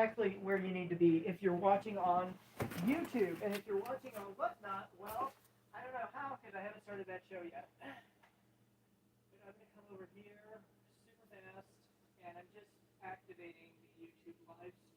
exactly where you need to be if you're watching on YouTube. And if you're watching on Whatnot, well, I don't know how because I haven't started that show yet. But I'm going to come over here super fast, and I'm just activating the YouTube live stream.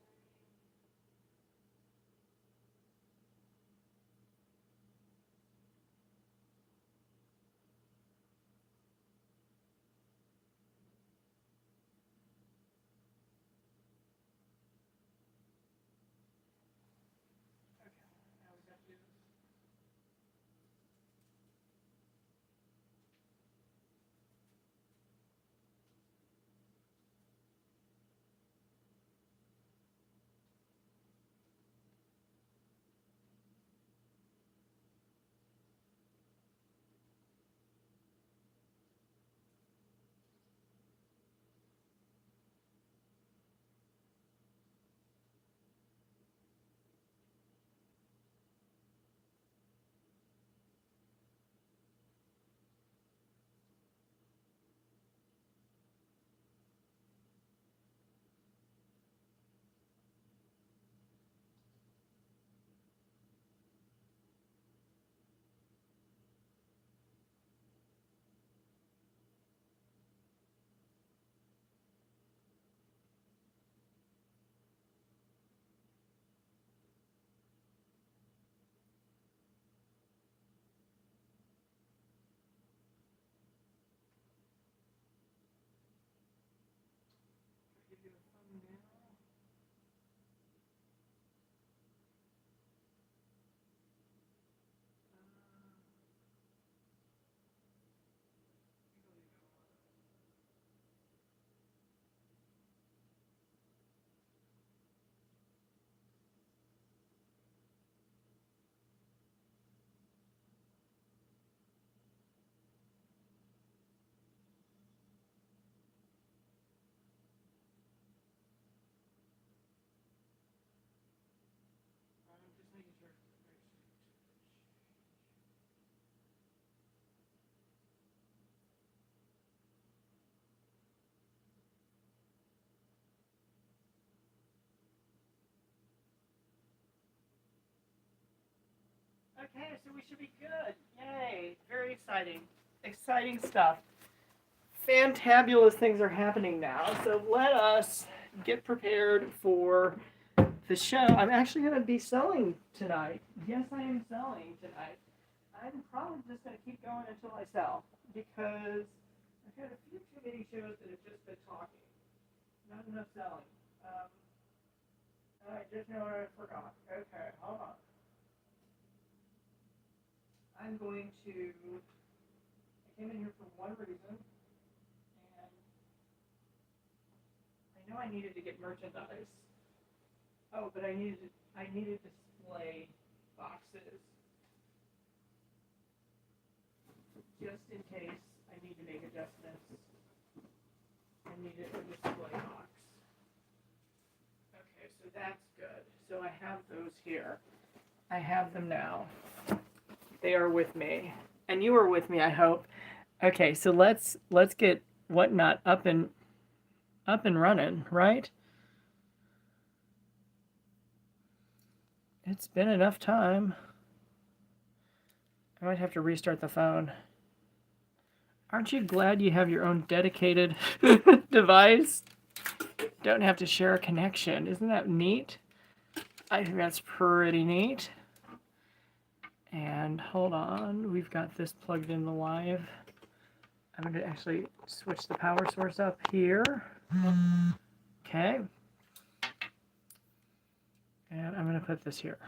Give you a thumbnail. Just making sure. Okay, so we should be good. Yay! Very exciting. Exciting stuff. Fantabulous things are happening now. So let us get prepared for the show. I'm actually going to be selling tonight. Yes, I am selling tonight. I'm probably just going to keep going until I sell because I've had a few too many shows that have just been talking. Not enough selling. I just know what I forgot. Okay, hold on. I'm going to. I came in here for one reason, and I know I needed to get merchandise. Oh, but I needed display boxes just in case I need to make adjustments. I needed a display box. Okay, so that's good. So I have those here. I have them now. They are with me, and you are with me, I hope. Okay, so let's get Whatnot up and running, right? It's been enough time. I might have to restart the phone. Aren't you glad you have your own dedicated device? Don't have to share a connection. Isn't that neat? I think that's pretty neat. And hold on, we've got this plugged in the live. I'm going to actually switch the power source up here. Okay. And I'm going to put this here.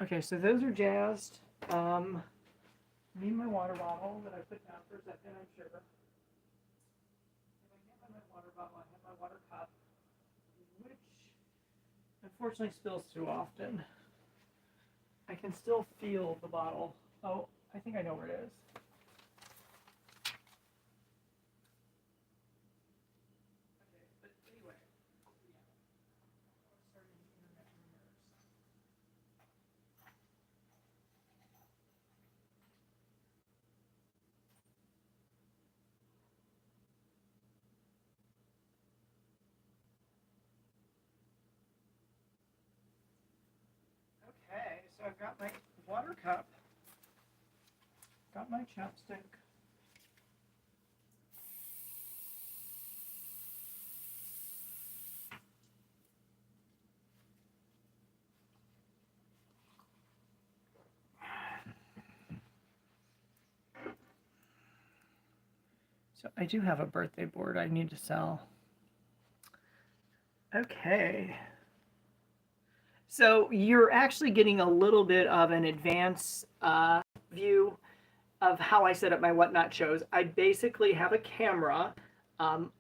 Okay, so those are jazzed. I need my water bottle that I put down for a second, I'm sure. If I can't find my water bottle, I have my water cup, which unfortunately spills too often. I can still feel the bottle. Oh, I think I know where it is. Okay, but anyway, yeah. Starting internet rumors. So I've got my water cup, got my chapstick. So I do have a birthday board I need to sell. Okay. So you're actually getting a little bit of an advanced view of how I set up my Whatnot shows. I basically have a camera. Let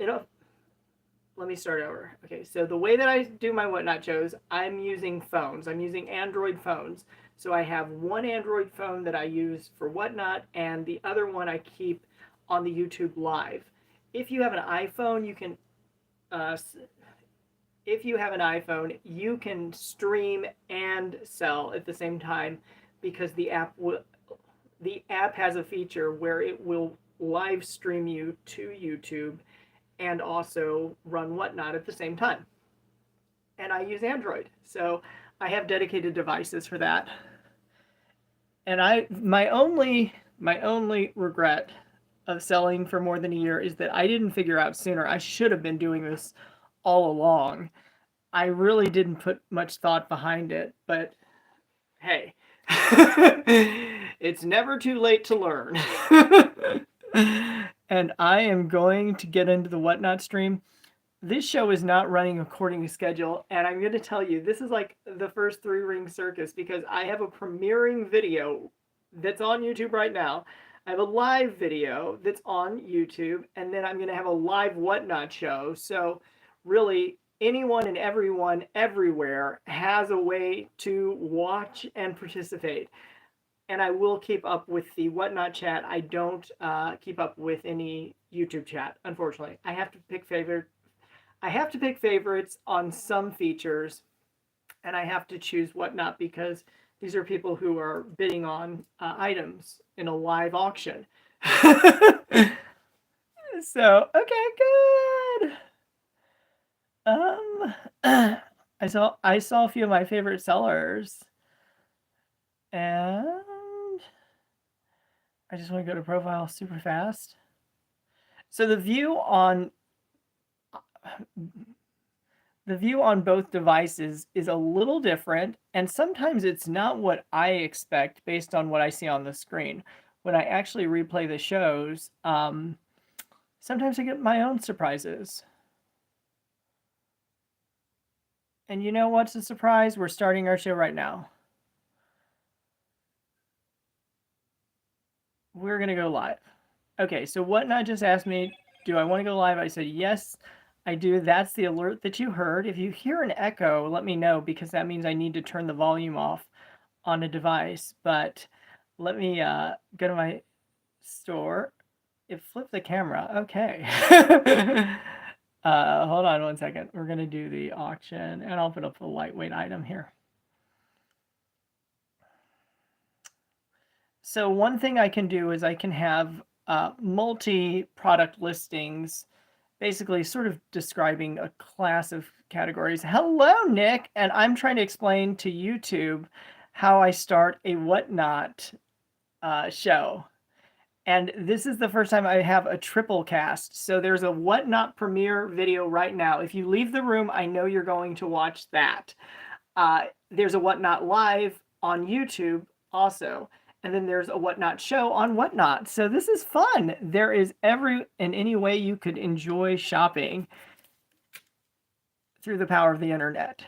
me start over. Okay, so the way that I do my Whatnot shows, I'm using phones. I'm using Android phones. So I have one Android phone that I use for Whatnot, and the other one I keep on the YouTube Live. If you have an iPhone, you can stream and sell at the same time, because the app has a feature where it will live stream you to YouTube and also run Whatnot at the same time. And I use Android, so I have dedicated devices for that. And my only regret of selling for more than a year is that I didn't figure out sooner. I should have been doing this all along. I really didn't put much thought behind it, but hey, it's never too late to learn. And I am going to get into the Whatnot stream. This show is not running according to schedule, and I'm going to tell you, this is like the first three-ring circus, because I have a premiering video that's on YouTube right now. I have a live video that's on YouTube, and then I'm going to have a live Whatnot show. So really, anyone and everyone everywhere has a way to watch and participate. And I will keep up with the Whatnot chat. I don't keep up with any YouTube chat, unfortunately. I have to pick favorites on some features, and I have to choose Whatnot because these are people who are bidding on items in a live auction. So, okay, good. I saw a few of my favorite sellers, and I just want to go to profile super fast. So the view on both devices is a little different, and sometimes it's not what I expect based on what I see on the screen. When I actually replay the shows, sometimes I get my own surprises. And you know what's a surprise? We're starting our show right now. We're going to go live. Okay, so Whatnot just asked me, do I want to go live? I said, yes, I do. That's the alert that you heard. If you hear an echo, let me know, because that means I need to turn the volume off on a device. But let me go to my store. It flipped the camera. Okay. Hold on one second. We're going to do the auction, and I'll put up a lightweight item here. So one thing I can do is I can have multi-product listings, basically sort of describing a class of categories. Hello, Nick. And I'm trying to explain to YouTube how I start a Whatnot show. And this is the first time I have a triple cast. So there's a Whatnot premiere video right now. If you leave the room, I know you're going to watch that. There's a Whatnot live on YouTube also. And then there's a Whatnot show on Whatnot. So this is fun. There is every and any way you could enjoy shopping through the power of the internet.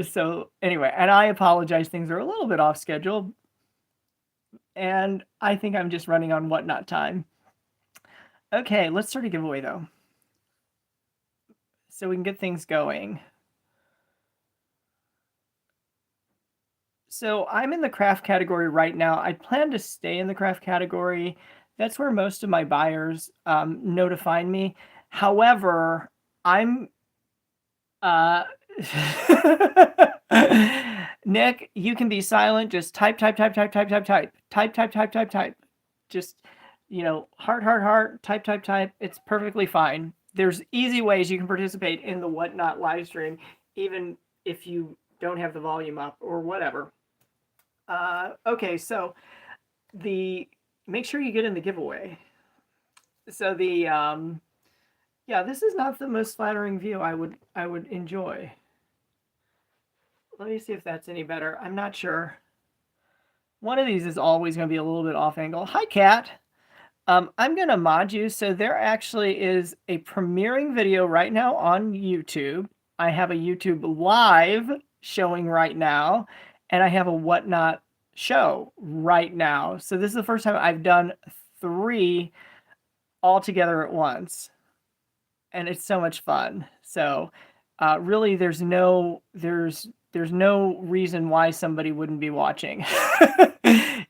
So anyway, and I apologize, things are a little bit off schedule, and I think I'm just running on Whatnot time. Okay, let's start a giveaway though, so we can get things going. So I'm in the craft category right now. I plan to stay in the craft category. That's where most of my buyers know to find me. However, I'm Nick, you can be silent. Just type. Just, heart, type. It's perfectly fine. There's easy ways you can participate in the Whatnot live stream, even if you don't have the volume up or whatever. Okay, so make sure you get in the giveaway. So yeah, this is not the most flattering view I would enjoy. Let me see if that's any better. I'm not sure. One of these is always going to be a little bit off angle. Hi, Kat. I'm going to mod you. So there actually is a premiering video right now on YouTube. I have a YouTube live showing right now, and I have a Whatnot show right now. So this is the first time I've done 3 all together at once, and it's so much fun. So really, there's no reason why somebody wouldn't be watching.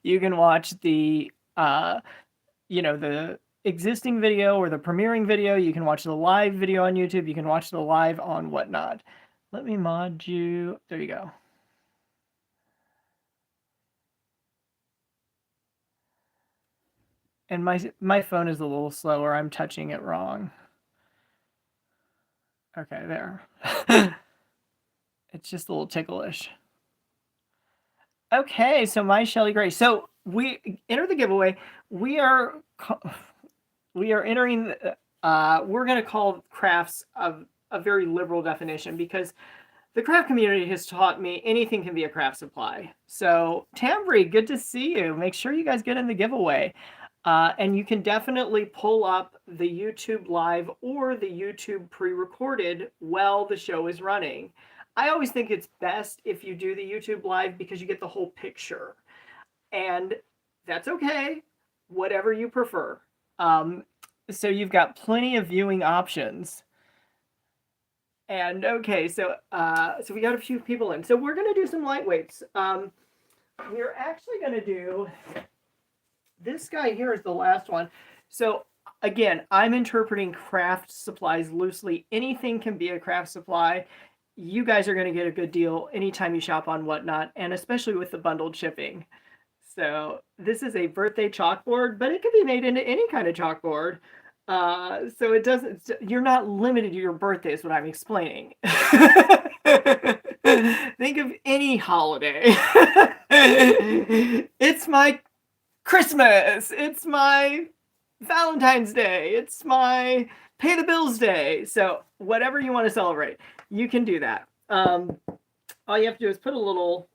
You can watch the the existing video or the premiering video. You can watch the live video on YouTube. You can watch the live on Whatnot. Let me mod you. There you go. And my phone is a little slower. I'm touching it wrong. Okay, there. It's just a little ticklish. Okay, so my Shelly Gray. So we enter the giveaway. We are entering. We're going to call crafts a very liberal definition because the craft community has taught me anything can be a craft supply. So Tambry, good to see you. Make sure you guys get in the giveaway. And you can definitely pull up the YouTube live or the YouTube pre-recorded while the show is running. I always think it's best if you do the YouTube live because you get the whole picture. And that's okay, whatever you prefer. So you've got plenty of viewing options. And okay, so we got a few people in. So we're going to do some lightweights. We're actually going to do... This guy here is the last one. So again, I'm interpreting craft supplies loosely. Anything can be a craft supply. You guys are going to get a good deal anytime you shop on Whatnot, and especially with the bundled shipping. So this is a birthday chalkboard, but it can be made into any kind of chalkboard. So it doesn't, you're not limited to your birthday is what I'm explaining. Think of any holiday. It's my Christmas, it's my Valentine's Day, it's my pay the bills day. So whatever you want to celebrate, you can do that. All you have to do is put a little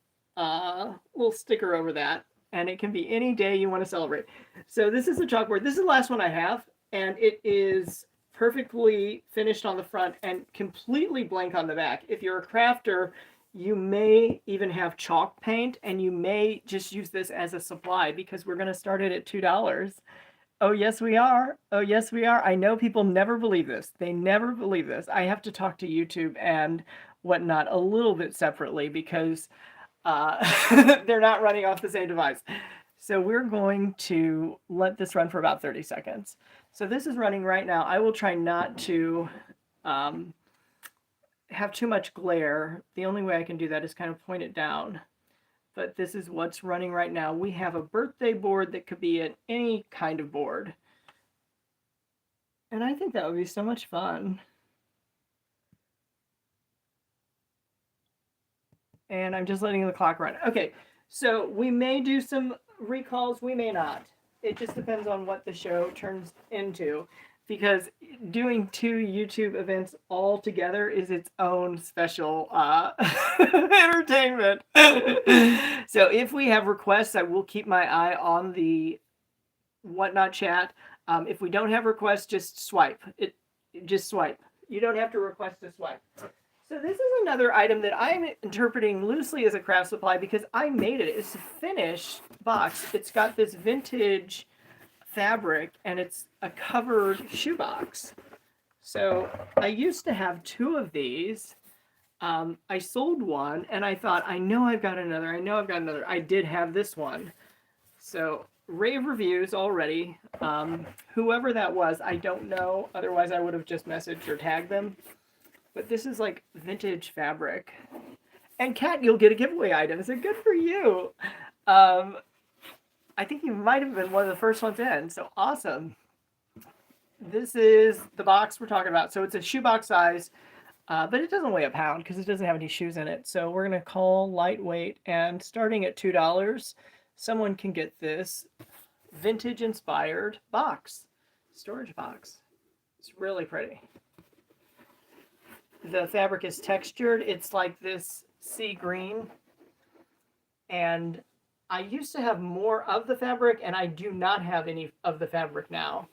sticker over that, and it can be any day you want to celebrate. So this is a chalkboard. This is the last one I have, and it is perfectly finished on the front and completely blank on the back. If you're a crafter, you may even have chalk paint, and you may just use this as a supply because we're going to start it at $2. Oh, yes, we are. Oh, yes, we are. I know people never believe this. They never believe this. I have to talk to YouTube and Whatnot a little bit separately because they're not running off the same device. So we're going to let this run for about 30 seconds. So this is running right now. I will try not to have too much glare. The only way I can do that is kind of point it down. But this is what's running right now. We have a birthday board that could be any kind of board. And I think that would be so much fun. And I'm just letting the clock run. Okay, so we may do some recalls, we may not. It just depends on what the show turns into. Because doing 2 YouTube events all together is its own special entertainment. So if we have requests, I will keep my eye on the Whatnot chat. If we don't have requests, just swipe. Just swipe. You don't have to request to swipe. So this is another item that I'm interpreting loosely as a craft supply because I made it. It's a finished box. It's got this vintage fabric and it's a covered shoebox. So I used to have 2 of these. I sold one and I thought, I know I've got another. I did have this one. So rave reviews already. Whoever that was, I don't know. Otherwise I would have just messaged or tagged them. But this is like vintage fabric. And Kat, you'll get a giveaway item. So good for you. I think you might have been one of the first ones in. So awesome. This is the box we're talking about. So it's a shoebox size. but it doesn't weigh a pound because it doesn't have any shoes in it. So we're going to call lightweight, and starting at $2, someone can get this vintage inspired box, storage box. It's really pretty. The fabric is textured. It's like this sea green, and I used to have more of the fabric, and I do not have any of the fabric now.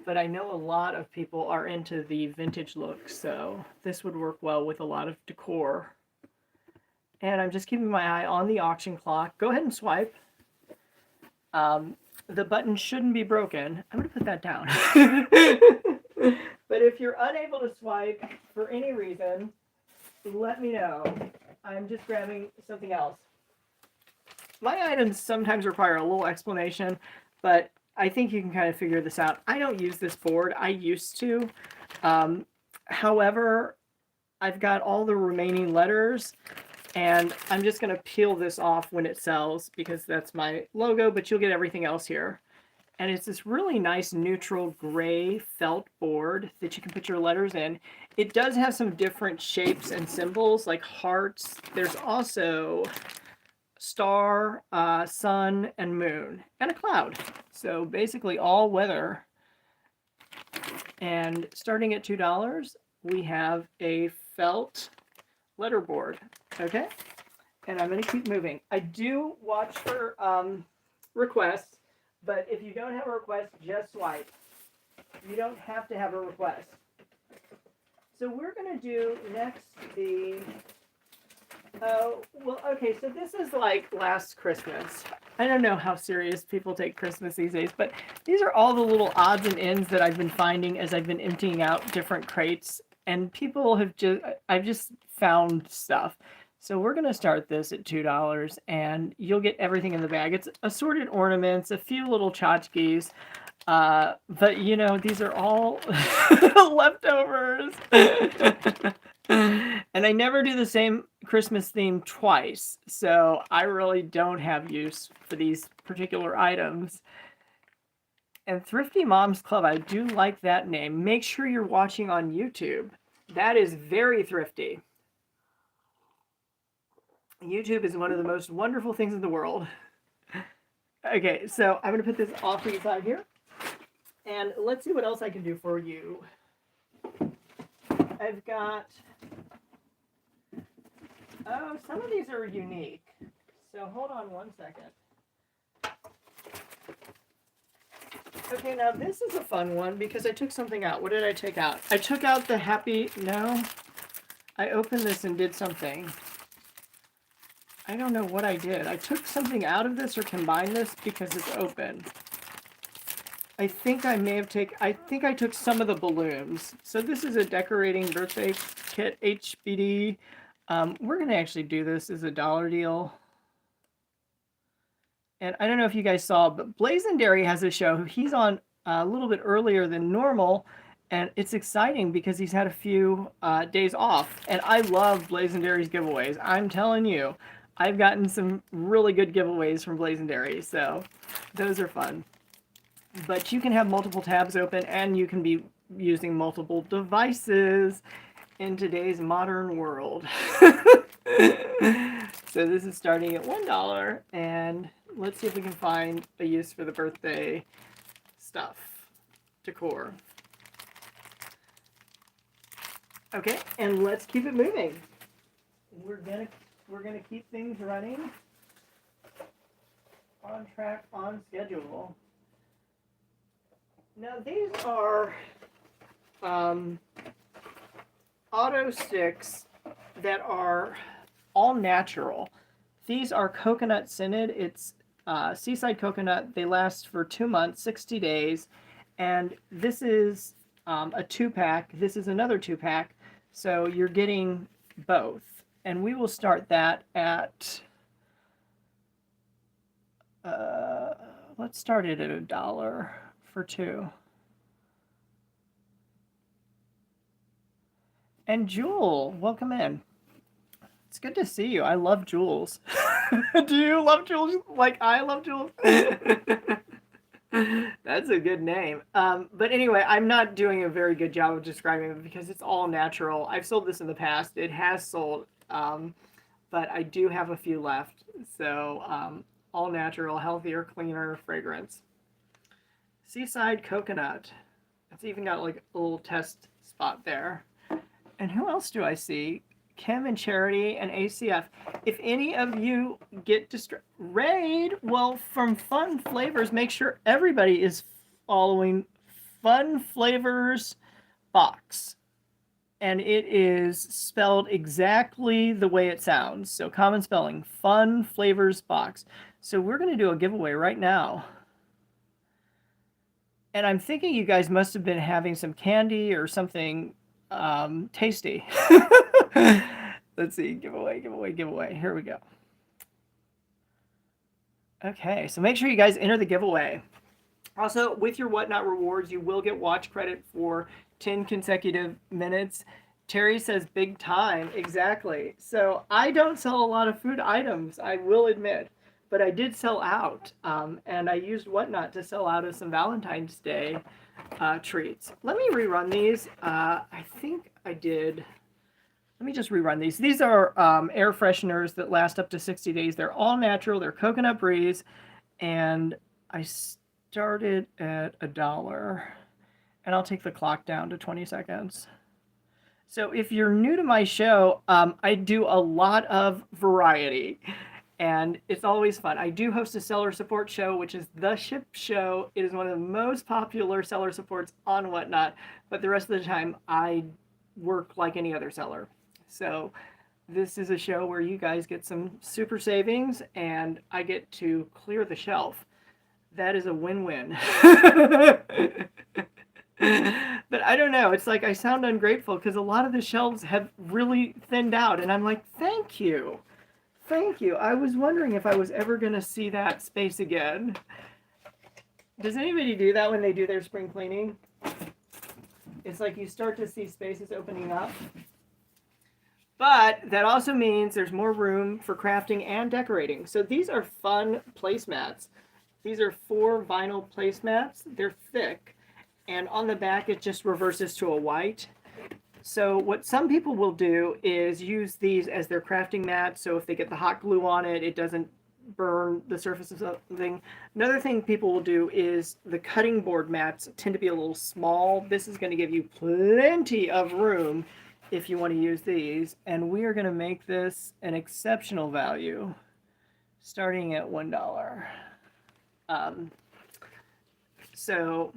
But I know a lot of people are into the vintage look, so this would work well with a lot of decor. And I'm just keeping my eye on the auction clock. Go ahead and swipe. The button shouldn't be broken. I'm going to put that down. But if you're unable to swipe for any reason, let me know. I'm just grabbing something else. My items sometimes require a little explanation, but I think you can kind of figure this out. I don't use this board. I used to. However, I've got all the remaining letters, and I'm just going to peel this off when it sells because that's my logo, but you'll get everything else here. And it's this really nice neutral gray felt board that you can put your letters in. It does have some different shapes and symbols like hearts. There's also star, sun, and moon, and a cloud. So basically all weather. And starting at $2, we have a felt letterboard. Okay? And I'm going to keep moving. I do watch for requests, but if you don't have a request, just swipe. You don't have to have a request. So we're going to do next the... Oh, well, okay, so this is like last Christmas. I don't know how serious people take Christmas these days, but these are all the little odds and ends that I've been finding as I've been emptying out different crates, and people have I've just found stuff. So we're going to start this at $2, and you'll get everything in the bag. It's assorted ornaments, a few little tchotchkes, but you know, these are all leftovers. And I never do the same Christmas theme twice, so I really don't have use for these particular items. And Thrifty Moms Club, I do like that name. Make sure you're watching on YouTube. That is very thrifty. YouTube is one of the most wonderful things in the world. Okay, so I'm going to put this off to the side here. And let's see what else I can do for you. I've got... Oh, some of these are unique. So hold on one second. Okay, now this is a fun one because I took something out. What did I take out? I took out the happy... No. I opened this and did something. I don't know what I did. I took something out of this or combined this because it's open. I think I may have taken... I think I took some of the balloons. So this is a decorating birthday kit, HBD. We're going to actually do this as a dollar deal. And I don't know if you guys saw, but Blazendary has a show. He's on a little bit earlier than normal, and it's exciting because he's had a few days off. And I love Blazendary's giveaways. I'm telling you, I've gotten some really good giveaways from Blazendary, so those are fun. But you can have multiple tabs open, and you can be using multiple devices in today's modern world. So this is starting at $1, and let's see if we can find a use for the birthday stuff, decor. Okay, and let's keep it moving. We're gonna keep things running on track, on schedule. Now these are auto sticks that are all natural. These are coconut scented. It's seaside coconut. They last for 2 months, 60 days. And this is a 2-pack. This is another 2-pack. So you're getting both. And we will start that at, let's start it at $1 for 2. And Jewel, welcome in. It's good to see you. I love jewels. Do you love jewels like I love jewels? That's a good name. But anyway, I'm not doing a very good job of describing it because it's all natural. I've sold this in the past. It has sold, but I do have a few left. So all natural, healthier, cleaner fragrance. Seaside coconut. It's even got like a little test spot there. And who else do I see? Kim and Charity and ACF. If any of you get raid, well, from Fun Flavors, make sure everybody is following Fun Flavors box. And it is spelled exactly the way it sounds. So common spelling, Fun Flavors box. So we're going to do a giveaway right now. And I'm thinking you guys must have been having some candy or something tasty. Let's see, giveaway. Here we go. Okay, so make sure you guys enter the giveaway. Also, with your Whatnot rewards, you will get watch credit for 10 consecutive minutes. Terry says big time. Exactly. So I don't sell a lot of food items, I will admit. But I did sell out, and I used Whatnot to sell out of some Valentine's Day treats. Let me rerun these. I think I did. Let me just rerun these. These are air fresheners that last up to 60 days. They're all natural. They're coconut breeze. And I started at $1. And I'll take the clock down to 20 seconds. So if you're new to my show, I do a lot of variety. And it's always fun. I do host a seller support show, which is The Ship Show. It is one of the most popular seller supports on Whatnot. But the rest of the time, I work like any other seller. So this is a show where you guys get some super savings, and I get to clear the shelf. That is a win-win. But I don't know. It's like I sound ungrateful because a lot of the shelves have really thinned out. And I'm like, thank you. Thank you. I was wondering if I was ever going to see that space again. Does anybody do that when they do their spring cleaning? It's like you start to see spaces opening up. But that also means there's more room for crafting and decorating. So these are fun placemats. These are 4 vinyl placemats. They're thick. And on the back, it just reverses to a white. So what some people will do is use these as their crafting mat. So if they get the hot glue on it, it doesn't burn the surface of something. Another thing people will do is the cutting board mats tend to be a little small. This is going to give you plenty of room if you want to use these. And we are going to make this an exceptional value starting at $1. So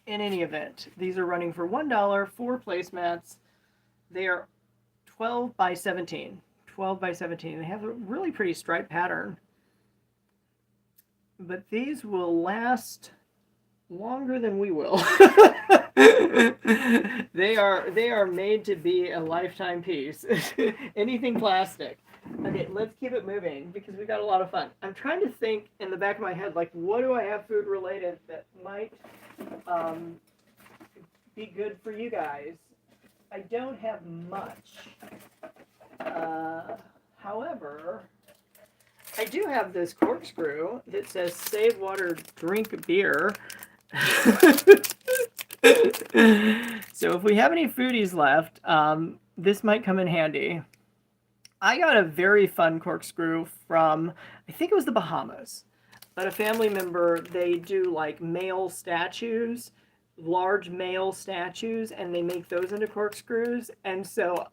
in any event, these are running for $1, 4 placemats. They are 12 by 17. 12 by 17. They have a really pretty stripe pattern. But these will last longer than we will. They are made to be a lifetime piece. Anything plastic. Okay, let's keep it moving because we got a lot of fun. I'm trying to think in the back of my head, like, what do I have food related that might be good for you guys? I don't have much. However, I do have this corkscrew that says save water, drink beer. So if we have any foodies left, this might come in handy. I got a very fun corkscrew from, I think it was the Bahamas. But a family member, they do like male statues, large male statues, and they make those into corkscrews. And so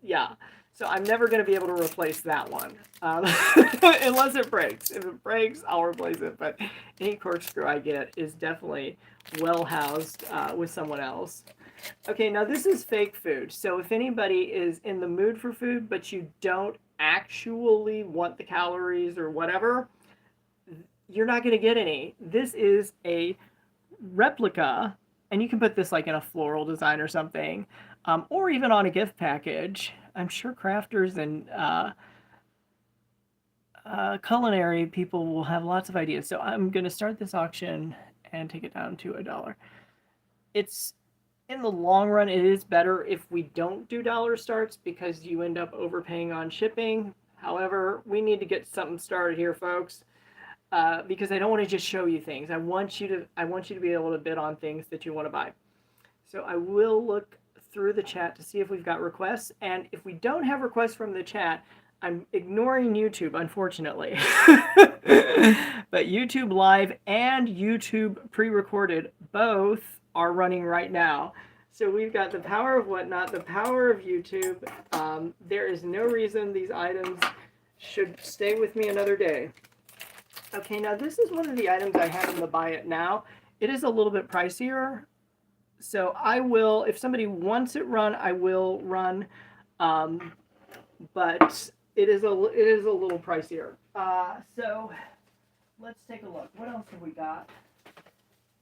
yeah. So I'm never going to be able to replace that one unless it breaks. If it breaks, I'll replace it. But any corkscrew I get is definitely well housed with someone else. Okay, now this is fake food. So if anybody is in the mood for food, but you don't actually want the calories or whatever, you're not going to get any. This is a replica, and you can put this like in a floral design or something, or even on a gift package. I'm sure crafters and culinary people will have lots of ideas. So I'm going to start this auction and take it down to $1. It's, in the long run, it is better if we don't do dollar starts because you end up overpaying on shipping. However, we need to get something started here, folks. because I don't want to just show you things. I want you to be able to bid on things that you want to buy. So I will look through the chat to see if we've got requests, and if we don't have requests from the chat, I'm ignoring YouTube, unfortunately. But YouTube Live and YouTube pre-recorded both are running right now. So we've got the power of whatnot, the power of YouTube. There is no reason these items should stay with me another day. Okay, now this is one of the items I have in the buy it now. It is a little bit pricier. So I will, if somebody wants it run, I will run. But it is a little pricier. So let's take a look. What else have we got?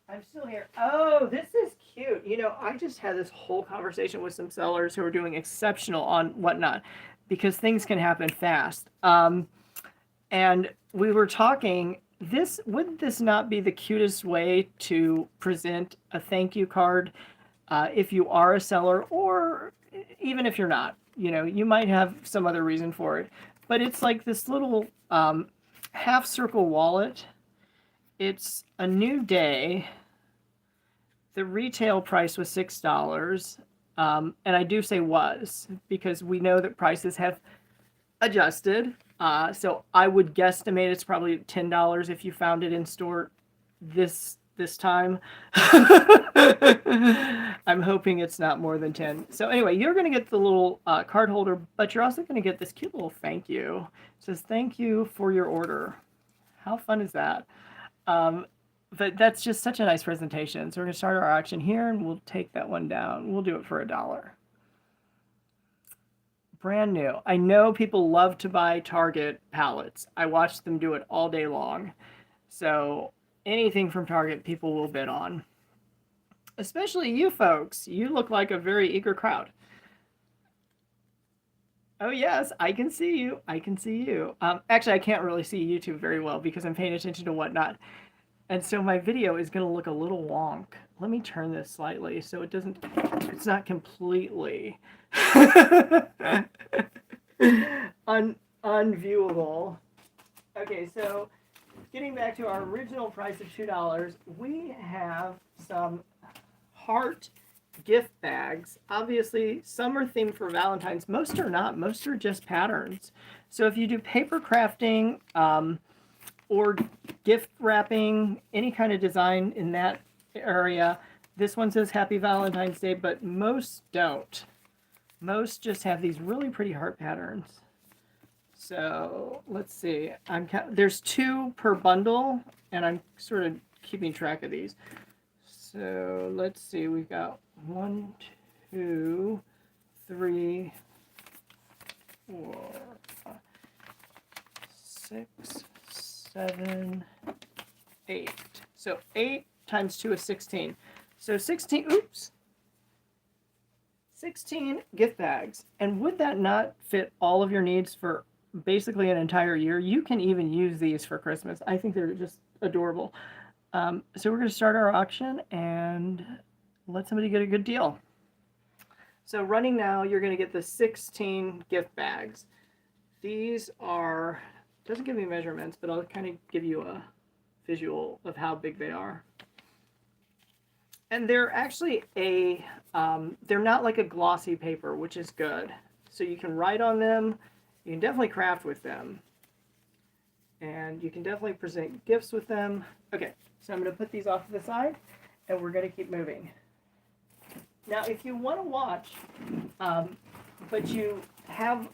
I'm still here. Oh, this is cute. You know, I just had this whole conversation with some sellers who are doing exceptional on whatnot because things can happen fast. And we were talking, would this not be the cutest way to present a thank you card if you are a seller, or even if you're not? You know, you might have some other reason for it. But it's like this little half circle wallet. It's a new day. The retail price was $6. And I do say was, because we know that prices have adjusted. So I would guesstimate it's probably $10 if you found it in store this time. I'm hoping it's not more than 10. So anyway, you're going to get the little card holder, but you're also going to get this cute little thank you. It says thank you for your order. How fun is that? But that's just such a nice presentation. So we're going to start our auction here, and we'll take that one down. We'll do it for $1. Brand new. I know people love to buy Target pallets. I watch them do it all day long. So anything from Target, people will bid on. Especially you folks. You look like a very eager crowd. Oh yes, I can see you. I can see you. Actually, I can't really see YouTube very well because I'm paying attention to whatnot. And so my video is going to look a little wonk. Let me turn this slightly so it's not completely unviewable. Okay, so getting back to our original price of $2, we have some heart gift bags. Obviously, some are themed for Valentine's. Most are not. Most are just patterns. So if you do paper crafting or gift wrapping, any kind of design in that area, this one says Happy Valentine's Day, but most don't. Most just have these really pretty heart patterns. So let's see. There's 2 per bundle, and I'm sort of keeping track of these. So let's see. We've got 1, 2, 3, 4, 5, 6, 7, 8. So 8 times 2 is 16. So 16 gift bags. And would that not fit all of your needs for basically an entire year? You can even use these for Christmas. I think they're just adorable. So we're going to start our auction and let somebody get a good deal. So running now, you're going to get the 16 gift bags. These are, doesn't give me measurements, but I'll kind of give you a visual of how big they are. And they're actually they're not like a glossy paper, which is good. So you can write on them, you can definitely craft with them, and you can definitely present gifts with them. Okay, so I'm going to put these off to the side, and we're going to keep moving. Now, if you want to watch, but you have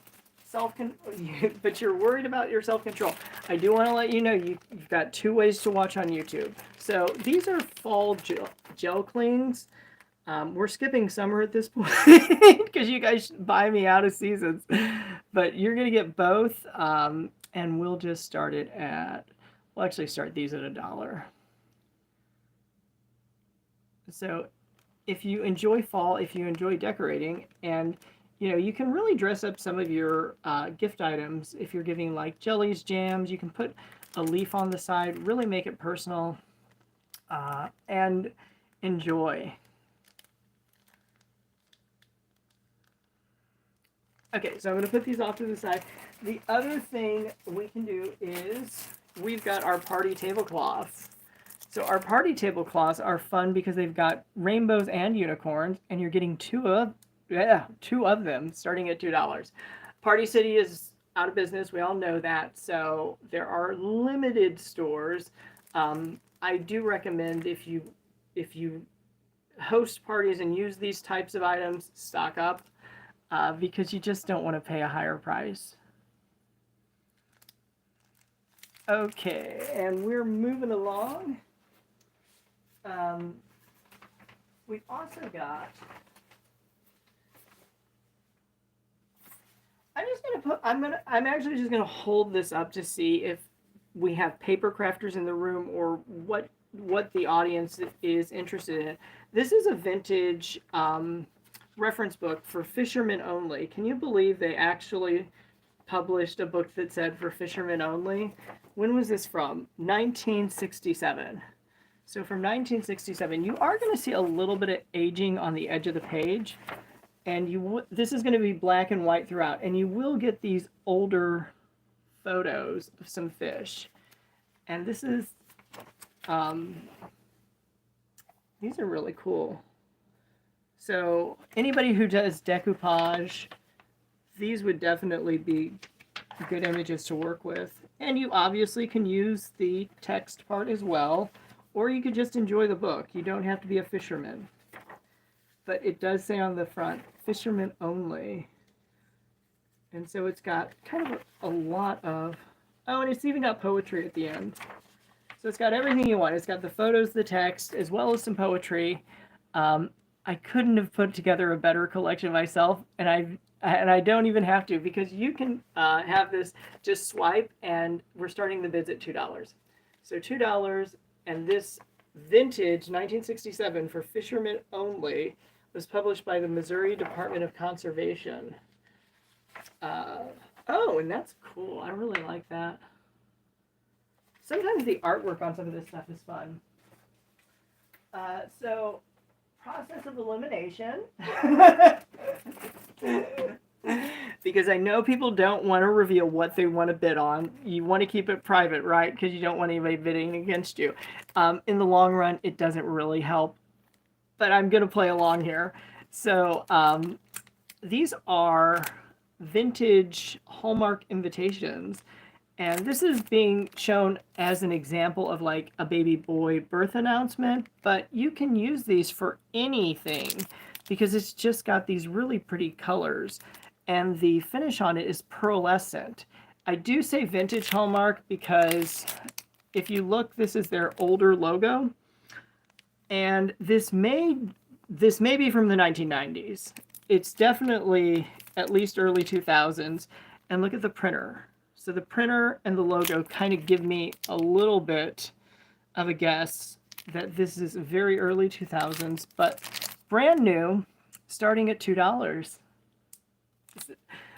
but you're worried about your self-control, I do want to let you know you've got 2 ways to watch on YouTube. So these are fall gel cleans. We're skipping summer at this point because you guys buy me out of seasons. But you're going to get both, and we'll just start it at, we'll actually start these at $1. So if you enjoy fall, if you enjoy decorating, and you know, you can really dress up some of your gift items. If you're giving like jellies, jams, you can put a leaf on the side, really make it personal, and enjoy. Okay, so I'm going to put these off to the side. The other thing we can do is we've got our party tablecloths. So our party tablecloths are fun because they've got rainbows and unicorns, and you're getting two of them starting at $2. Party City is out of business. We all know that. So there are limited stores. I do recommend if you host parties and use these types of items, stock up because you just don't want to pay a higher price. Okay, and we're moving along. We've also got. I'm actually just gonna hold this up to see if we have paper crafters in the room or what the audience is interested in. This is a vintage reference book for fishermen only. Can you believe they actually published a book that said for fishermen only? When was this from? 1967. So from 1967, you are going to see a little bit of aging on the edge of the page, and this is going to be black and white throughout, and you will get these older photos of some fish. And this is, these are really cool. So anybody who does decoupage, these would definitely be good images to work with. And you obviously can use the text part as well, or you could just enjoy the book. You don't have to be a fisherman. But it does say on the front, fishermen only. And so it's got kind of a lot of, oh, and it's even got poetry at the end. So it's got everything you want. It's got the photos, the text, as well as some poetry. I couldn't have put together a better collection myself, and I don't even have to, because you can have this, just swipe, and we're starting the bids at $2. So $2, and this vintage 1967 for fishermen only was published by the Missouri Department of Conservation. Oh, and that's cool. I really like that. Sometimes the artwork on some of this stuff is fun. So, process of elimination. Because I know people don't want to reveal what they want to bid on. You want to keep it private, right? Because you don't want anybody bidding against you. In the long run, it doesn't really help. But I'm going to play along here. So these are vintage Hallmark invitations. And this is being shown as an example of like a baby boy birth announcement. But you can use these for anything because it's just got these really pretty colors. And the finish on it is pearlescent. I do say vintage Hallmark because if you look, this is their older logo. And this may be from the 1990s. It's definitely at least early 2000s. And look at the printer. So the printer and the logo kind of give me a little bit of a guess that this is very early 2000s, but brand new, starting at $2.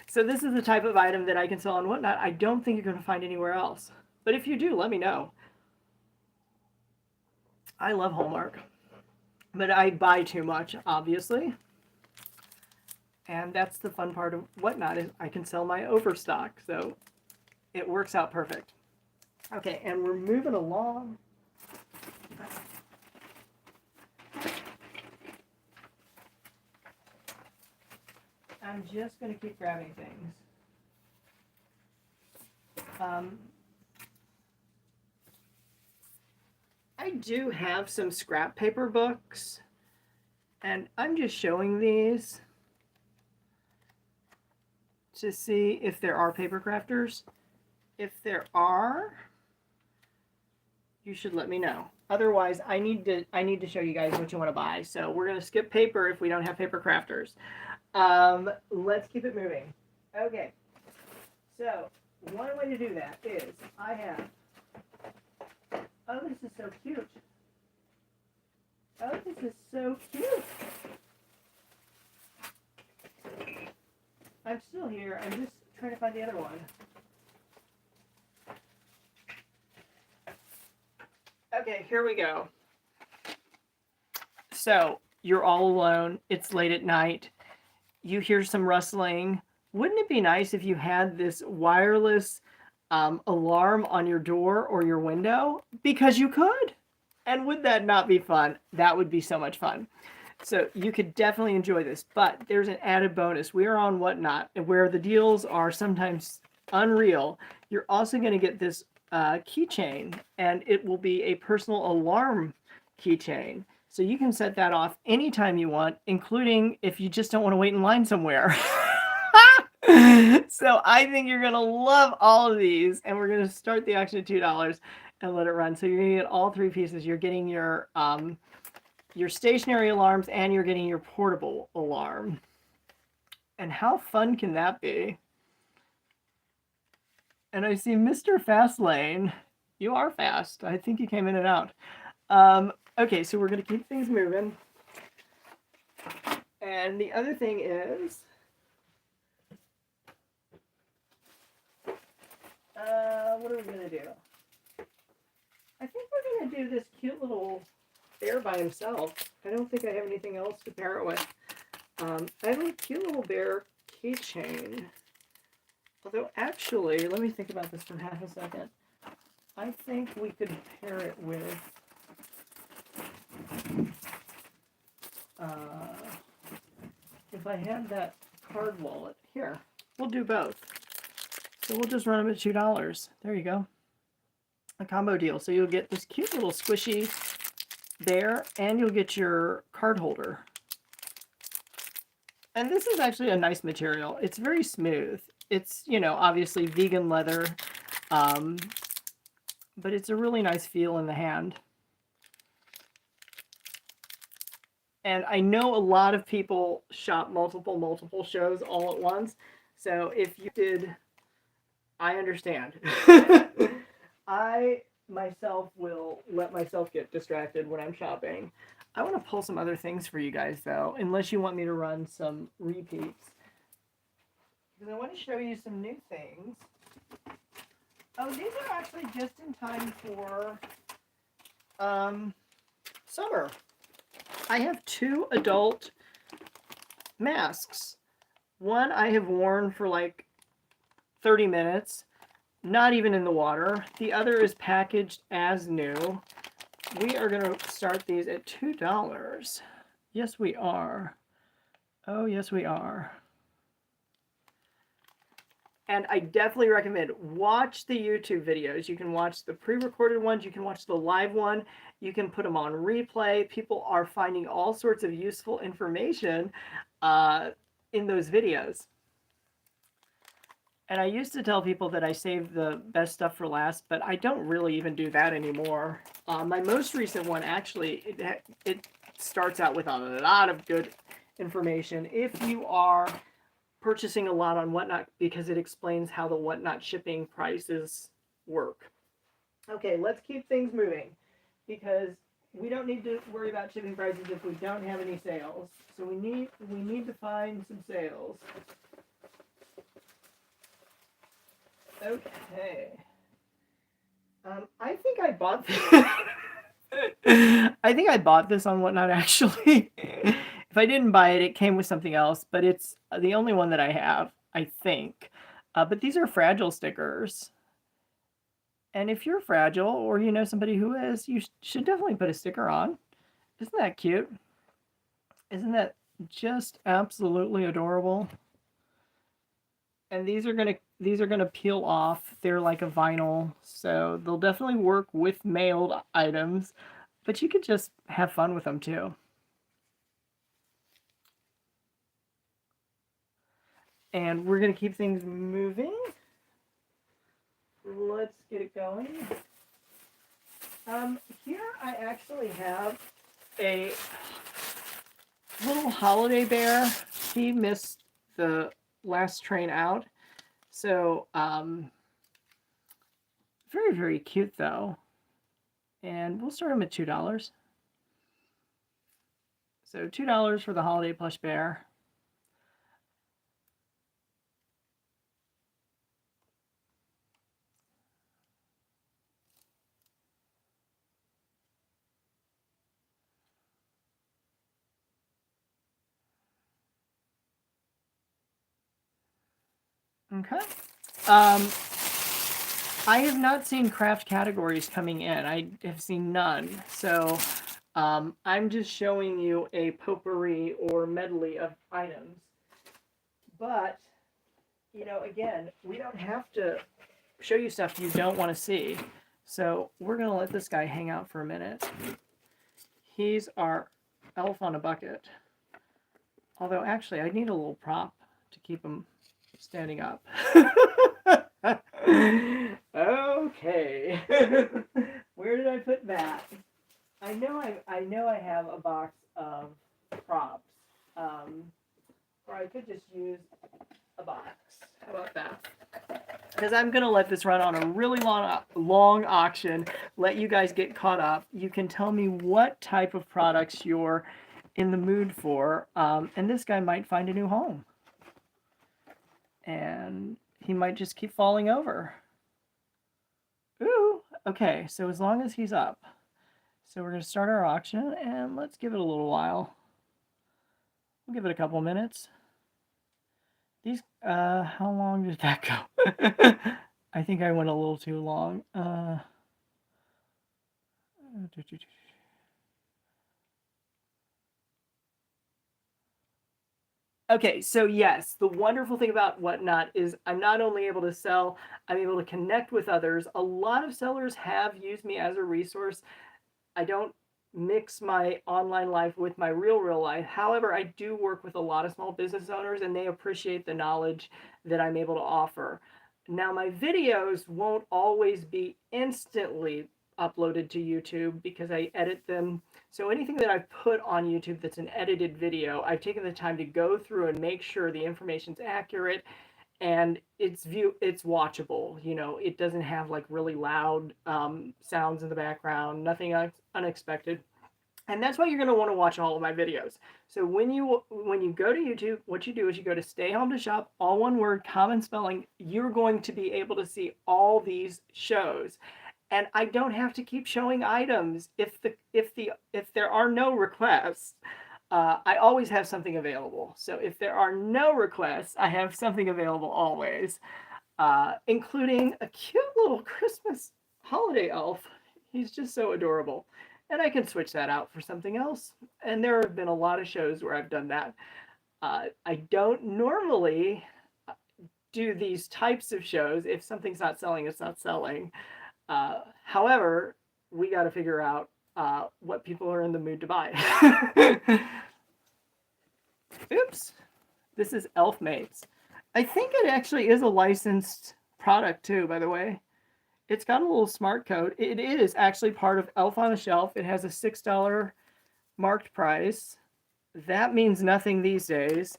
So this is the type of item that I can sell on Whatnot. I don't think you're going to find anywhere else. But if you do, let me know. I love Hallmark. But I buy too much, obviously. And that's the fun part of Whatnot, is I can sell my overstock. So it works out perfect. Okay, and we're moving along. I'm just going to keep grabbing things. I do have some scrap paper books, and I'm just showing these to see if there are paper crafters. If there are, you should let me know. Otherwise, I need to show you guys what you want to buy. So we're going to skip paper if we don't have paper crafters. Let's keep it moving. Okay. So one way to do that is I have. Oh, this is so cute. Oh, this is so cute. I'm still here. I'm just trying to find the other one. Okay, here we go. So, you're all alone. It's late at night. You hear some rustling. Wouldn't it be nice if you had this wireless alarm on your door or your window because you could. And would that not be fun? That would be so much fun. So you could definitely enjoy this, but there's an added bonus. We are on Whatnot, where the deals are sometimes unreal. You're also going to get this keychain, and it will be a personal alarm keychain. So you can set that off anytime you want, including if you just don't want to wait in line somewhere. So I think you're going to love all of these, and we're going to start the auction at $2 and let it run. So you're going to get all three pieces. You're getting your stationary alarms, and you're getting your portable alarm. And how fun can that be? And I see Mr. Fastlane. You are fast. I think you came in and out. Okay, so we're going to keep things moving. And the other thing is, what are we going to do? I think we're going to do this cute little bear by himself. I don't think I have anything else to pair it with. I have a cute little bear keychain. Although, actually, let me think about this for half a second. I think we could pair it with if I had that card wallet. Here, we'll do both. So we'll just run them at $2. There you go. A combo deal. So you'll get this cute little squishy bear, and you'll get your card holder. And this is actually a nice material. It's very smooth. It's, you know, obviously vegan leather, but it's a really nice feel in the hand. And I know a lot of people shop multiple shows all at once. So if you did, I understand. I myself will let myself get distracted when I'm shopping. I want to pull some other things for you guys, though, unless you want me to run some repeats. Because I want to show you some new things. Oh, these are actually just in time for summer. I have 2 adult masks. One I have worn for like 30 minutes, not even in the water. The other is packaged as new. We are going to start these at $2. Yes, we are. Oh, yes, we are. And I definitely recommend watch the YouTube videos. You can watch the pre-recorded ones. You can watch the live one. You can put them on replay. People are finding all sorts of useful information in those videos. And I used to tell people that I saved the best stuff for last, but I don't really even do that anymore. My most recent one, actually, it starts out with a lot of good information. If you are purchasing a lot on Whatnot, because it explains how the Whatnot shipping prices work. Okay, let's keep things moving, because we don't need to worry about shipping prices if we don't have any sales. So we need to find some sales. Okay. I think I bought this. I think I bought this on Whatnot, actually. If I didn't buy it, it came with something else, but it's the only one that I have, I think. But these are fragile stickers. And if you're fragile, or you know somebody who is, you should definitely put a sticker on. Isn't that cute? Isn't that just absolutely adorable? And these are gonna peel off. They're like a vinyl, so they'll definitely work with mailed items, but you could just have fun with them too. And we're gonna keep things moving. Let's get it going. Here I actually have a little holiday bear. He missed the last train out. So, very, very cute though. And we'll start him at $2. So $2 for the holiday plush bear. Okay. I have not seen craft categories coming in. I have seen none. So I'm just showing you a potpourri or medley of items. But, you know, again, we don't have to show you stuff you don't want to see. So we're going to let this guy hang out for a minute. He's our elf on a bucket. Although, actually, I need a little prop to keep him standing up. Okay. Where did I put that? I know I have a box of props. Or I could just use a box. How about that? Because I'm going to let this run on a really long auction, let you guys get caught up. You can tell me what type of products you're in the mood for, and this guy might find a new home. And he might just keep falling over. Ooh, okay, so as long as he's up. So we're going to start our auction, and let's give it a little while. We'll give it a couple minutes. These, how long did that go? I think I went a little too long. Okay, so yes, the wonderful thing about Whatnot is I'm not only able to sell, I'm able to connect with others. A lot of sellers have used me as a resource. I don't mix my online life with my real life. However, I do work with a lot of small business owners, and they appreciate the knowledge that I'm able to offer. Now, my videos won't always be instantly uploaded to YouTube because I edit them. So anything that I put on YouTube that's an edited video, I've taken the time to go through and make sure the information's accurate and it's watchable. You know, it doesn't have like really loud sounds in the background, nothing unexpected. And that's why you're going to want to watch all of my videos. So when you go to YouTube, what you do is you go to Stay Home to Shop, all one word, common spelling. You're going to be able to see all these shows. And I don't have to keep showing items if there are no requests. I always have something available. So if there are no requests, I have something available always, including a cute little Christmas holiday elf. He's just so adorable. And I can switch that out for something else. And there have been a lot of shows where I've done that. I don't normally do these types of shows. If something's not selling, it's not selling. However, we got to figure out what people are in the mood to buy. Oops. This is Elf Mates. I think it actually is a licensed product too, by the way. It's got a little smart code. It is actually part of Elf on the Shelf. It has a $6 marked price. That means nothing these days.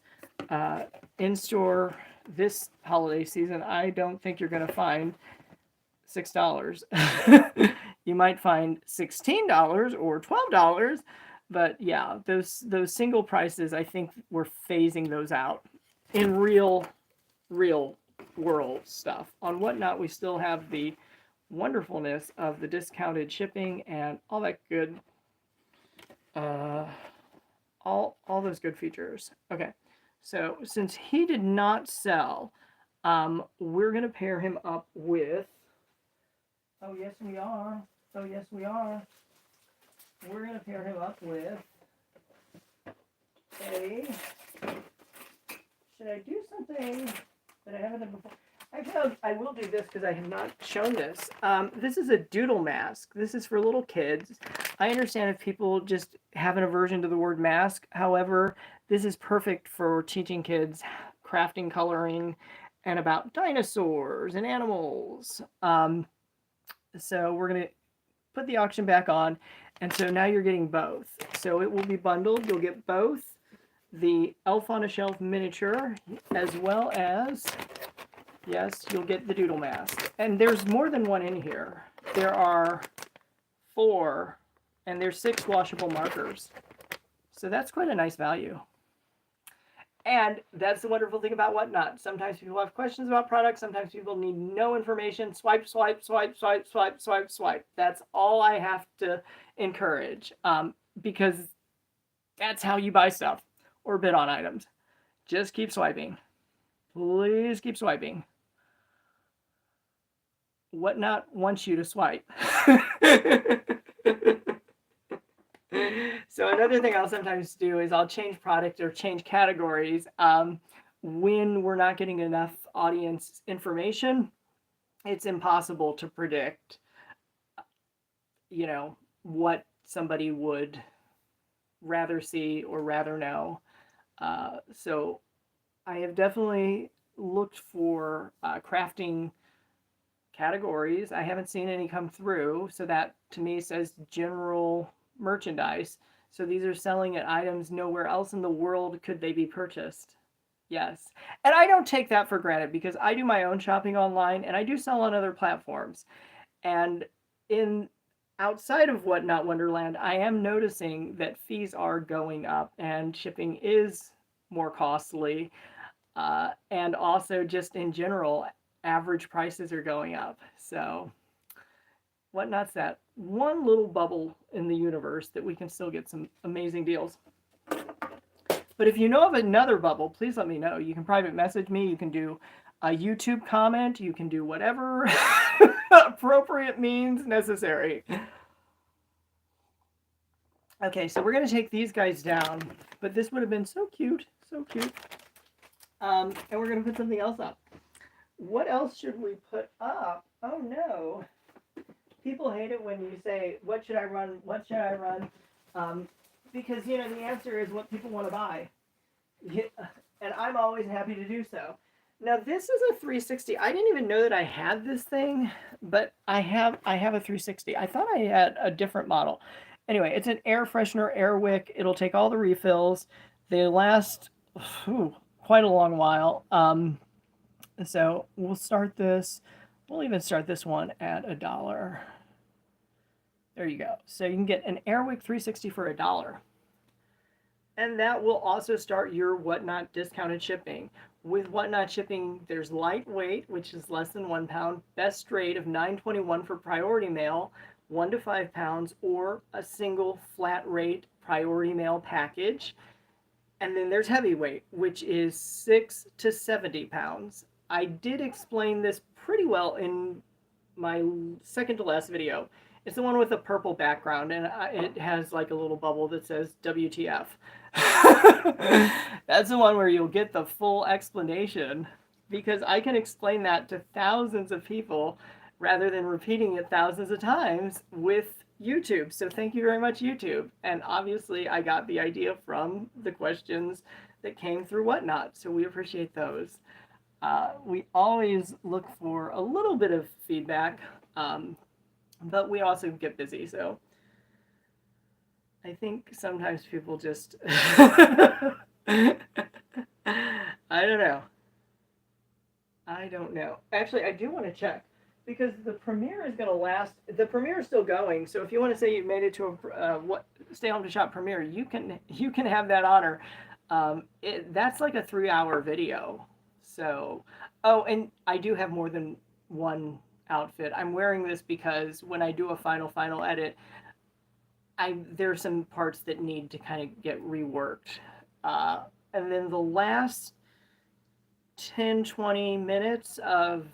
In store this holiday season, I don't think you're going to find $6. You might find $16 or $12, but yeah, those single prices, I think we're phasing those out in real world stuff. On Whatnot, we still have the wonderfulness of the discounted shipping and all that good, all those good features. Okay, so since he did not sell, we're gonna pair him up with. Oh yes, we are. Oh yes, we are. We're gonna pair him up with a. Should I do something that I haven't done before? Actually, I will do this because I have not shown this. This is a doodle mask. This is for little kids. I understand if people just have an aversion to the word mask. However, this is perfect for teaching kids crafting, coloring, and about dinosaurs and animals. So we're going to put the auction back on. And so now you're getting both. So it will be bundled. You'll get both the Elf on a Shelf miniature as well as, yes, you'll get the doodle mask. And there's more than one in here. There are 4, and there's 6 washable markers. So that's quite a nice value. And that's the wonderful thing about Whatnot. Sometimes people have questions about products. Sometimes people need no information. Swipe, swipe, swipe, swipe, swipe, swipe, swipe. That's all I have to encourage, because that's how you buy stuff or bid on items. Just keep swiping. Please keep swiping. Whatnot wants you to swipe. So another thing I'll sometimes do is I'll change product or change categories when we're not getting enough audience information. It's impossible to predict, what somebody would rather see or rather know. So I have definitely looked for crafting categories. I haven't seen any come through, so that to me says general merchandise. So these are selling at items nowhere else in the world could they be purchased. Yes. And I don't take that for granted because I do my own shopping online and I do sell on other platforms. And in outside of Whatnot Wonderland, I am noticing that fees are going up and shipping is more costly. And also just in general, average prices are going up. So Whatnot's that one little bubble in the universe that we can still get some amazing deals. But if you know of another bubble, please let me know. You can private message me. You can do a YouTube comment. You can do whatever appropriate means necessary. Okay, so we're going to take these guys down. But this would have been so cute. So cute. And we're going to put something else up. What else should we put up? Oh, no. People hate it when you say, what should I run? What should I run? Because, the answer is what people want to buy. And I'm always happy to do so. Now, this is a 360. I didn't even know that I had this thing, but I have a 360. I thought I had a different model. Anyway, it's an air freshener, air wick. It'll take all the refills. They last quite a long while. So we'll start this. We'll even start this one at $1. There you go. So you can get an Airwick 360 for $1. And that will also start your Whatnot discounted shipping. With Whatnot shipping, there's lightweight, which is less than 1 pound, best rate of $9.21 for priority mail, 1 to 5 pounds, or a single flat rate priority mail package. And then there's heavyweight, which is 6 to 70 pounds. I did explain this pretty well in my second to last video. It's the one with the purple background, and it has like a little bubble that says WTF. That's the one where you'll get the full explanation, because I can explain that to thousands of people rather than repeating it thousands of times with YouTube. So thank you very much, YouTube. And obviously I got the idea from the questions that came through Whatnot, so we appreciate those. We always look for a little bit of feedback, but we also get busy, so I think sometimes people just I don't know. Actually, I do want to check, because the premiere is going to last. The premiere is still going, so if you want to say you made it to a Stay Home to Shop premiere, you can have that honor. That's like a 3-hour video. So, oh, and I do have more than one outfit. I'm wearing this because when I do a final edit, there are some parts that need to kind of get reworked. And then the last 10-20 minutes of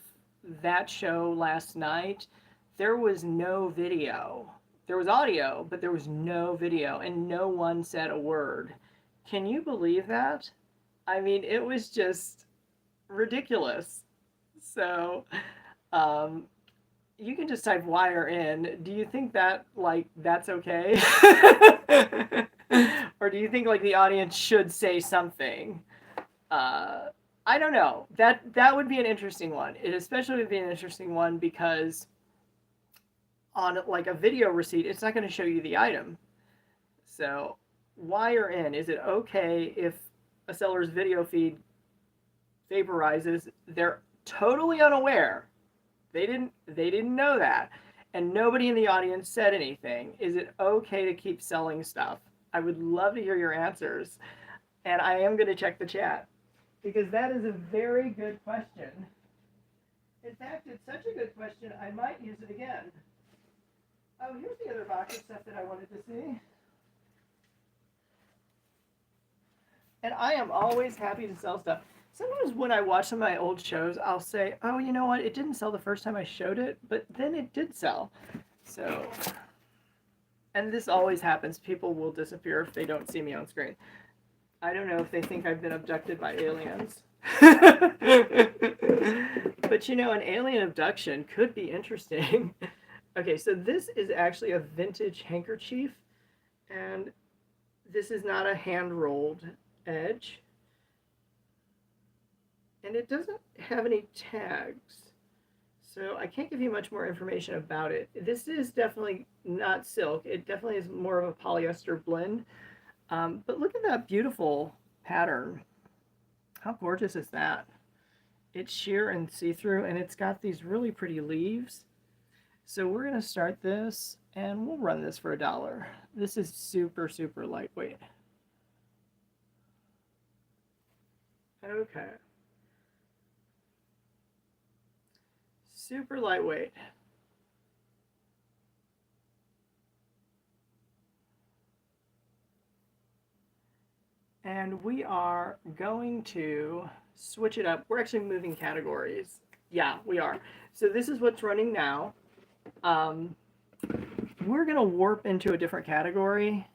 that show last night, there was no video. There was audio, but there was no video, and no one said a word. Can you believe that? I mean, it was just ridiculous. So, you can just type wire in. Do you think that, that's okay? Or do you think, the audience should say something? I don't know. That would be an interesting one. It especially would be an interesting one because on, a video receipt, it's not going to show you the item. So, wire in. Is it okay if a seller's video feed vaporizes? They're totally unaware. They didn't know that, and nobody in the audience said anything. Is it okay to keep selling stuff? I would love to hear your answers, and I am going to check the chat, because that is a very good question. In fact, it's such a good question, I might use it again. Oh, here's the other box of stuff that I wanted to see. And I am always happy to sell stuff. Sometimes when I watch some of my old shows, I'll say, oh, you know what? It didn't sell the first time I showed it, but then it did sell. So, and this always happens. People will disappear if they don't see me on screen. I don't know if they think I've been abducted by aliens. But you know, an alien abduction could be interesting. Okay, so this is actually a vintage handkerchief, and this is not a hand-rolled edge. And it doesn't have any tags, so I can't give you much more information about it. This is definitely not silk. It definitely is more of a polyester blend. But look at that beautiful pattern. How gorgeous is that? It's sheer and see-through, and it's got these really pretty leaves. So we're going to start this, and we'll run this for $1. This is super, super lightweight. Okay. Super lightweight. And we are going to switch it up. We're actually moving categories. Yeah, we are. So this is what's running now. We're going to warp into a different category.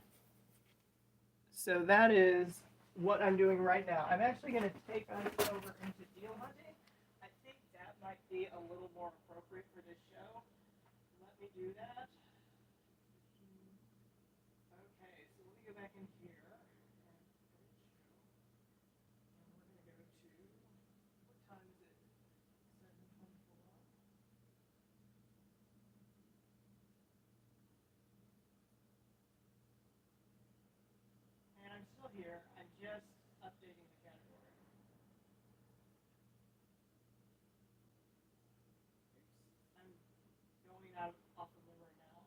So that is what I'm doing right now. I'm actually going to take us over into deal hunting. I think that might be a little more appropriate for this show. Let me do that. Okay, so let me go back in here. And I'm still here. I'm just updating the category. Oops. I'm going out off the memory now.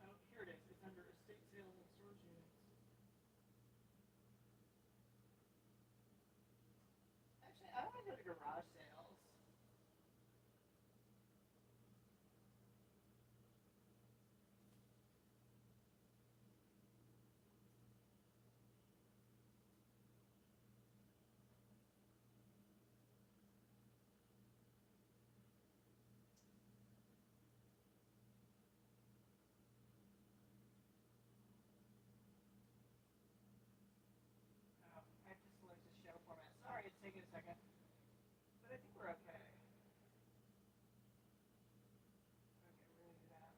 Oh, here it is. It's under estate sales and storage units. Actually, I want to go to garage sales. Oh, I have to select the show format. Sorry, it's taking a second. But I think we're okay. Okay, we're going to do that.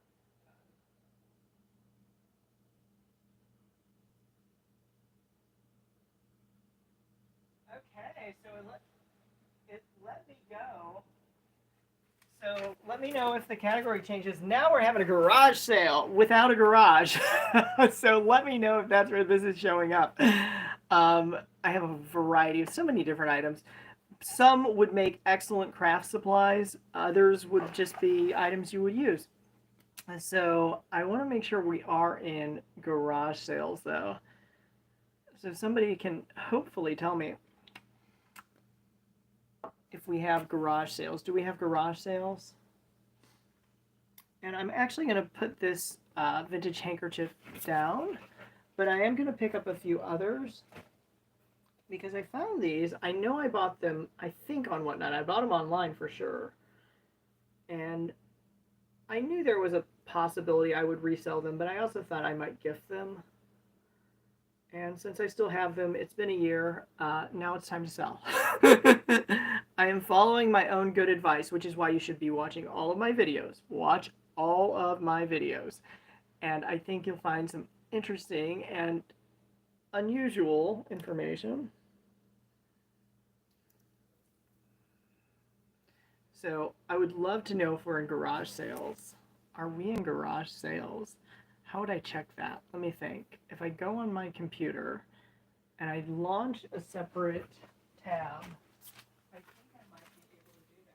Okay, so it let me go. So let me know if the category changes. Now we're having a garage sale without a garage. So let me know if that's where this is showing up. I have a variety of so many different items. Some would make excellent craft supplies. Others would just be items you would use. So I want to make sure we are in garage sales though. So somebody can hopefully tell me if we have garage sales. Do we have garage sales? And I'm actually going to put this vintage handkerchief down, but I am going to pick up a few others because I found these. I know I bought them, I think, on Whatnot. I bought them online for sure. And I knew there was a possibility I would resell them, but I also thought I might gift them. And since I still have them, it's been a year. Now it's time to sell. I am following my own good advice, which is why you should be watching all of my videos. Watch all of my videos. And I think you'll find some interesting and unusual information. So I would love to know if we're in garage sales. Are we in garage sales? How would I check that? Let me think. If I go on my computer and I launch a separate tab, I think I might be able to do that.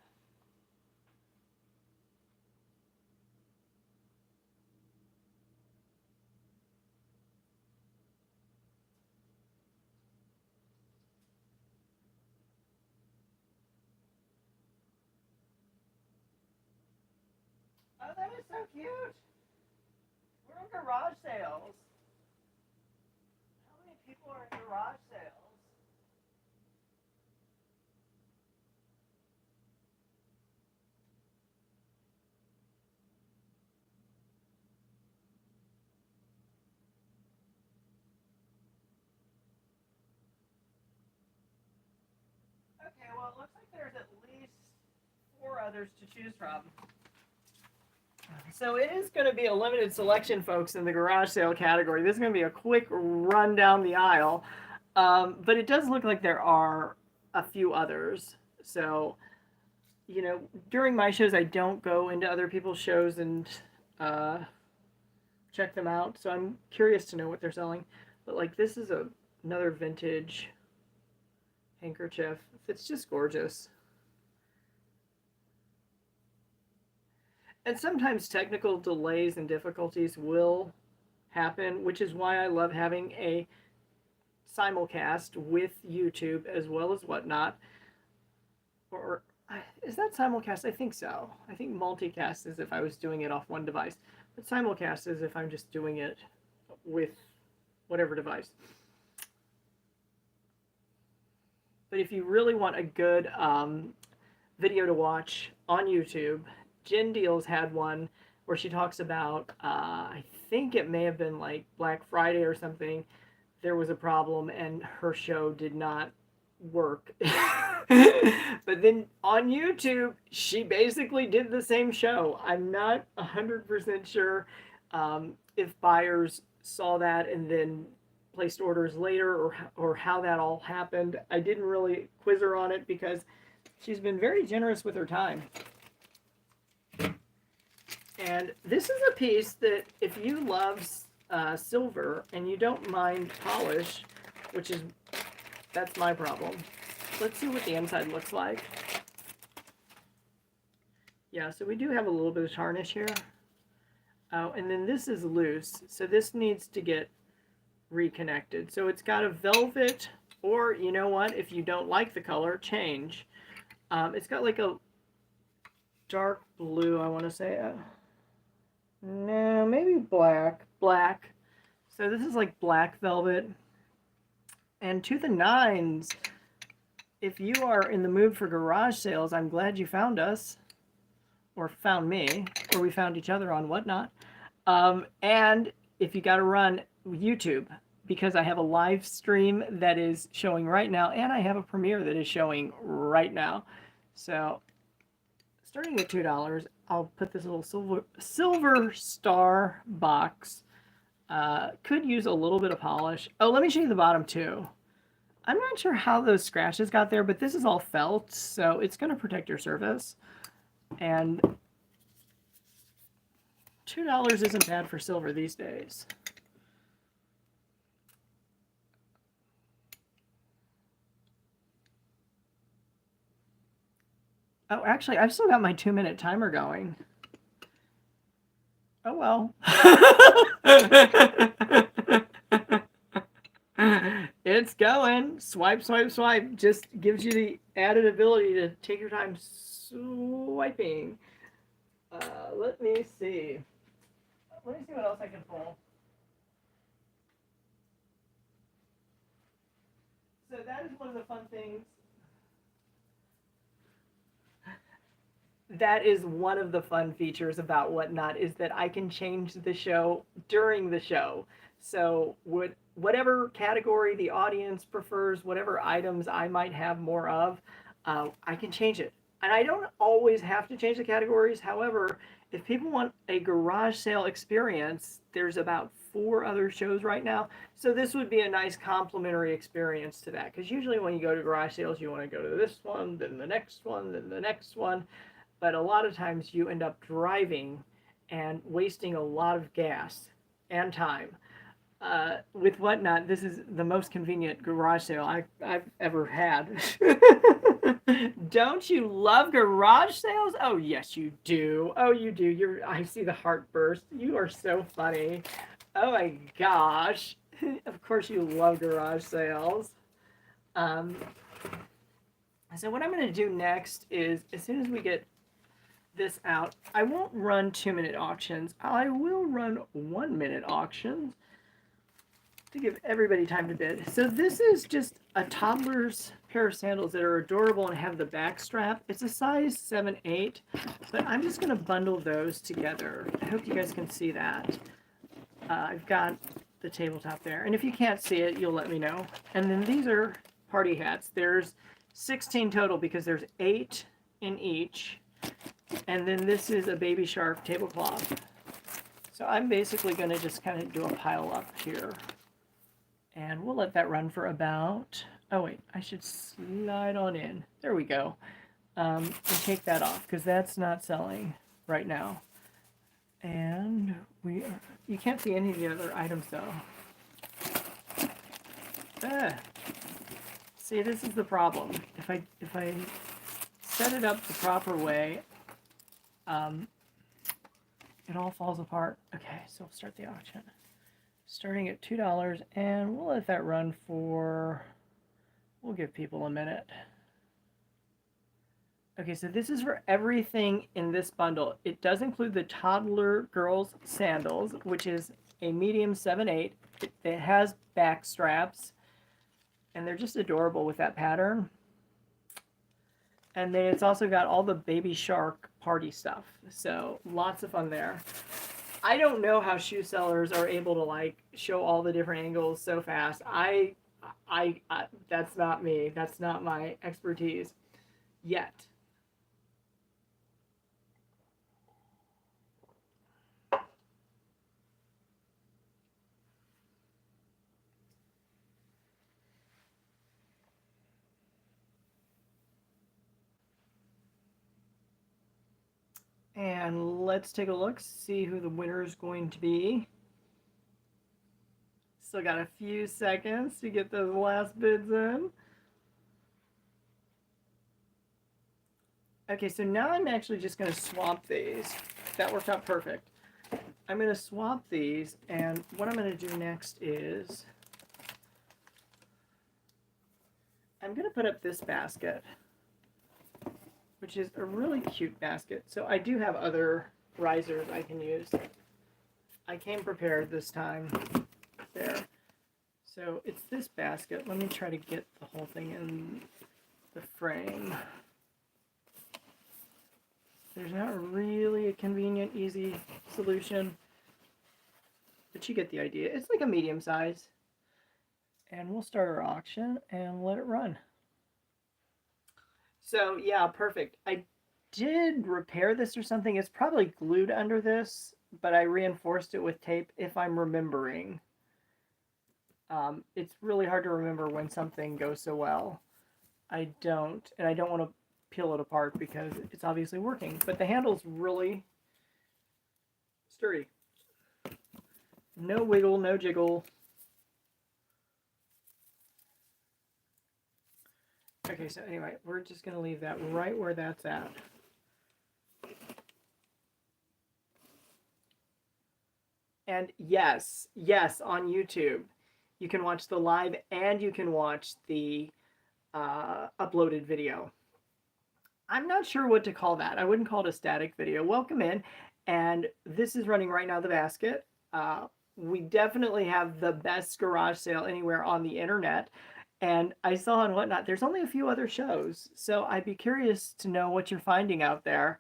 that is so cute. We're in garage sales. How many people are in garage sales? Okay, well, it looks like there's at least 4 others to choose from. So it is going to be a limited selection, folks, in the garage sale category. This is going to be a quick run down the aisle. But it does look like there are a few others. So, you know, during my shows, I don't go into other people's shows and check them out. So I'm curious to know what they're selling. But, like, this is another vintage handkerchief. It's just gorgeous. And sometimes technical delays and difficulties will happen, which is why I love having a simulcast with YouTube as well as whatnot. Or is that simulcast? I think so. I think multicast is if I was doing it off one device, but simulcast is if I'm just doing it with whatever device. But if you really want a good video to watch on YouTube, Jen Deals had one where she talks about, I think it may have been like Black Friday or something. There was a problem and her show did not work. But then on YouTube, she basically did the same show. I'm not 100% sure if buyers saw that and then placed orders later or how that all happened. I didn't really quiz her on it because she's been very generous with her time. And this is a piece that if you love silver and you don't mind polish, that's my problem. Let's see what the inside looks like. Yeah, so we do have a little bit of tarnish here. Oh, and then this is loose, so this needs to get reconnected. So it's got a velvet, or you know what, if you don't like the color, change. It's got like a dark blue, I want to say. No, maybe black. So this is like black velvet. And to the nines, if you are in the mood for garage sales, I'm glad you found us. Or found me. Or we found each other on Whatnot. And if you got to run YouTube, because I have a live stream that is showing right now, and I have a premiere that is showing right now. So, starting at $2, I'll put this little silver star box. Could use a little bit of polish. Oh, let me show you the bottom too. I'm not sure how those scratches got there, but this is all felt, so it's going to protect your surface. And $2 isn't bad for silver these days. Oh, actually, I've still got my 2-minute timer going. Oh, well. It's going. Swipe, swipe, swipe. Just gives you the added ability to take your time swiping. Let me see. Let me see what else I can pull. So that is one of the fun things. That is one of the fun features about Whatnot, is that I can change the show during the show. So whatever category the audience prefers, whatever items I might have more of, I can change it. And I don't always have to change the categories. However, if people want a garage sale experience, there's about 4 other shows right now. So this would be a nice complementary experience to that. Because usually when you go to garage sales, you want to go to this one, then the next one, then the next one. But a lot of times you end up driving and wasting a lot of gas and time. With Whatnot, this is the most convenient garage sale I've ever had. Don't you love garage sales? Oh, yes, you do. Oh, you do. I see the heart burst. You are so funny. Oh, my gosh. Of course you love garage sales. So what I'm going to do next is, as soon as we get this out. I won't run 2-minute auctions. I will run 1-minute auctions to give everybody time to bid. So this is just a toddler's pair of sandals that are adorable and have the back strap. It's a size 7-8, but I'm just going to bundle those together. I hope you guys can see that. I've got the tabletop there, and if you can't see it, you'll let me know. And then these are party hats. There's 16 total because there's 8 in each, and then this is a baby shark tablecloth. So I'm basically going to just kind of do a pile up here. And we'll let that run for about, oh wait, I should slide on in. There we go. And take that off because that's not selling right now. And you can't see any of the other items though. See, this is the problem. If I set it up the proper way, it all falls apart. Okay, so we'll start the auction. Starting at $2, and we'll let that run for, we'll give people a minute. Okay, so this is for everything in this bundle. It does include the toddler girls sandals, which is a medium 7-8. It has back straps, and they're just adorable with that pattern. And then it's also got all the baby shark party stuff, so lots of fun there. I don't know how shoe sellers are able to like show all the different angles so fast. I that's not me. That's not my expertise yet. And let's take a look, see who the winner is going to be. Still got a few seconds to get those last bids in. Okay, so now I'm actually just going to swap these. That worked out perfect. I'm going to swap these, and what I'm going to do next is I'm going to put up this basket, which is a really cute basket. So I do have other risers I can use. I came prepared this time. There. So it's this basket. Let me try to get the whole thing in the frame. There's not really a convenient, easy solution, but you get the idea. It's like a medium size. And we'll start our auction and let it run. So yeah, perfect. I did repair this or something. It's probably glued under this, but I reinforced it with tape if I'm remembering. It's really hard to remember when something goes so well. I don't want to peel it apart because it's obviously working, but the handle's really sturdy. No wiggle, no jiggle. Okay, so anyway, we're just going to leave that right where that's at. And yes, on YouTube, you can watch the live and you can watch the uploaded video. I'm not sure what to call that. I wouldn't call it a static video. Welcome in. And this is running right now, the basket. We definitely have the best garage sale anywhere on the internet. And I saw on Whatnot, there's only a few other shows. So I'd be curious to know what you're finding out there.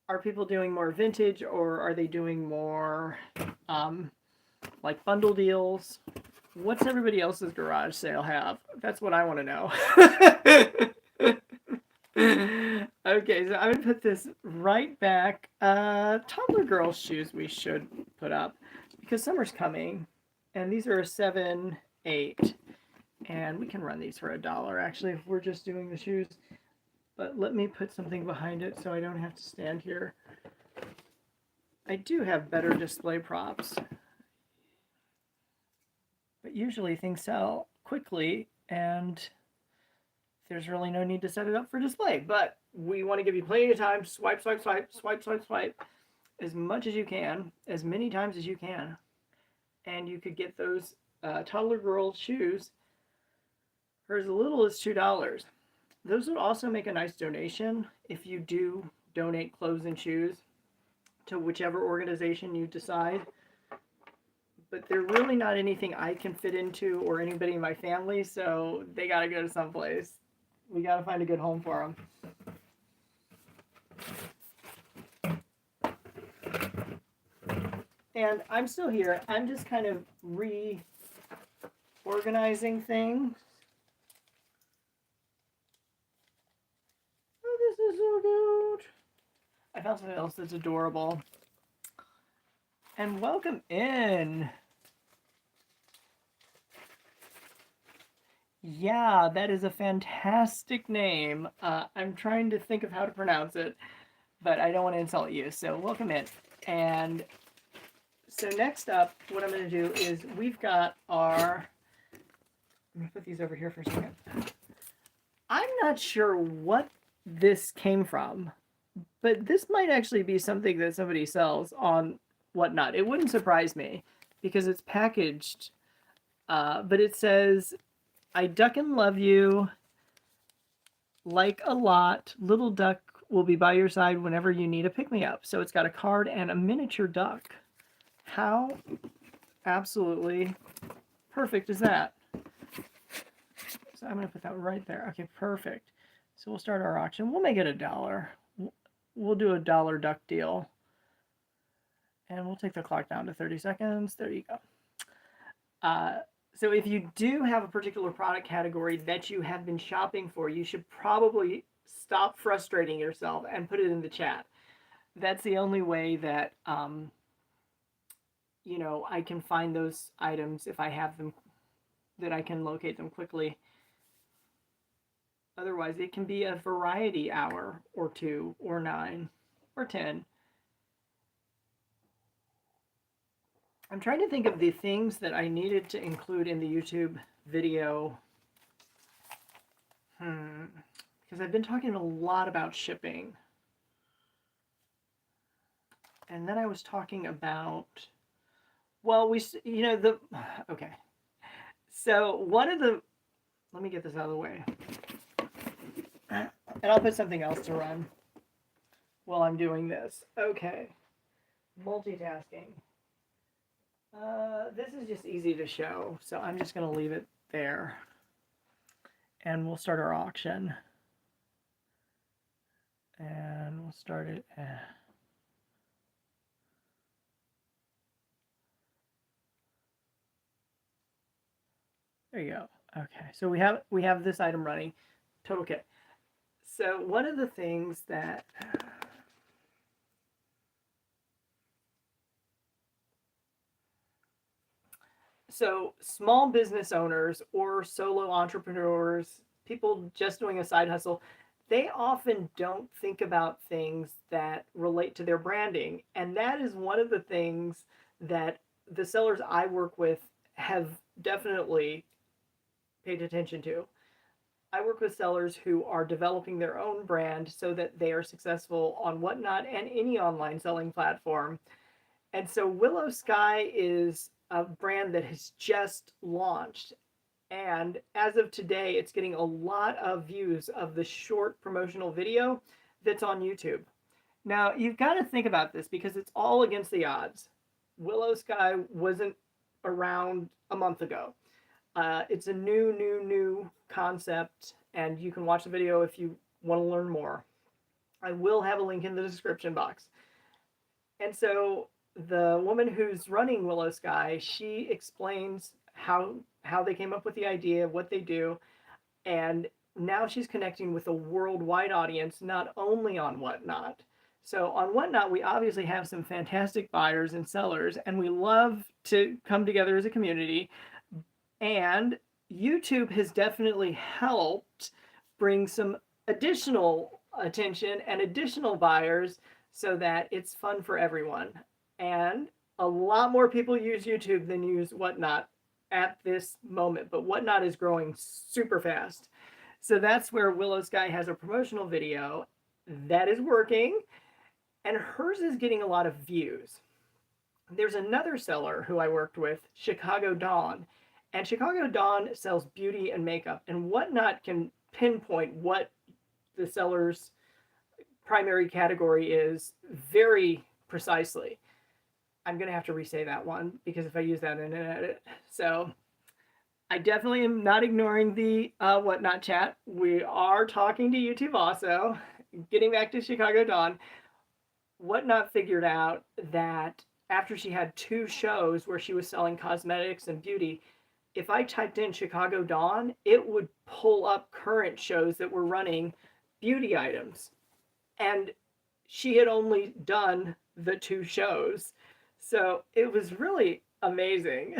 Are people doing more vintage, or are they doing more like bundle deals? What's everybody else's garage sale have? That's what I want to know. Okay, so I'm going to put this right back. Toddler girls' shoes we should put up because summer's coming. And these are a 7-8. And we can run these for $1 actually if we're just doing the shoes. But let me put something behind it so I don't have to stand here. I do have better display props. But usually things sell quickly and there's really no need to set it up for display. But we want to give you plenty of time to swipe, swipe, swipe, swipe, swipe, swipe as much as you can, as many times as you can. And you could get those toddler girl shoes for as little as $2. those would also make a nice donation if you do donate clothes and shoes to whichever organization you decide. But they're really not anything I can fit into or anybody in my family, so they got to go to someplace. We got to find a good home for them. And I'm still here. I'm just kind of reorganizing things. Oh, this is so cute. I found something else that's adorable. And welcome in. Yeah, that is a fantastic name. I'm trying to think of how to pronounce it, but I don't want to insult you. So welcome in. And so next up, what I'm going to do is we've got our... Let me put these over here for a second. I'm not sure what this came from, but this might actually be something that somebody sells on Whatnot. It wouldn't surprise me because it's packaged, but it says, "I duck and love you like a lot. Little duck will be by your side whenever you need a pick-me-up." So it's got a card and a miniature duck. How absolutely perfect is that? So I'm going to put that right there. Okay, perfect. So we'll start our auction. We'll make it $1. We'll do a $1 duck deal. And we'll take the clock down to 30 seconds. There you go. So if you do have a particular product category that you have been shopping for, you should probably stop frustrating yourself and put it in the chat. That's the only way that, you know, I can find those items if I have them, that I can locate them quickly. Otherwise, it can be a variety hour or 2 or 9 or 10. I'm trying to think of the things that I needed to include in the YouTube video. Because I've been talking a lot about shipping. And then I was talking about, well, okay. So one of the, let me get this out of the way. And I'll put something else to run while I'm doing this. Okay. Multitasking. This is just easy to show, so I'm just going to leave it there. And we'll start our auction. And we'll start it. There you go. Okay, so we have this item running. Total kit. So one of the things that so small business owners or solo entrepreneurs, people just doing a side hustle, they often don't think about things that relate to their branding. And that is one of the things that the sellers I work with have definitely paid attention to. I work with sellers who are developing their own brand so that they are successful on Whatnot and any online selling platform. And so Willow Sky is a brand that has just launched. And as of today, it's getting a lot of views of the short promotional video that's on YouTube. Now, you've got to think about this because it's all against the odds. Willow Sky wasn't around a month ago. It's a new concept, and you can watch the video if you want to learn more. I will have a link in the description box. And so the woman who's running Willow Sky, she explains how they came up with the idea, what they do, and now she's connecting with a worldwide audience, not only on Whatnot. So on Whatnot, we obviously have some fantastic buyers and sellers, and we love to come together as a community. And YouTube has definitely helped bring some additional attention and additional buyers so that it's fun for everyone. And a lot more people use YouTube than use Whatnot at this moment, but Whatnot is growing super fast. So that's where Willow Sky has a promotional video that is working, and hers is getting a lot of views. There's another seller who I worked with, Chicago Dawn, and Chicago Dawn sells beauty and makeup, and Whatnot can pinpoint what the seller's primary category is very precisely. I'm going to have to re-say that one because if I use that in an edit. So I definitely am not ignoring the whatnot chat. We are talking to YouTube also. Getting back to Chicago Dawn, whatnot figured out that after she had 2 shows where she was selling cosmetics and beauty, if I typed in Chicago Dawn, it would pull up current shows that were running beauty items. And she had only done the 2 shows. So it was really amazing.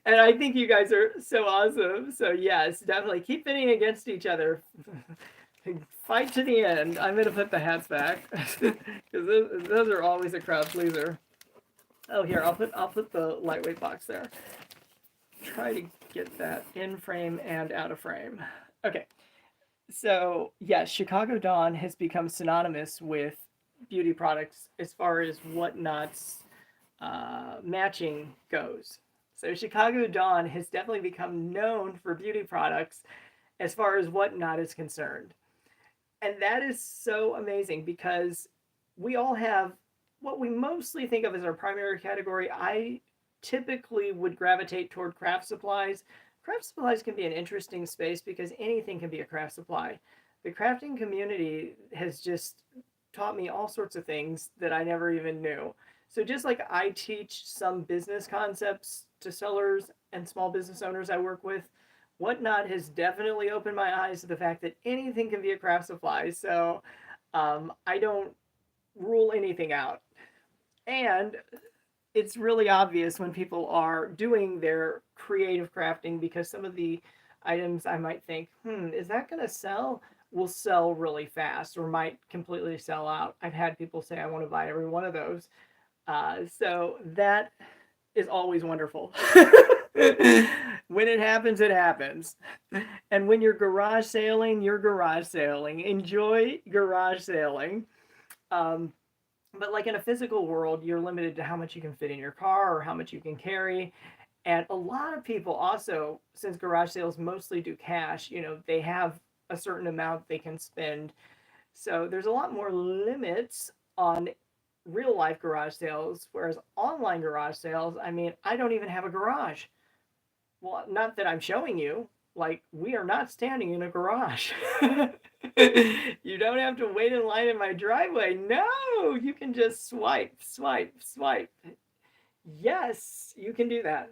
And I think you guys are so awesome. So yes, definitely keep bidding against each other. Fight to the end. I'm going to put the hats back because those are always a crowd pleaser. Oh, here, I'll put the lightweight box there. Try to get that in frame and out of frame. Okay. So, yes, Chicago Dawn has become synonymous with beauty products as far as whatnot's matching goes. So Chicago Dawn has definitely become known for beauty products as far as whatnot is concerned. And that is so amazing because we all have what we mostly think of as our primary category. I typically would gravitate toward craft supplies. Craft supplies can be an interesting space because anything can be a craft supply. The crafting community has just taught me all sorts of things that I never even knew. So just like I teach some business concepts to sellers and small business owners I work with, whatnot has definitely opened my eyes to the fact that anything can be a craft supply. So I don't rule anything out. And it's really obvious when people are doing their creative crafting because some of the items I might think, is that going to sell? Will sell really fast or might completely sell out. I've had people say, I want to buy every one of those. So that is always wonderful. When it happens, it happens. And when you're garage sailing, you're garage sailing. Enjoy garage sailing. But like in a physical world, you're limited to how much you can fit in your car or how much you can carry. And a lot of people also, since garage sales mostly do cash, they have a certain amount they can spend. So there's a lot more limits on real life garage sales, whereas online garage sales, I don't even have a garage. Well, not that I'm showing you. Like, we are not standing in a garage. You don't have to wait in line in my driveway. No, you can just swipe, swipe, swipe. Yes, you can do that.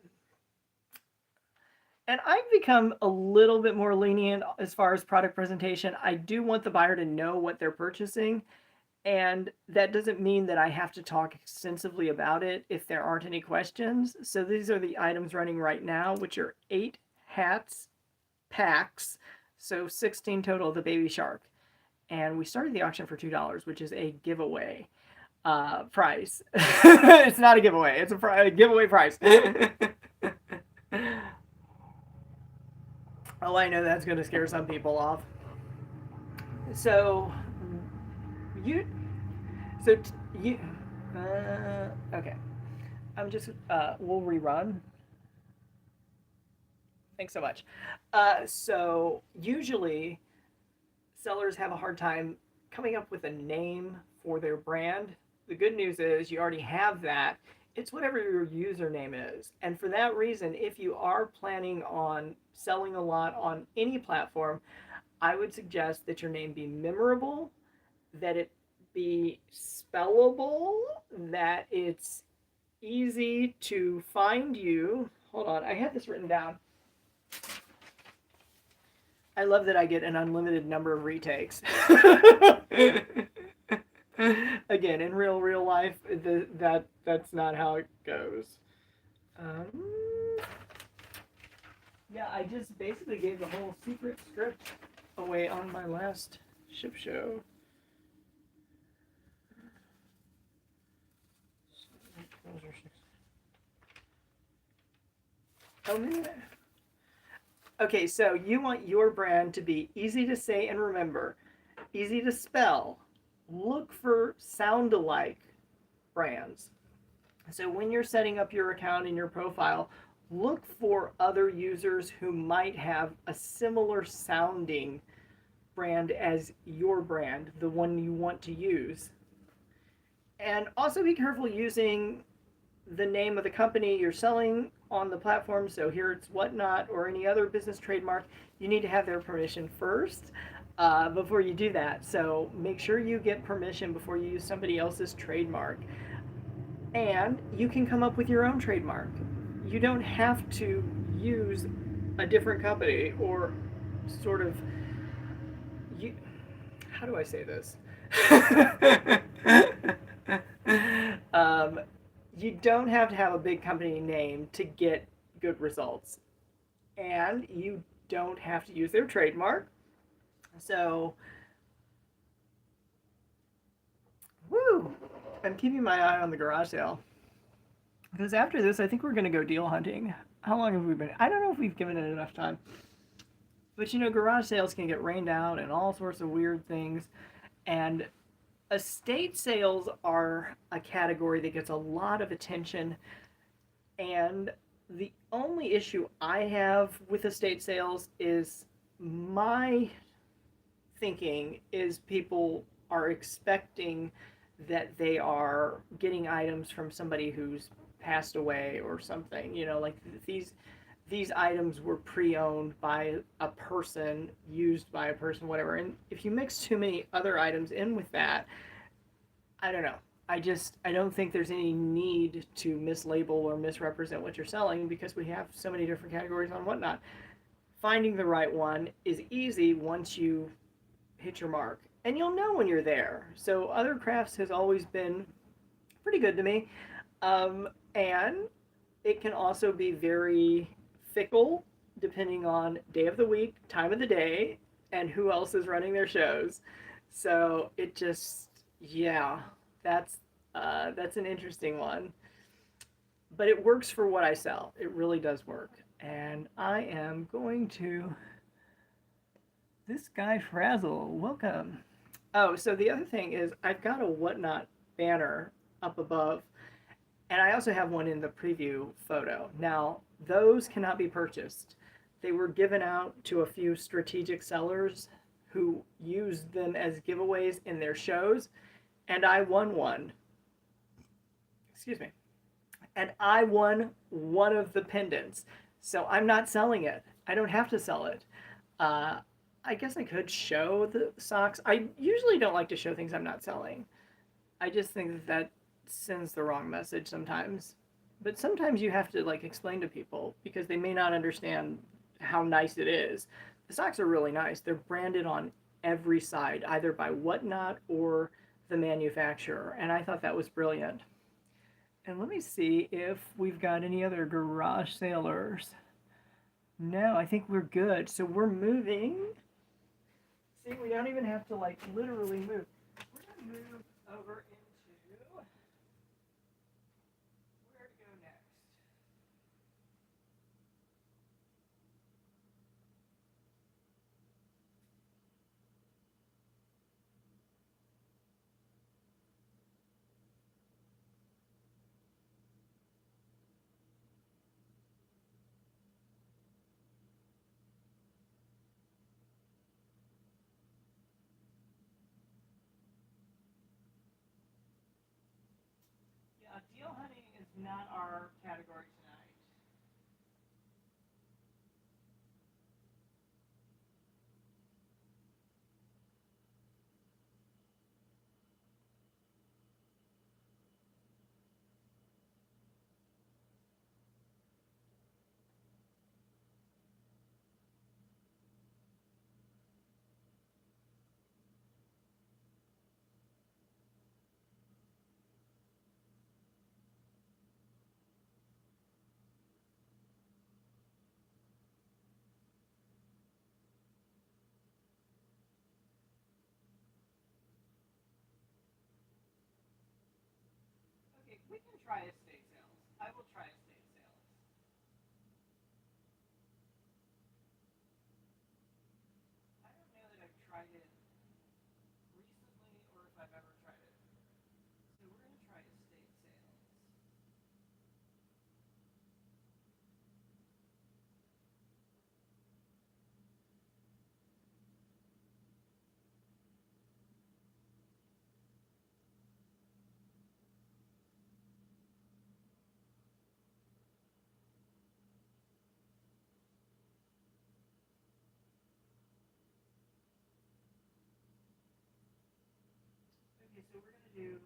And I've become a little bit more lenient as far as product presentation. I do want the buyer to know what they're purchasing. And that doesn't mean that I have to talk extensively about it if there aren't any questions. So these are the items running right now, which are 8 hats packs. So 16 total of the Baby Shark. And we started the auction for $2, which is a giveaway price. It's not a giveaway. It's a giveaway price. Oh, I know that's going to scare some people off. So okay. I'm just, we'll rerun. Thanks so much. So usually sellers have a hard time coming up with a name for their brand. The good news is you already have that. It's whatever your username is. And for that reason, if you are planning on selling a lot on any platform, I would suggest that your name be memorable, that it be spellable, that it's easy to find you. Hold on, I had this written down. I love that I get an unlimited number of retakes. Again, in real life, that's not how it goes. Yeah, I just basically gave the whole secret script away on my last ship show. Oh, man. Okay, so you want your brand to be easy to say and remember, easy to spell. Look for sound-alike brands. So when you're setting up your account and your profile, look for other users who might have a similar sounding brand as your brand, the one you want to use. And also be careful using the name of the company you're selling on the platform. So here it's Whatnot or any other business trademark. You need to have their permission first before you do that. So make sure you get permission before you use somebody else's trademark. And you can come up with your own trademark. You don't have to use a different company or sort of you. How do I say this? um, you don't have to have a big company name to get good results, and you don't have to use their trademark. So, woo! I'm keeping my eye on the garage sale because after this, I think we're going to go deal hunting. How long have we been? I don't know if we've given it enough time. But you know, garage sales can get rained out and all sorts of weird things. And estate sales are a category that gets a lot of attention. And the only issue I have with estate sales is my thinking is people are expecting that they are getting items from somebody who's passed away or something. You know, like these items were pre-owned by a person, used by a person, whatever. And if you mix too many other items in with that, I don't know. I don't think there's any need to mislabel or misrepresent what you're selling because we have so many different categories on Whatnot. Finding the right one is easy once you hit your mark. And you'll know when you're there. So Other Crafts has always been pretty good to me. And it can also be very fickle depending on day of the week, time of the day, and who else is running their shows. So it just, yeah, that's an interesting one. But it works for what I sell. It really does work. And I am going to this guy Frazzle, welcome. Oh, so the other thing is I've got a Whatnot banner up above, and I also have one in the preview photo. Now, those cannot be purchased. They were given out to a few strategic sellers who used them as giveaways in their shows, and I won one. Excuse me. And I won one of the pendants. So I'm not selling it. I don't have to sell it. I guess I could show the socks. I usually don't like to show things I'm not selling. I just think that sends the wrong message sometimes. But sometimes you have to like explain to people because they may not understand how nice it is. The socks are really nice. They're branded on every side, either by Whatnot or the manufacturer. And I thought that was brilliant. And let me see if we've got any other garage sailors. No, I think we're good. So we're moving. See, we don't even have to like literally move. We're gonna move over into where to go next. Yeah, deal hunting is not our category tonight. Okay, we can try estate sales. I will try estate sales. I don't know that I've tried it recently or if I've ever tried it. So we're going to try estate sales. so we're going to do...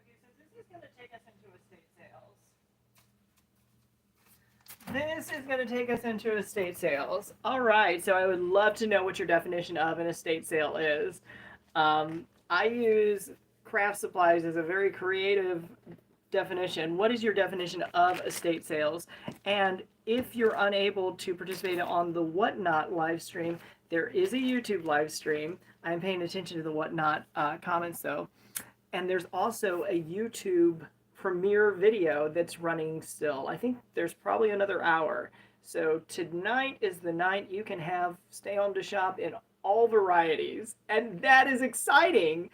Okay, so this is going to take us into estate sales. This is going to take us into estate sales. All right, so I would love to know what your definition of an estate sale is. I use craft supplies as a very creative definition. What is your definition of estate sales? And if you're unable to participate on the Whatnot live stream, there is a YouTube live stream. I'm paying attention to the Whatnot comments though. And there's also a YouTube premiere video that's running still. I think there's probably another hour. So tonight is the night you can have stay home to shop in all varieties. And that is exciting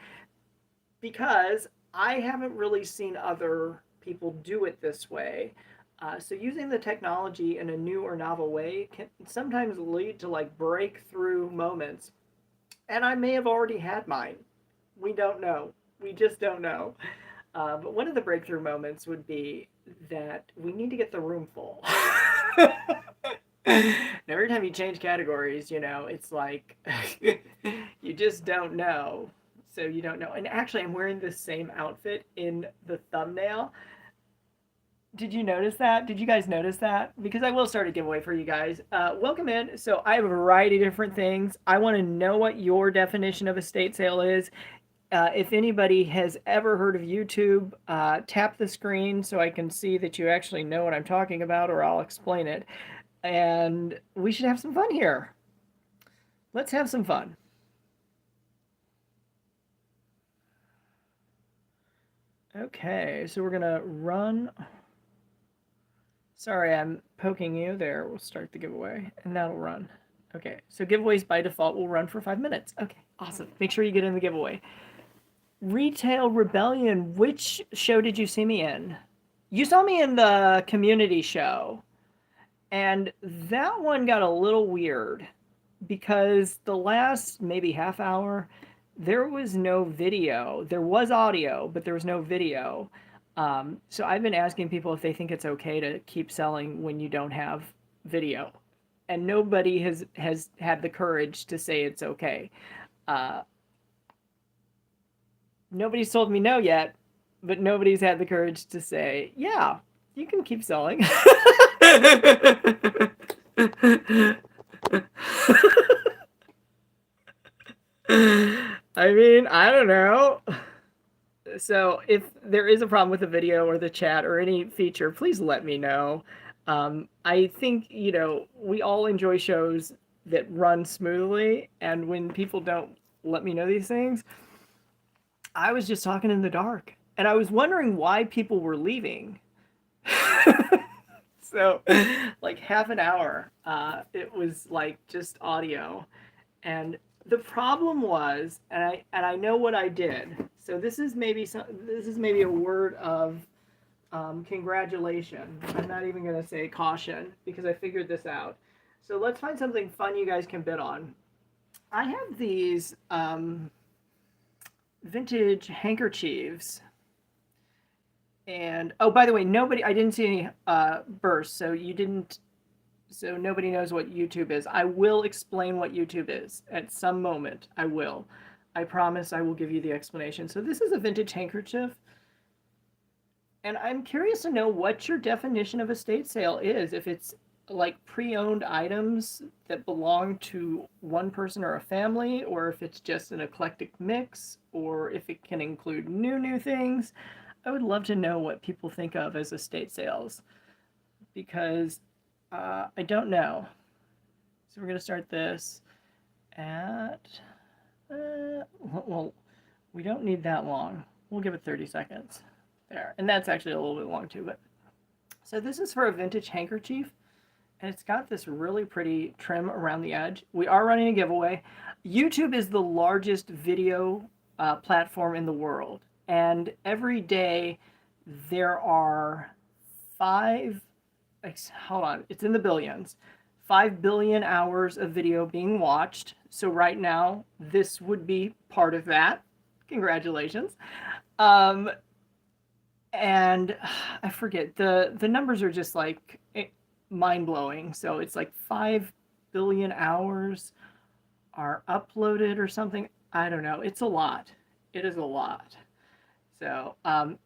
because I haven't really seen other people do it this way. So using the technology in a new or novel way can sometimes lead to like breakthrough moments. And I may have already had mine. We don't know. We just don't know. But one of the breakthrough moments would be that we need to get the room full. Every time you change categories, you know, it's like you just don't know. So you don't know. And actually, I'm wearing the same outfit in the thumbnail. Did you notice that? Did you guys notice that? Because I will start a giveaway for you guys. Welcome in. So I have a variety of different things. I want to know what your definition of estate sale is. If anybody has ever heard of YouTube, tap the screen so I can see that you actually know what I'm talking about, or I'll explain it. And we should have some fun here. Let's have some fun. Okay, so we're gonna run. Sorry, I'm poking you there. We'll start the giveaway and that'll run. Okay, so giveaways by default will run for 5 minutes. Okay, awesome. Make sure you get in the giveaway. Retail Rebellion, which show did you see me in? You saw me in the community show, and that one got a little weird because the last maybe half hour, there was no video. There was audio, but there was no video. So I've been asking people if they think it's okay to keep selling when you don't have video, and nobody has had the courage to say it's okay. Nobody's told me no yet, but nobody's had the courage to say, yeah, you can keep selling. I mean, I don't know. So if there is a problem with the video or the chat or any feature, please let me know. I think, you know, we all enjoy shows that run smoothly, and when people don't let me know these things, I was just talking in the dark, and I was wondering why people were leaving. So like half an hour, it was like just audio. And the problem was, and I know what I did. So this is maybe a word of congratulations. I'm not even going to say caution because I figured this out. So let's find something fun you guys can bid on. I have these vintage handkerchiefs, and oh, by the way, I didn't see any bursts, so nobody knows what YouTube is. I will explain what YouTube is at some moment. I promise I will give you the explanation. So this is a vintage handkerchief, and I'm curious to know what your definition of estate sale is. If it's like pre-owned items that belong to one person or a family, or if it's just an eclectic mix, or if it can include new things. I would love to know what people think of as estate sales, because I don't know. So we're going to start this at, well, we don't need that long. We'll give it 30 seconds there. And that's actually a little bit long too, but. So this is for a vintage handkerchief, and it's got this really pretty trim around the edge. We are running a giveaway. YouTube is the largest video platform in the world, and every day there are hold on, it's in the billions. 5 billion hours of video being watched. So right now, this would be part of that. Congratulations. Um, and I forget, the numbers are just like mind blowing. So it's like 5 billion hours are uploaded or something. I don't know. It's a lot. It is a lot. So,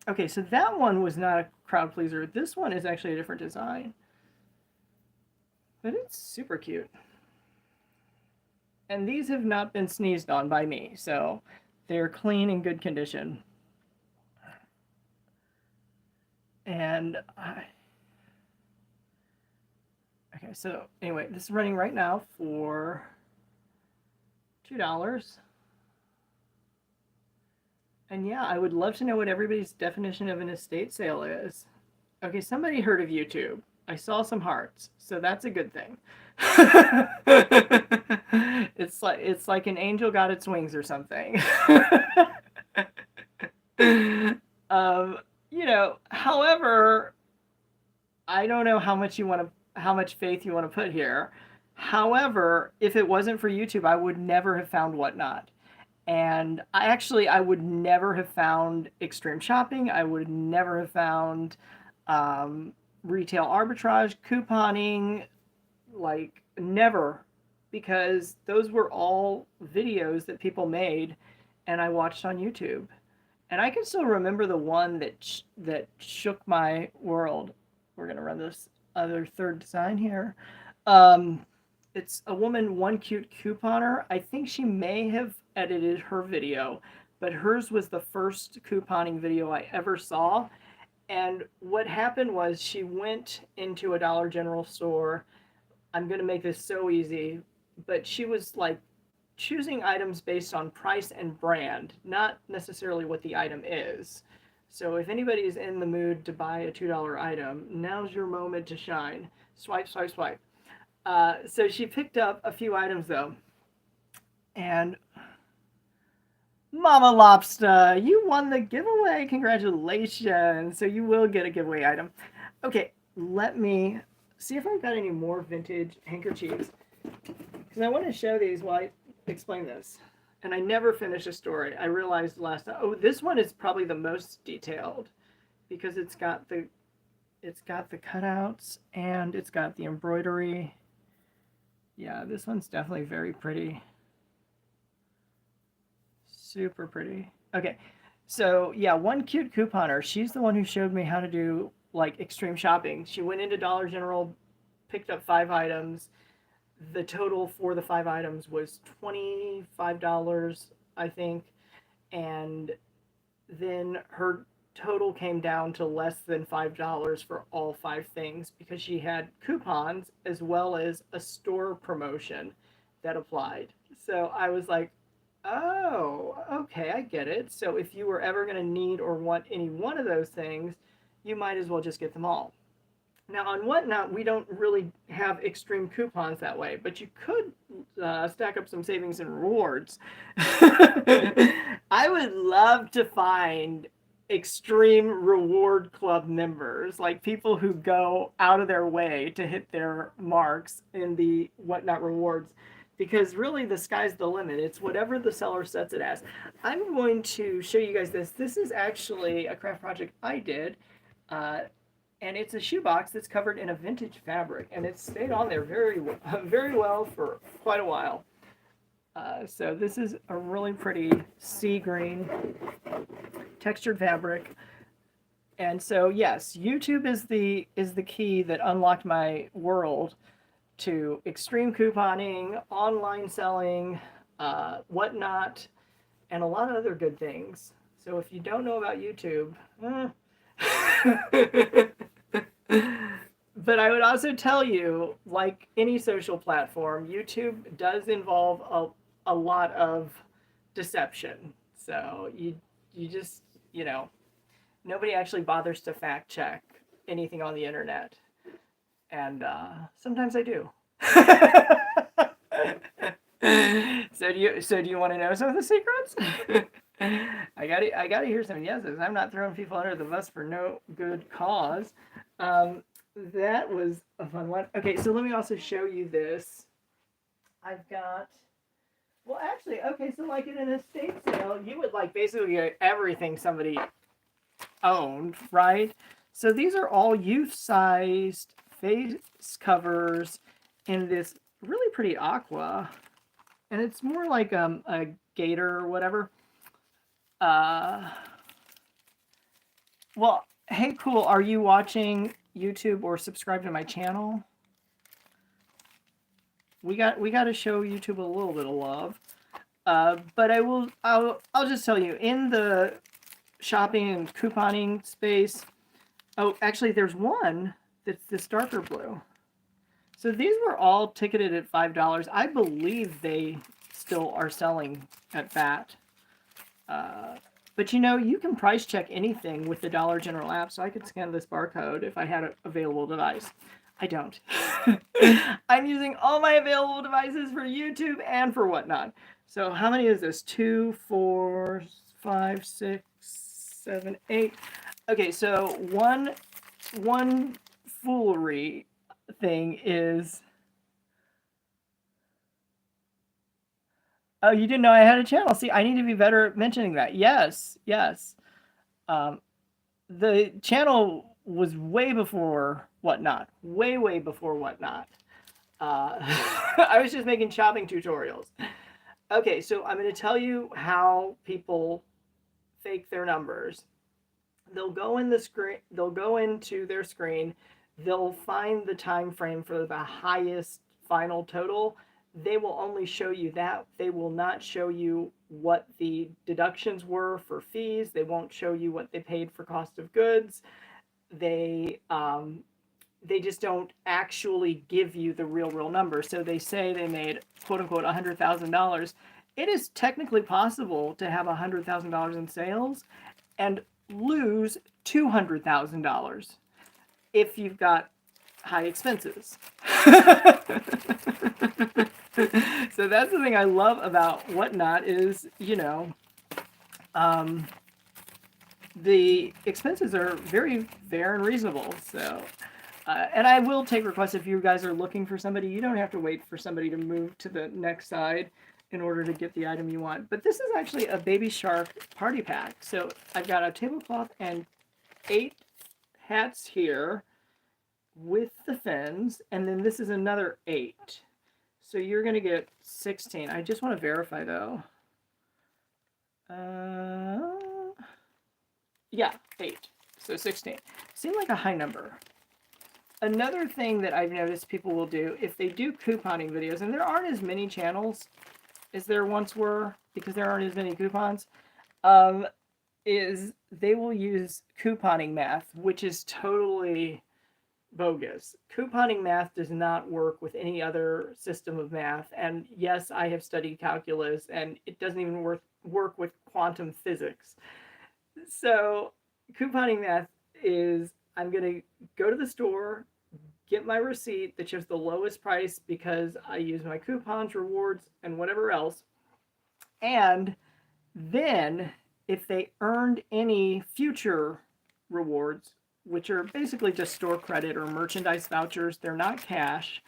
okay, so that one was not a crowd pleaser. This one is actually a different design. But it's super cute. And these have not been sneezed on by me, so they're clean and good condition. And okay, so anyway, this is running right now for $2. And yeah, I would love to know what everybody's definition of an estate sale is. Okay, somebody heard of YouTube. I saw some hearts, so that's a good thing. It's like an angel got its wings or something. You know, however, I don't know how much faith you want to put here. However, if it wasn't for YouTube, I would never have found Whatnot. And I would never have found extreme shopping. I would never have found retail arbitrage, couponing, like never, because those were all videos that people made and I watched on YouTube. And I can still remember the one that shook my world. We're going to run this other third design here. It's a woman, one cute couponer. I think she may have edited her video, but hers was the first couponing video I ever saw. And what happened was she went into a Dollar General store. I'm going to make this so easy, but she was like choosing items based on price and brand, not necessarily what the item is. So if anybody is in the mood to buy a $2 item, now's your moment to shine. Swipe, swipe, swipe. So she picked up a few items though. And Mama Lobster, you won the giveaway. Congratulations. So you will get a giveaway item. Okay, let me see if I've got any more vintage handkerchiefs. Because I want to show these while I explain this. And I never finish a story. I realized last time. Oh, this one is probably the most detailed because it's got the cutouts and it's got the embroidery. Yeah, this one's definitely very pretty. Super pretty. Okay, so yeah, one cute couponer. She's the one who showed me how to do like extreme shopping. She went into Dollar General, picked up 5 items. The total for the 5 items was $25, I think. And then her total came down to less than $5 for all 5 things because she had coupons as well as a store promotion that applied. So I was like, oh, okay, I get it. So if you were ever going to need or want any one of those things, you might as well just get them all. Now on Whatnot, we don't really have extreme coupons that way, but you could stack up some savings and rewards. I would love to find extreme reward club members, like people who go out of their way to hit their marks in the Whatnot rewards, because really the sky's the limit. It's whatever the seller sets it as. I'm going to show you guys this. This is actually a craft project I did. And it's a shoebox that's covered in a vintage fabric, and it's stayed on there very well for quite a while. So this is a really pretty sea green textured fabric. And so yes, YouTube is the key that unlocked my world to extreme couponing, online selling, Whatnot, and a lot of other good things. So if you don't know about YouTube, but I would also tell you, like any social platform, YouTube does involve a lot of deception. So you just, nobody actually bothers to fact check anything on the internet. And sometimes I do. So do you want to know some of the secrets? I gotta hear some yeses. I'm not throwing people under the bus for no good cause. Um, that was a fun one. Okay, so let me also show you this. I've got. Well, actually, okay, so like in an estate sale, you would like basically get everything somebody owned, right? So these are all youth-sized face covers in this really pretty aqua, and it's more like a gator or whatever. Uh, well, hey, cool. Are you watching YouTube or subscribe to my channel? We got to show YouTube a little bit of love. But I'll just tell you, in the shopping and couponing space. Oh, actually, there's one that's this darker blue. So these were all ticketed at $5. I believe they still are selling at that. But you know, you can price check anything with the Dollar General app, so I could scan this barcode if I had an available device. I don't. I'm using all my available devices for YouTube and for whatnot. So how many is this? 2, 4, 5, 6, 7, 8. Okay, so one foolery thing is. Oh, you didn't know I had a channel. See, I need to be better at mentioning that. Yes, yes. The channel was way before whatnot. Way before whatnot. I was just making shopping tutorials. Okay, so I'm going to tell you how people fake their numbers. They'll go in the screen. They'll go into their screen. They'll find the time frame for the highest final total. They will only show you that. They will not show you what the deductions were for fees. They won't show you what they paid for cost of goods. They just don't actually give you the real number. So they say they made quote unquote $100,000. It is technically possible to have $100,000 in sales and lose $200,000 if you've got high expenses. So that's the thing I love about Whatnot is, you know, the expenses are very fair and reasonable. So, and I will take requests if you guys are looking for somebody. You don't have to wait for somebody to move to the next side in order to get the item you want. But this is actually a Baby Shark party pack. So I've got a tablecloth and 8 hats here with the fins, and then this is another 8. So you're going to get 16. I just want to verify, though. Yeah, 8. So 16. Seemed like a high number. Another thing that I've noticed people will do, if they do couponing videos, and there aren't as many channels as there once were, because there aren't as many coupons, is they will use couponing math, which is totally bogus. Couponing math does not work with any other system of math. And yes, I have studied calculus, and it doesn't even work with quantum physics. So couponing math is, I'm going to go to the store, get my receipt that shows the lowest price because I use my coupons, rewards, and whatever else. And then if they earned any future rewards, which are basically just store credit or merchandise vouchers, they're not cash.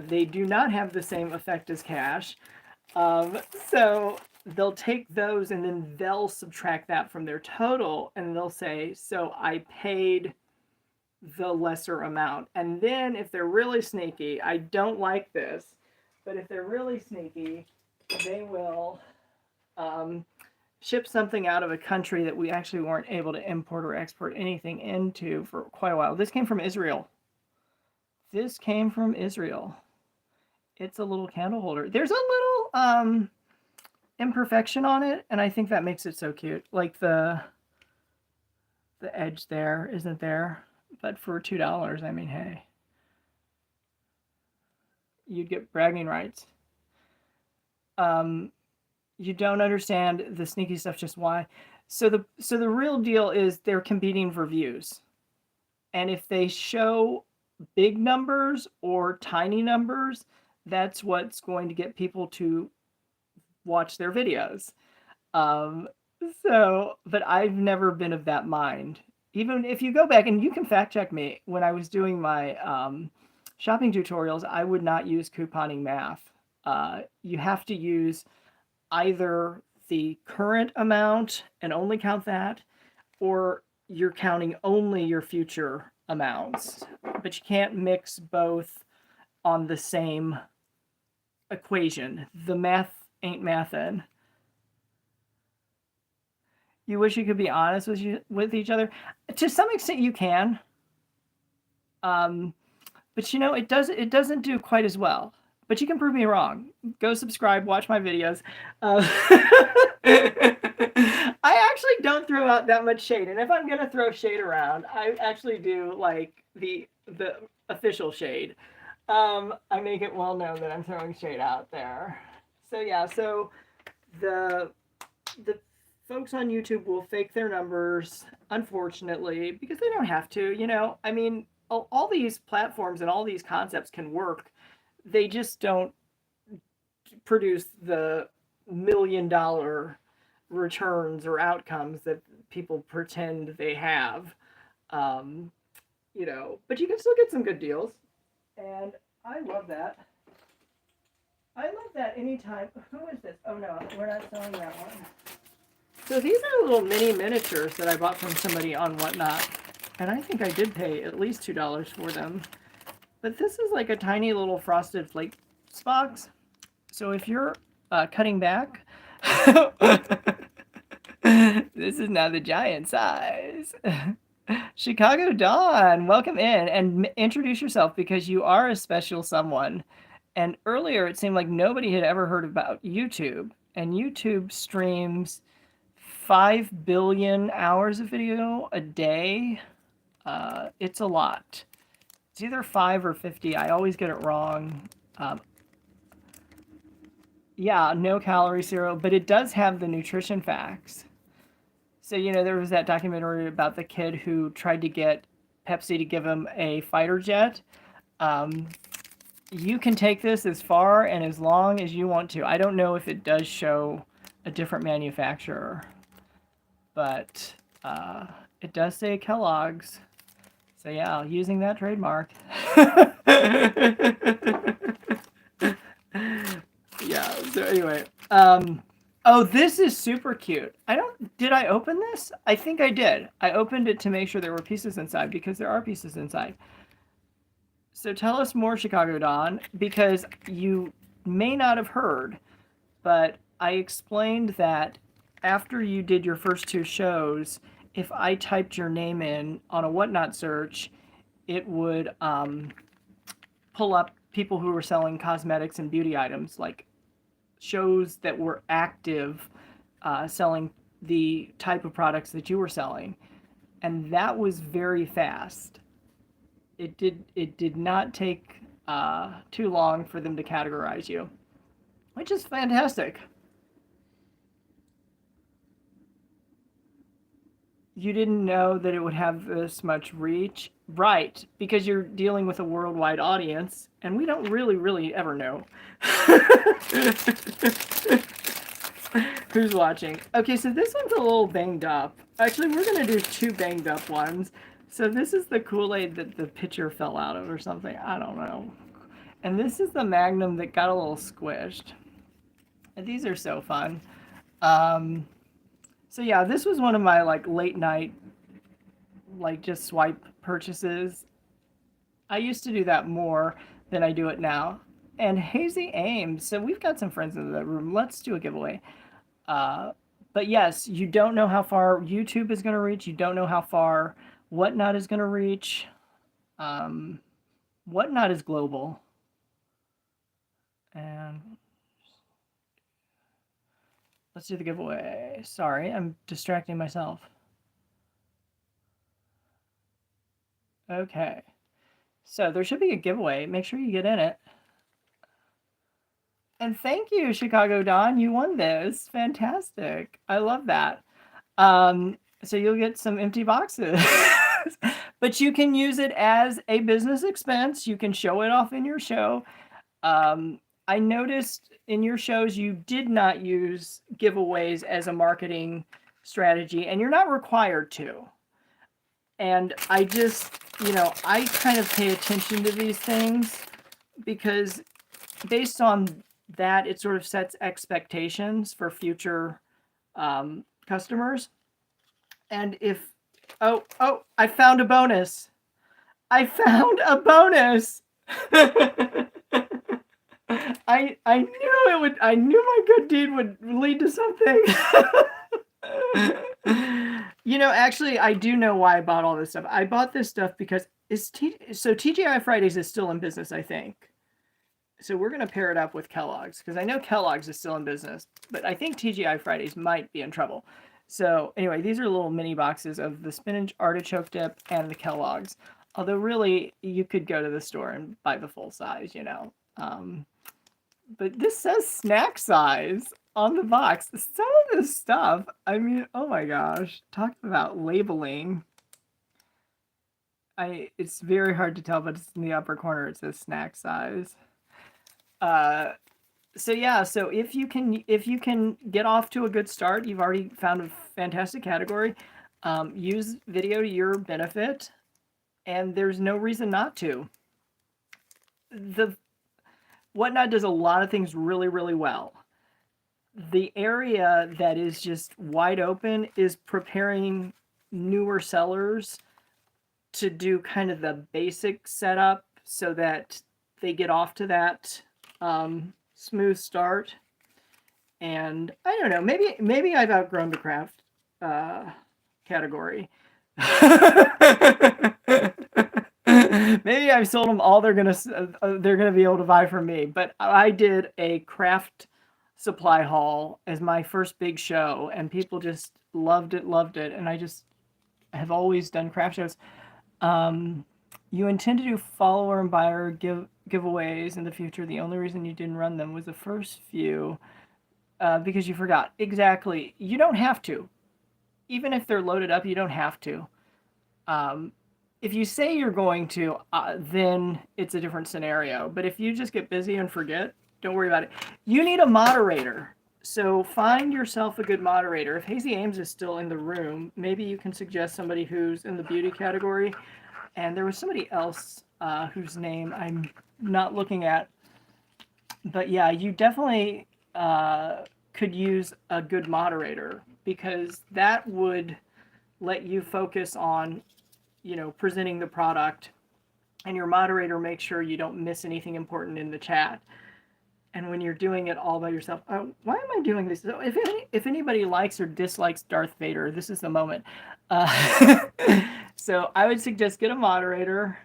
They do not have the same effect as cash. So they'll take those and then they'll subtract that from their total, and they'll say, so I paid the lesser amount. And then if they're really sneaky, I don't like this, but if they're really sneaky, they will ship something out of a country that we actually weren't able to import or export anything into for quite a while. This came from Israel. This came from Israel. It's a little candle holder. There's a little imperfection on it, and I think that makes it so cute. Like the edge there isn't there, but for $2, I mean, hey, you'd get bragging rights. You don't understand the sneaky stuff, just why. So the real deal is they're competing for views. And if they show big numbers or tiny numbers, that's what's going to get people to watch their videos. So, but I've never been of that mind. Even if you go back and you can fact check me, when I was doing my shopping tutorials, I would not use couponing math. You have to use either the current amount and only count that, or you're counting only your future amounts. But you can't mix both on the same equation. The math ain't mathin'. You wish you could be honest with each other. To some extent, you can, but it doesn't do quite as well. But you can prove me wrong. Go subscribe, watch my videos. I actually don't throw out that much shade, and if I'm gonna throw shade around, I actually do like the official shade. I make it well known that I'm throwing shade out there. So yeah, so the folks on YouTube will fake their numbers, unfortunately, because they don't have to. I mean, all these platforms and all these concepts can work. They just don't produce the $1 million returns or outcomes that people pretend they have. But you can still get some good deals. And I love that. I love that anytime. Who is this? Oh no, we're not selling that one. So these are little mini miniatures that I bought from somebody on Whatnot. And I think I did pay at least $2 for them. But this is like a tiny little Frosted Flakes box. So if you're cutting back, this is now the giant size. Chicago Dawn, welcome in and introduce yourself because you are a special someone. And earlier it seemed like nobody had ever heard about YouTube. And YouTube streams 5 billion hours of video a day. It's a lot. It's either 5 or 50. I always get it wrong. Yeah, no calorie cereal, but it does have the nutrition facts. So, there was that documentary about the kid who tried to get Pepsi to give him a fighter jet. You can take this as far and as long as you want to. I don't know if it does show a different manufacturer, but it does say Kellogg's. So yeah, using that trademark. Yeah, so anyway. Oh, this is super cute. Did I open this? I think I did. I opened it to make sure there were pieces inside because there are pieces inside. So tell us more, Chicago Dawn, because you may not have heard, but I explained that after you did your first 2 shows, if I typed your name in on a Whatnot search, it would pull up people who were selling cosmetics and beauty items, like shows that were active selling the type of products that you were selling. And that was very fast. It did not take too long for them to categorize you, which is fantastic. You didn't know that it would have this much reach? Right, because you're dealing with a worldwide audience, and we don't really ever know who's watching. Okay, so this one's a little banged up. Actually, we're going to do 2 banged up ones. So this is the Kool-Aid that the pitcher fell out of or something. I don't know. And this is the Magnum that got a little squished. And these are so fun. So yeah, this was one of my late night, just swipe purchases. I used to do that more than I do it now. And Hazy Ames, so we've got some friends in the room. Let's do a giveaway. But yes, you don't know how far YouTube is going to reach. You don't know how far Whatnot is going to reach. Whatnot is global. And let's do the giveaway. Sorry, I'm distracting myself. Okay. So there should be a giveaway. Make sure you get in it. And thank you, Chicago Dawn. You won this. Fantastic. I love that. So you'll get some empty boxes. But you can use it as a business expense. You can show it off in your show. I noticed in your shows you did not use giveaways as a marketing strategy, and you're not required to. And I just, I kind of pay attention to these things because based on that, it sort of sets expectations for future customers. And if, oh, I found a bonus. I found a bonus. I knew it would. I knew my good deed would lead to something. Actually, I do know why I bought all this stuff. I bought this stuff because TGI Fridays is still in business, I think. So we're gonna pair it up with Kellogg's because I know Kellogg's is still in business, but I think TGI Fridays might be in trouble. So anyway, these are little mini boxes of the spinach artichoke dip and the Kellogg's. Although really, you could go to the store and buy the full size, But this says snack size on the box. Some of this stuff, I mean, oh my gosh, talk about labeling. It's very hard to tell, but it's in the upper corner. It says snack size. So if you can get off to a good start, you've already found a fantastic category. Use video to your benefit, and there's no reason not to. The Whatnot does a lot of things really, really well. The area that is just wide open is preparing newer sellers to do kind of the basic setup so that they get off to that smooth start. And I don't know, maybe I've outgrown the craft category. Maybe I've sold them all they're gonna be able to buy from me. But I did a craft supply haul as my first big show, and people just loved it. And I just have always done craft shows. You intend to do follower and buyer giveaways in the future. The only reason you didn't run them was the first few because you forgot. Exactly. You don't have to. Even if they're loaded up, you don't have to. If you say you're going to, then it's a different scenario. But if you just get busy and forget, don't worry about it. You need a moderator. So find yourself a good moderator. If Hazy Ames is still in the room, maybe you can suggest somebody who's in the beauty category. And there was somebody else whose name I'm not looking at. But yeah, you definitely could use a good moderator because that would let you focus on, presenting the product, and your moderator makes sure you don't miss anything important in the chat. And when you're doing it all by yourself, why am I doing this? So if anybody likes or dislikes Darth Vader, this is the moment. So I would suggest get a moderator.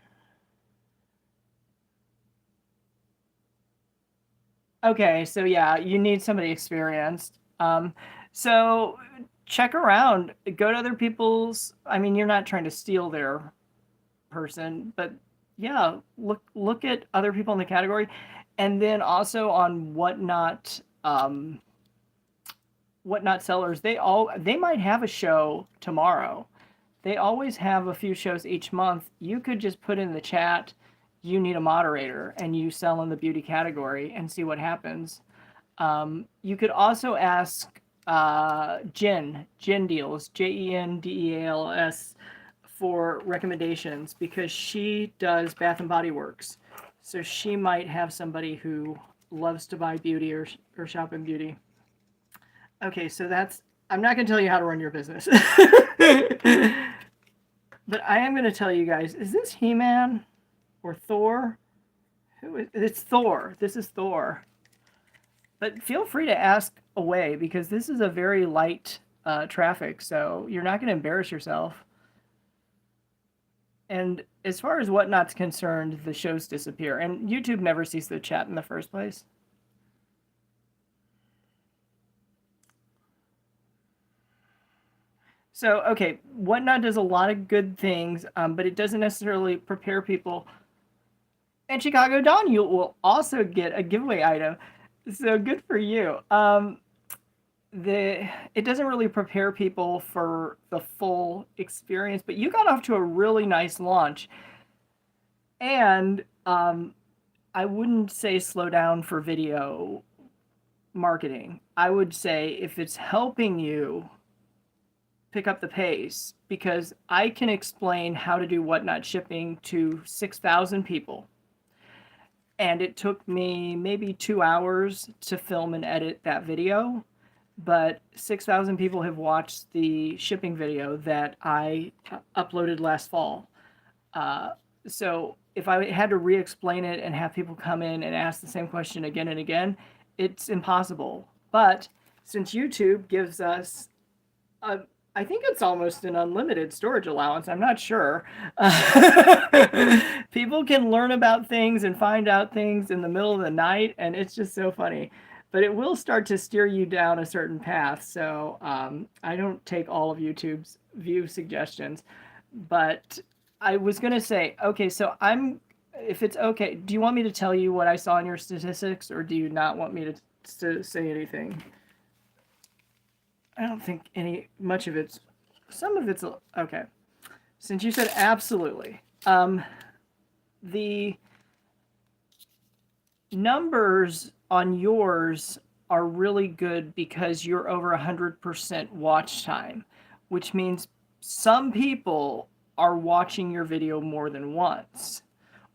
Okay, so yeah, you need somebody experienced. So check around, go to other people's. I mean, you're not trying to steal their person, but yeah, look at other people in the category, and then also on Whatnot sellers. They might have a show tomorrow. They always have a few shows each month. You could just put in the chat, you need a moderator, and you sell in the beauty category and see what happens. You could also ask Jen Deals, JENDEALS, for recommendations because she does Bath and Body Works. So she might have somebody who loves to buy beauty or shop in beauty. Okay, so I'm not going to tell you how to run your business. But I am going to tell you guys, is this He-Man or Thor? It's Thor. This is Thor. But feel free to ask away because this is a very light traffic, so you're not going to embarrass yourself. And as far as Whatnot's concerned, the shows disappear. And YouTube never sees the chat in the first place. So, okay, Whatnot does a lot of good things, but it doesn't necessarily prepare people. And Chicago Dawn, you will also get a giveaway item. So good for you. It doesn't really prepare people for the full experience, but you got off to a really nice launch. And I wouldn't say slow down for video marketing. I would say if it's helping you pick up the pace because I can explain how to do whatnot shipping to 6,000 people. And it took me maybe 2 hours to film and edit that video, but 6,000 people have watched the shipping video that I uploaded last fall. So if I had to re-explain it and have people come in and ask the same question again and again, it's impossible. But since YouTube gives us I think it's almost an unlimited storage allowance. I'm not sure. People can learn about things and find out things in the middle of the night, and it's just so funny. But it will start to steer you down a certain path. So I don't take all of YouTube's view suggestions. But I was going to say, okay, so if it's okay, do you want me to tell you what I saw in your statistics, or do you not want me to say anything? I don't think much of it's, some of it's, okay. Since you said absolutely, the numbers on yours are really good because you're over 100% watch time, which means some people are watching your video more than once,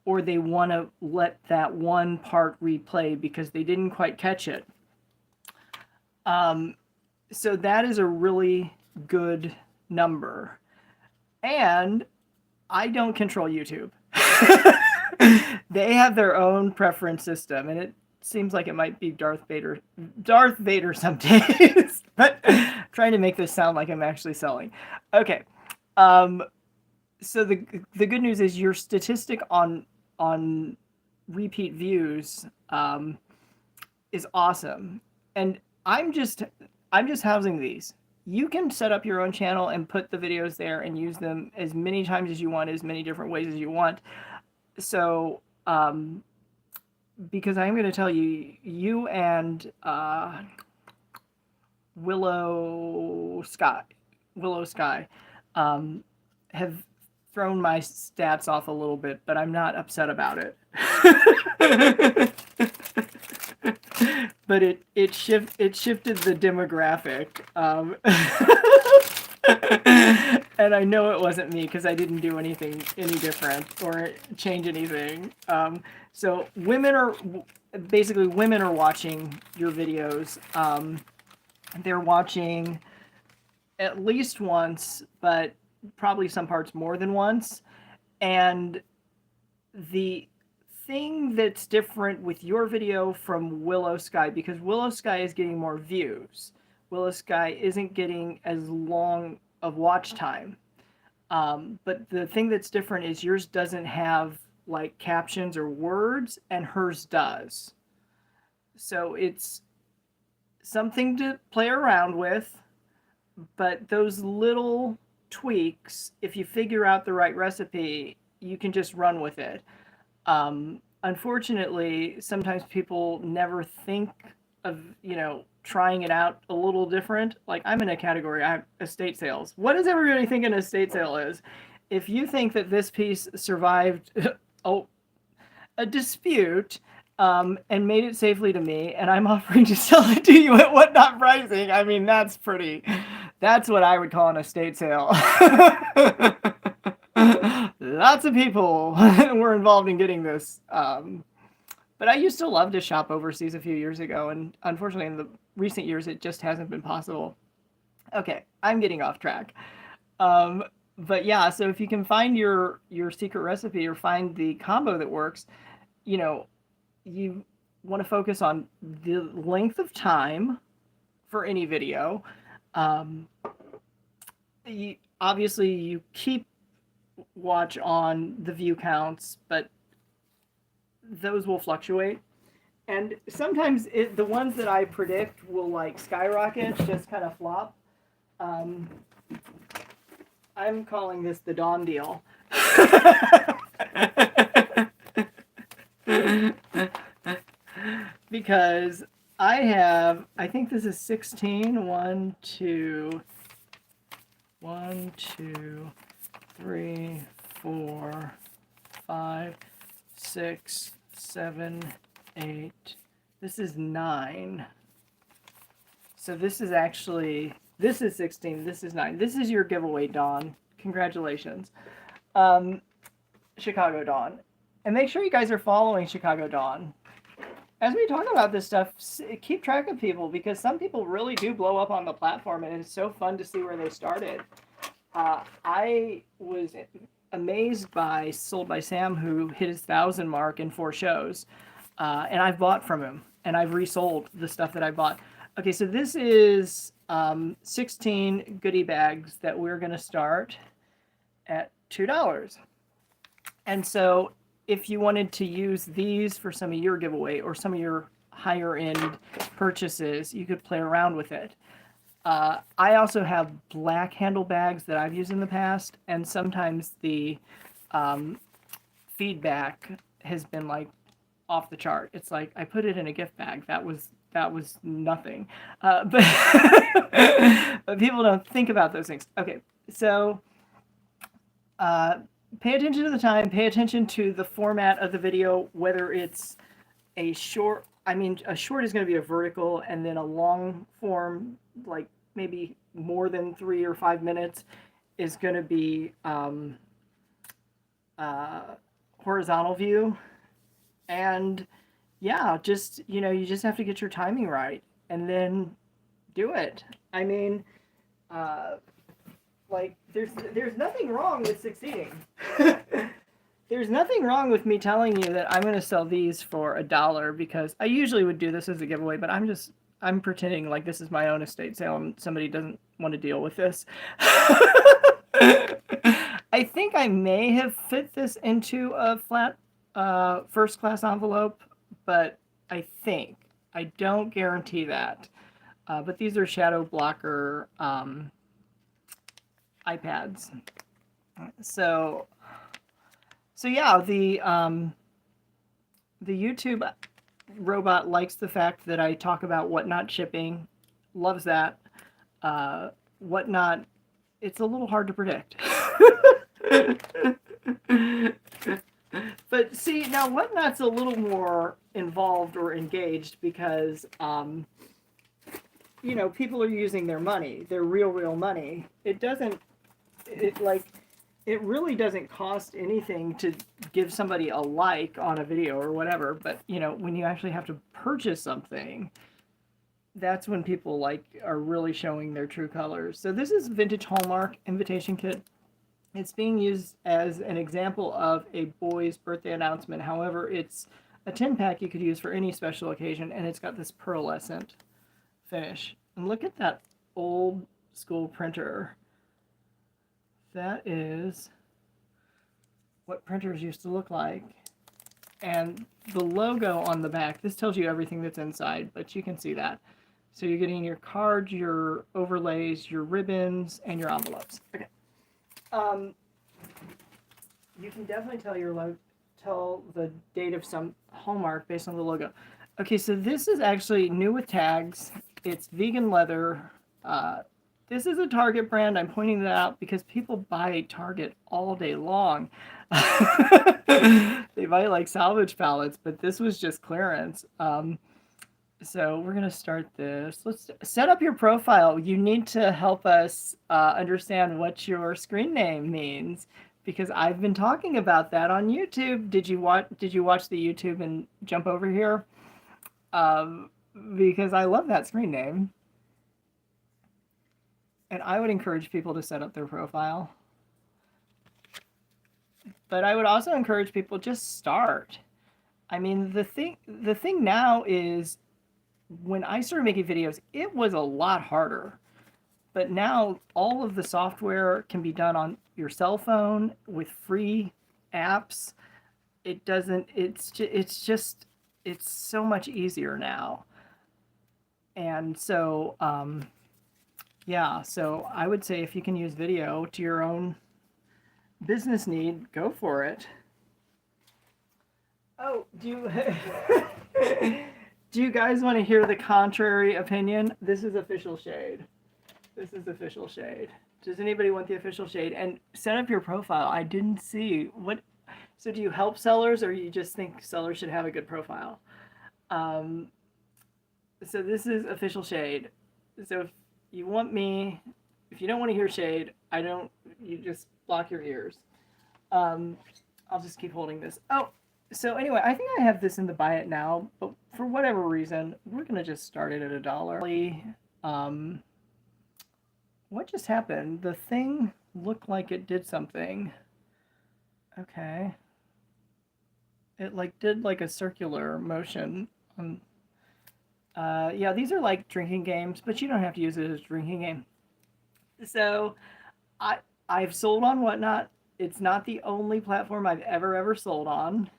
or they want to let that one part replay because they didn't quite catch it. So that is a really good number. And I don't control YouTube. They have their own preference system, and it seems like it might be Darth Vader some days. But trying to make this sound like I'm actually selling. Okay. So the good news is your statistic on repeat views is awesome. And I'm just housing these. You can set up your own channel and put the videos there and use them as many times as you want, as many different ways as you want. So, because I'm going to tell you, you and Willow Sky have thrown my stats off a little bit, but I'm not upset about it. But it shifted the demographic, and I know it wasn't me because I didn't do any different or change anything. So women are watching your videos. They're watching at least once, but probably some parts more than once. And the thing that's different with your video from Willow Sky, because Willow Sky is getting more views, Willow Sky isn't getting as long of watch time. But the thing that's different is yours doesn't have like captions or words, and hers does. So it's something to play around with, but those little tweaks, if you figure out the right recipe, you can just run with it. Unfortunately, sometimes people never think of, trying it out a little different. Like, I'm in a category, I have estate sales. What does everybody think an estate sale is? If you think that this piece survived a dispute and made it safely to me, and I'm offering to sell it to you at whatnot pricing, I mean, that's what I would call an estate sale. Lots of people were involved in getting this. But I used to love to shop overseas a few years ago, and unfortunately in the recent years it just hasn't been possible. Okay, I'm getting off track. But yeah, so if you can find your secret recipe or find the combo that works, you want to focus on the length of time for any video. Obviously you keep watch on the view counts, but those will fluctuate, and sometimes the ones that I predict will like skyrocket, just kind of flop. I'm calling this the Dawn deal. Because I think this is 16. 1, 2, 3, 4, 5, 6, 7, 8. This is 9. So this is actually This is 16. This is 9. This is your giveaway, Dawn. Congratulations. Um, Chicago Dawn. And make sure you guys are following Chicago Dawn. As we talk about this stuff, keep track of people, because some people really do blow up on the platform, and it's so fun to see where they started. I was amazed by Sold by Sam, who hit his 1,000 mark in 4 shows. And I've bought from him, and I've resold the stuff that I bought. Okay, so this is 16 goodie bags that we're going to start at $2. And so if you wanted to use these for some of your giveaway or some of your higher end purchases, you could play around with it. I also have black handle bags that I've used in the past, and sometimes the feedback has been like off the chart. It's like, I put it in a gift bag. That was nothing. But but people don't think about those things. Okay, so pay attention to the time, pay attention to the format of the video, whether it's a short, a short is going to be a vertical, and then a long form, like maybe more than 3 or 5 minutes, is going to be horizontal view. And yeah, just, you just have to get your timing right and then do it. Like, there's nothing wrong with succeeding. There's nothing wrong with me telling you that I'm going to sell these for $1, because I usually would do this as a giveaway, but I'm pretending like this is my own estate sale and somebody doesn't want to deal with this. I think I may have fit this into a flat first class envelope, but I don't guarantee that. But these are shadow blocker iPads. So yeah, the YouTube robot likes the fact that I talk about whatnot shipping, loves that. Whatnot, it's a little hard to predict. But see, now Whatnot's a little more involved or engaged, because people are using their money, their real money. It really doesn't cost anything to give somebody a like on a video or whatever, but when you actually have to purchase something, that's when people are really showing their true colors. So this is Vintage Hallmark invitation kit. It's being used as an example of a boy's birthday announcement. However, it's a 10-pack you could use for any special occasion, and it's got this pearlescent finish. And look at that old school printer. That is what printers used to look like. And the logo on the back, this tells you everything that's inside, but you can see that. So you're getting your cards, your overlays, your ribbons, and your envelopes. Okay. You can definitely tell the date of some Hallmark based on the logo. Okay, so this is actually new with tags. It's vegan leather. This is a Target brand. I'm pointing that out because people buy Target all day long. They buy like salvage pallets, but this was just clearance. So we're going to start this. Let's set up your profile. You need to help us understand what your screen name means, because I've been talking about that on YouTube. Did you watch the YouTube and jump over here? Because I love that screen name. And I would encourage people to set up their profile. But I would also encourage people just start. The thing now is, when I started making videos, it was a lot harder. But now all of the software can be done on your cell phone with free apps. It's so much easier now. And so, yeah, so I would say if you can use video to your own business need, go for it. Oh, do you guys want to hear the contrary opinion? This is official shade. This is official shade. Does anybody want the official shade? And set up your profile. I didn't see what. So do you help sellers, or you just think sellers should have a good profile? So this is official shade. So if You want me, if you don't want to hear shade, you just block your ears. Um, I'll just keep holding this. Oh, so anyway, I think I have this in the buy it now, but for whatever reason, we're going to just start it at $1. Um, what just happened? The thing looked like it did something. Okay. It like did like a circular motion. Yeah, these are like drinking games, but you don't have to use it as a drinking game. So I I've sold on Whatnot. It's not the only platform I've ever sold on.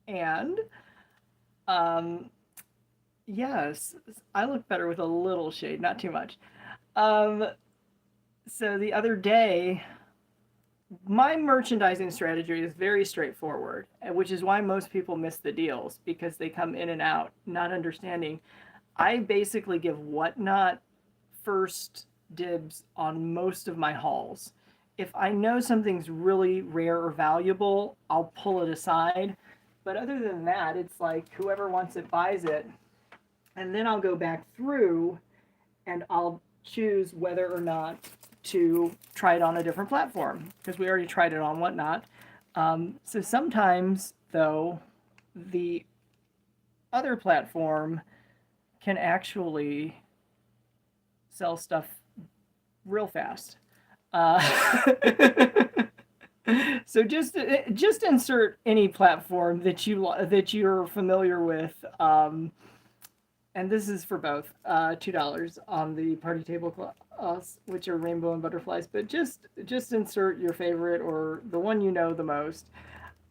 And um yes, I look better with a little shade, not too much. Um so the other day, my merchandising strategy is very straightforward, which is why most people miss the deals because they come in and out not understanding. I basically give Whatnot first dibs on most of my hauls. If I know something's really rare or valuable, I'll pull it aside. But other than that, it's like whoever wants it buys it. And then I'll go back through and I'll choose whether or not to try it on a different platform because we already tried it on Whatnot. So sometimes, though, the other platform can actually sell stuff real fast. So just insert any platform that you're familiar with, and this is for both $2 on the party tablecloths, which are rainbow and butterflies. But just insert your favorite or the one you know the most.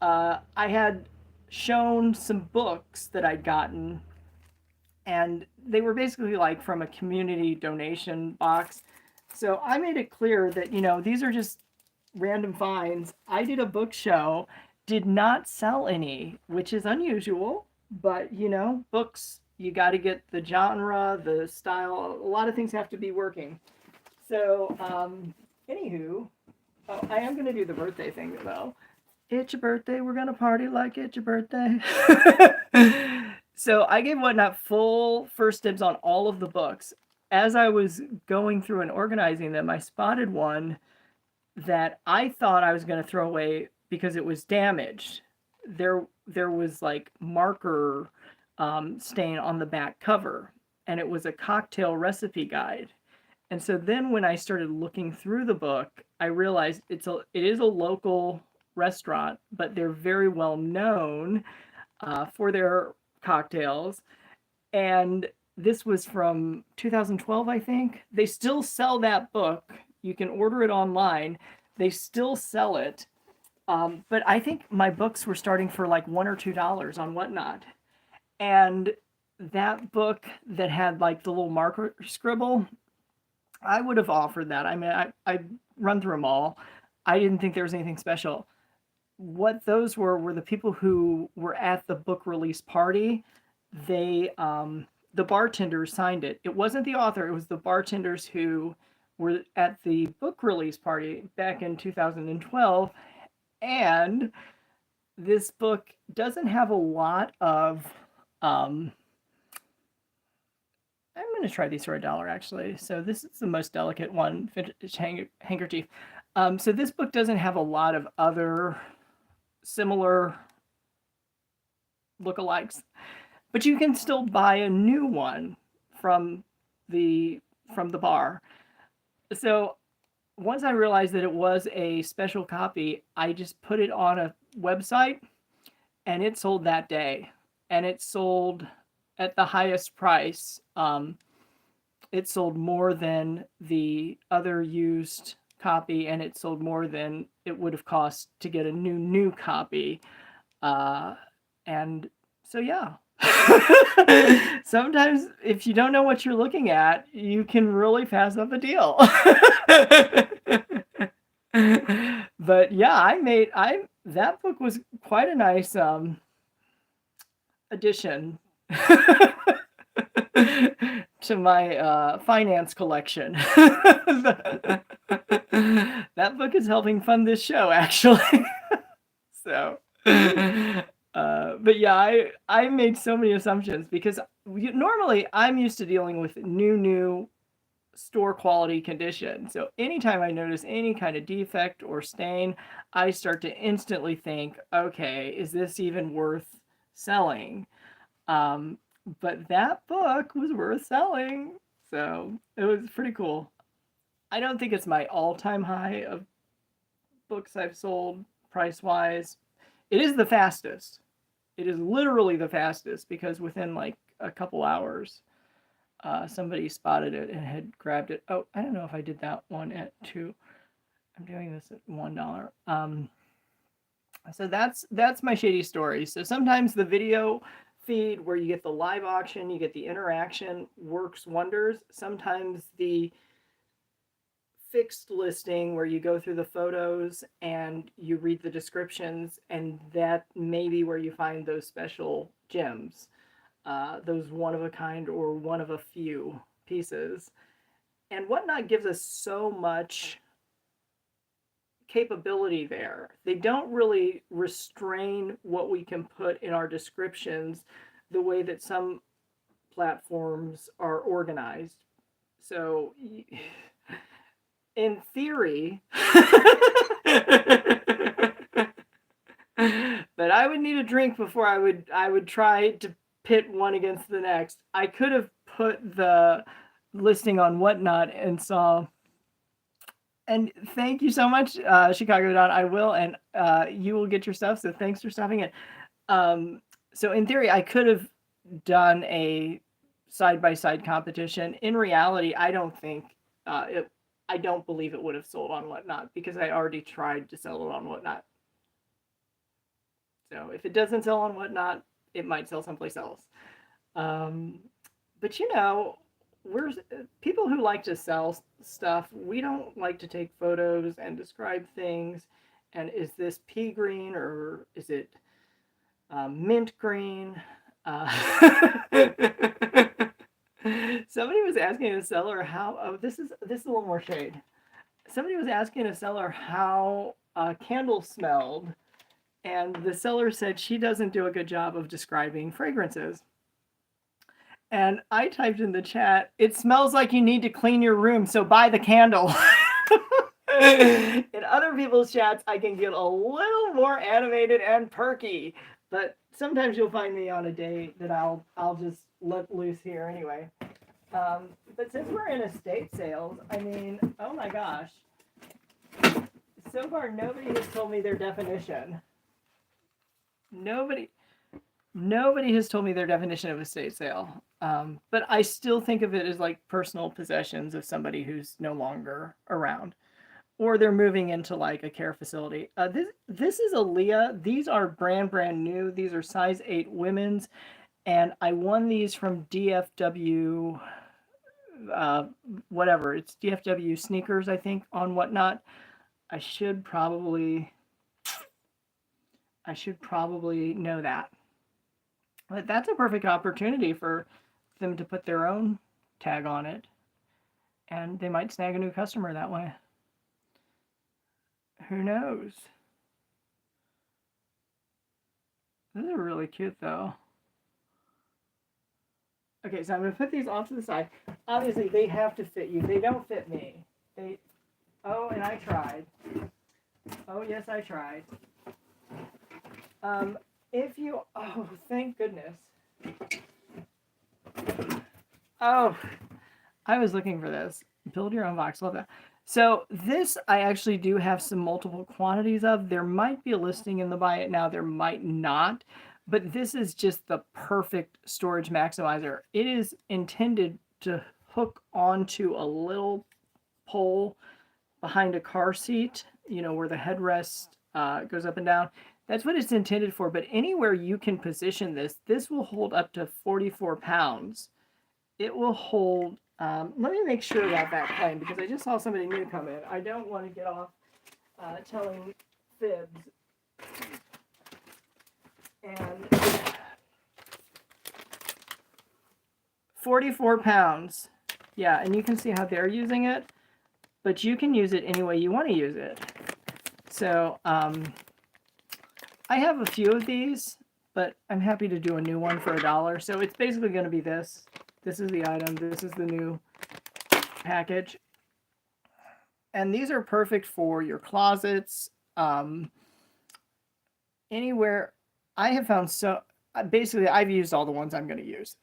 I had shown some books that I'd gotten, and they were basically like from a community donation box. So I made it clear that, these are just random finds. I did a book show, did not sell any, which is unusual, but books, you got to get the genre, the style, a lot of things have to be working. So, anywho, I am going to do the birthday thing though. It's your birthday, we're going to party like it's your birthday. So I gave Whatnot full first dibs on all of the books. As I was going through and organizing them, I spotted one that I thought I was going to throw away because it was damaged. There was like marker stain on the back cover, and it was a cocktail recipe guide. And so then when I started looking through the book, I realized it is a local restaurant, but they're very well known for their cocktails. And this was from 2012, I think. They still sell that book. You can order it online. They still sell it. But I think my books were starting for like $1 or $2 on Whatnot. And that book that had like the little marker scribble, I would have offered that. I mean, I run through them all. I didn't think there was anything special. What those were the people who were at the book release party. They the bartenders signed it. It wasn't the author, it was the bartenders who were at the book release party back in 2012. And this book doesn't have a lot of I'm going to try these for $1 actually. So this is the most delicate one, vintage handkerchief. So this book doesn't have a lot of other similar lookalikes, but you can still buy a new one from the bar. So once I realized that it was a special copy, I just put it on a website and it sold that day. And it sold at the highest price. It sold more than the other used copy, and it sold more than it would have cost to get a new copy. And so, yeah. Sometimes if you don't know what you're looking at, you can really pass up a deal. But yeah, that book was quite a nice addition to my finance collection. That book is helping fund this show, actually. So, but yeah, I made so many assumptions because normally I'm used to dealing with new store quality condition. So anytime I notice any kind of defect or stain, I start to instantly think, okay, is this even worth selling? But that book was worth selling. So it was pretty cool. I don't think it's my all-time high of books I've sold price-wise. It is the fastest. It is literally the fastest because within like a couple hours, somebody spotted it and had grabbed it. Oh, I don't know if I did that one at $2. I'm doing this at $1. So that's my shady story. So sometimes the video feed where you get the live auction, you get the interaction, works wonders. Sometimes the fixed listing where you go through the photos and you read the descriptions, and that may be where you find those special gems, those one of a kind or one of a few pieces. And Whatnot gives us so much capability there. They don't really restrain what we can put in our descriptions the way that some platforms are organized. So in theory, but I would need a drink before I would try to pit one against the next. I could have put the listing on Whatnot and saw. And thank you so much, Chicago Don. I will, and you will get your stuff. So thanks for stopping in. So in theory, I could have done a side-by-side competition. In reality, I don't think I don't believe it would have sold on Whatnot because I already tried to sell it on Whatnot. So if it doesn't sell on Whatnot, it might sell someplace else. But you know, we're people who like to sell stuff. We don't like to take photos and describe things. And is this pea green or is it mint green? Somebody was asking a seller how. Oh, this is a little more shade. Somebody was asking a seller how a candle smelled, and the seller said she doesn't do a good job of describing fragrances. And I typed in the chat, "It smells like you need to clean your room, so buy the candle." In other people's chats, I can get a little more animated and perky, but sometimes you'll find me on a day that I'll just let loose here anyway. But since we're in estate sales, I mean, oh my gosh. So far, nobody has told me their definition. Nobody has told me their definition of estate sale. But I still think of it as like personal possessions of somebody who's no longer around, or they're moving into like a care facility. This is a Leah. These are brand new. These are size 8 women's, and I won these from DFW. Whatever, it's DFW sneakers, I think, on Whatnot. I should probably know that. But that's a perfect opportunity for them to put their own tag on it, and they might snag a new customer that way. Who knows? This is really cute, though. Okay, so I'm going to put these off to the side. Obviously, they have to fit you. They don't fit me. Oh, and I tried. Oh, yes, I tried. Oh, thank goodness. Oh, I was looking for this. Build your own box. Love that. So this, I actually do have some multiple quantities of. There might be a listing in the Buy It Now. There might not. But this is just the perfect storage maximizer. It is intended to hook onto a little pole behind a car seat, you know, where the headrest goes up and down. That's what it's intended for. But anywhere you can position this will hold up to 44 pounds. It will hold, let me make sure about that claim because I just saw somebody new come in. I don't want to get off telling fibs. And 44 pounds. Yeah, and you can see how they're using it, but you can use it any way you want to use it. So I have a few of these, but I'm happy to do a new one for $1. So it's basically going to be this. This is the item. This is the new package. And these are perfect for your closets, anywhere. I have found so basically I've used all the ones I'm going to use.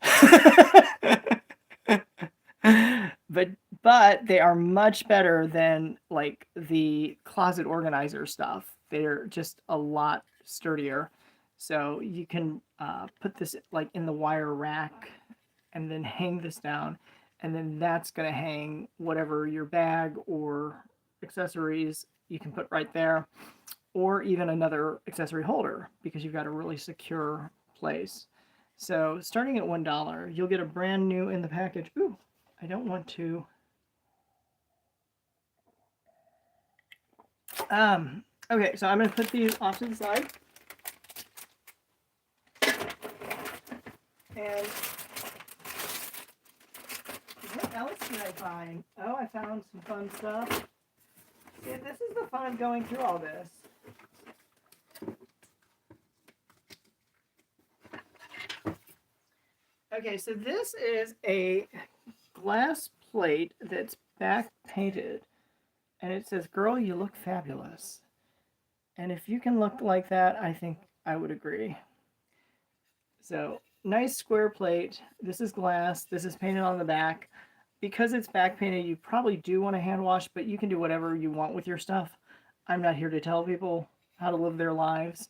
but they are much better than like the closet organizer stuff. They're just a lot sturdier. So you can put this like in the wire rack and then hang this down, and then that's going to hang whatever your bag or accessories you can put right there, or even another accessory holder because you've got a really secure place. So starting at $1, you'll get a brand new in the package. Ooh, I don't want to. Okay, so I'm going to put these off to the side. And what else did I find? Oh, I found some fun stuff. See, this is the fun of going through all this. Okay, so this is a glass plate that's back painted, and it says, "Girl, you look fabulous." And if you can look like that, I think I would agree. So, nice square plate. This is glass. This is painted on the back. Because it's back painted, you probably do want to hand wash, but you can do whatever you want with your stuff. I'm not here to tell people how to live their lives.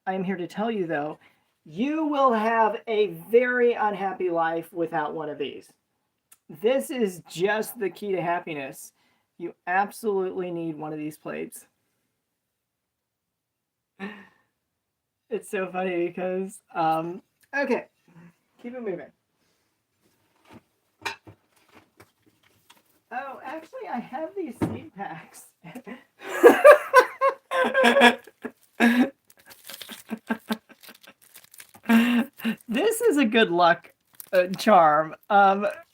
I'm here to tell you, though, you will have a very unhappy life without one of these. This is just the key to happiness. You absolutely need one of these plates. It's so funny because, okay, keep it moving. Oh, actually, I have these seed packs. This is a good luck charm.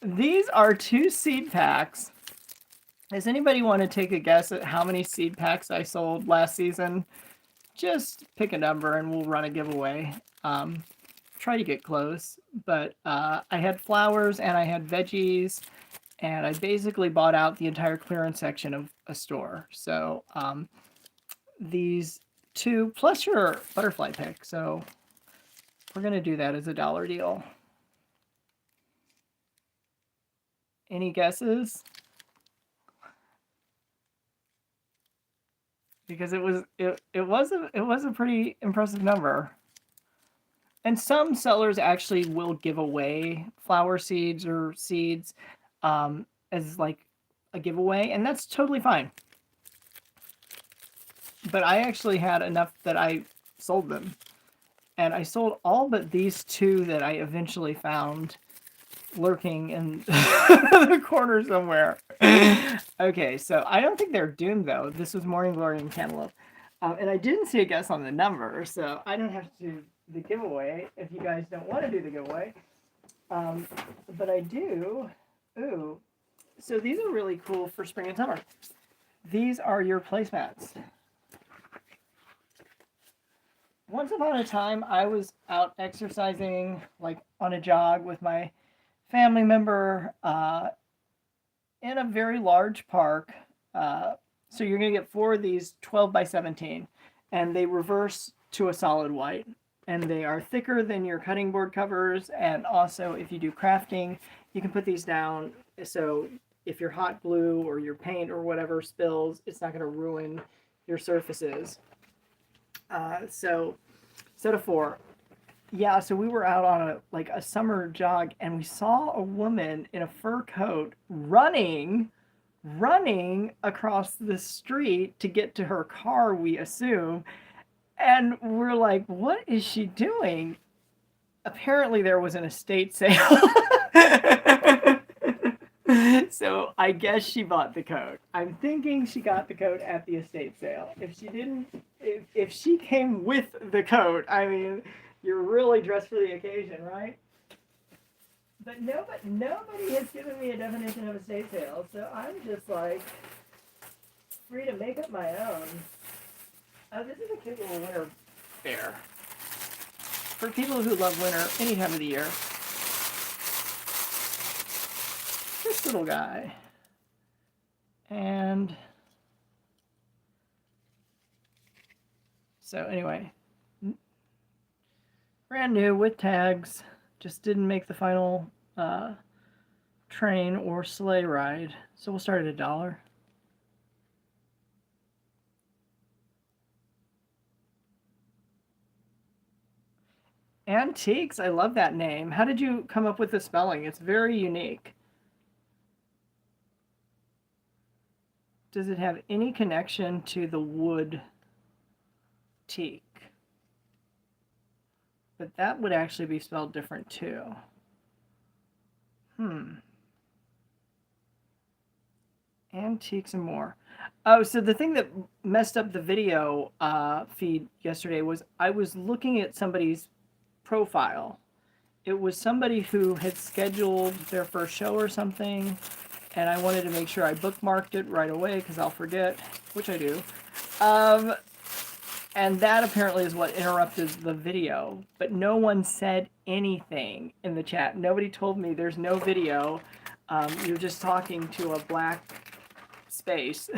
These are 2 seed packs. Does anybody want to take a guess at how many seed packs I sold last season? Just pick a number and we'll run a giveaway. Try to get close. But I had flowers and I had veggies, and I basically bought out the entire clearance section of a store. So these 2 plus your butterfly pick. So we're going to do that as a $1 deal. Any guesses? Because it was a pretty impressive number. And some sellers actually will give away flower seeds or seeds as like a giveaway, and that's totally fine. But I actually had enough that I sold them. And I sold all but these 2 that I eventually found lurking in the corner somewhere. Okay, so I don't think they're doomed, though. This was Morning Glory and Cantaloupe. And I didn't see a guess on the number, so I don't have to do the giveaway if you guys don't want to do the giveaway. But I do. Ooh. So these are really cool for spring and summer. These are your placemats. Once upon a time, I was out exercising, like on a jog with my family member in a very large park. So you're going to get 4 of these 12 by 17, and they reverse to a solid white. And they are thicker than your cutting board covers, and also if you do crafting, you can put these down so if your hot glue or your paint or whatever spills, it's not going to ruin your surfaces. So set of 4. Yeah, so we were out on a summer jog, and we saw a woman in a fur coat running across the street to get to her car, we assume. And we're like, what is she doing? Apparently there was an estate sale. So I guess she bought the coat. I'm thinking she got the coat at the estate sale. If she didn't, if she came with the coat, I mean, you're really dressed for the occasion, right? But nobody has given me a definition of estate sale, so I'm just like free to make up my own. Oh, this is a cute little winter bear. For people who love winter any time of the year. This little guy. And so anyway, brand new with tags, just didn't make the final train or sleigh ride. So we'll start at $1. Antiques, I love that name. How did you come up with the spelling? It's very unique. Does it have any connection to the wood teak? But that would actually be spelled different too. Antiques and more. Oh, so the thing that messed up the video feed yesterday was I was looking at somebody's profile. It was somebody who had scheduled their first show or something, and I wanted to make sure I bookmarked it right away because I'll forget, which I do. And that apparently is what interrupted the video, but no one said anything in the chat. Nobody told me there's no video. You're just talking to a black space.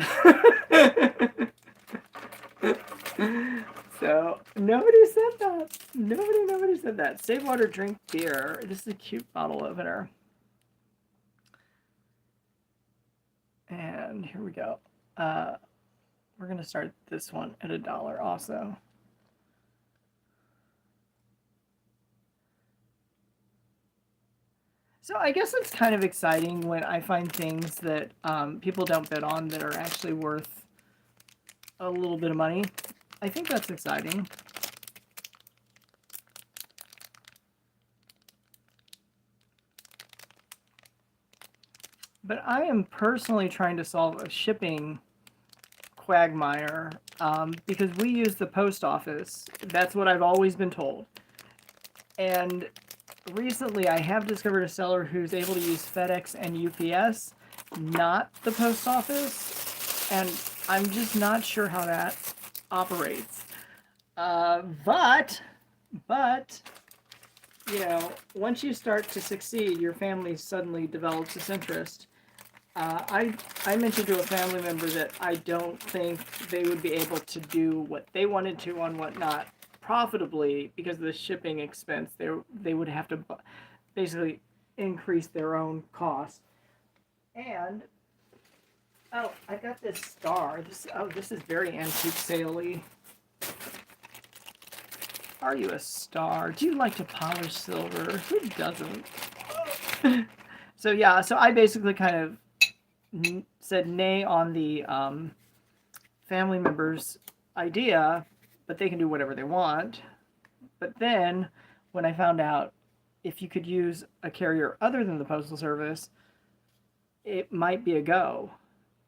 So nobody said that. Nobody said that. Save water, drink beer. This is a cute bottle opener. And here we go. We're going to start this one at $1 also. So I guess it's kind of exciting when I find things that people don't bid on that are actually worth a little bit of money. I think that's exciting. But I am personally trying to solve a shipping quagmire because we use the post office. That's what I've always been told. And recently I have discovered a seller who's able to use FedEx and UPS, not the post office. And I'm just not sure how that operates. But, you know, once you start to succeed, your family suddenly develops this interest. I mentioned to a family member that I don't think they would be able to do what they wanted to on Whatnot profitably because of the shipping expense. They would have to basically increase their own cost. And oh, I got this star. This is very antique sale-y. Are you a star? Do you like to polish silver? Who doesn't? So yeah, so I basically kind of said nay on the family member's idea, but they can do whatever they want. But then when I found out if you could use a carrier other than the Postal Service, it might be a go.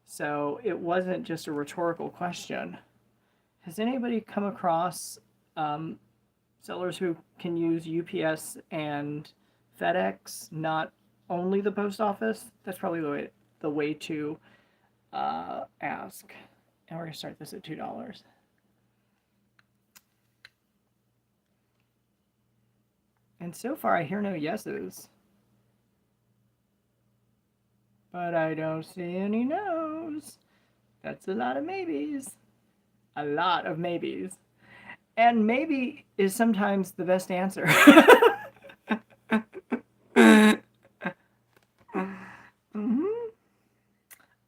So it wasn't just a rhetorical question. Has anybody come across sellers who can use UPS and FedEx, not only the post office? That's probably the way to ask. And we're going to start this at $2. And so far I hear no yeses. But I don't see any no's. That's a lot of maybes. A lot of maybes. And maybe is sometimes the best answer.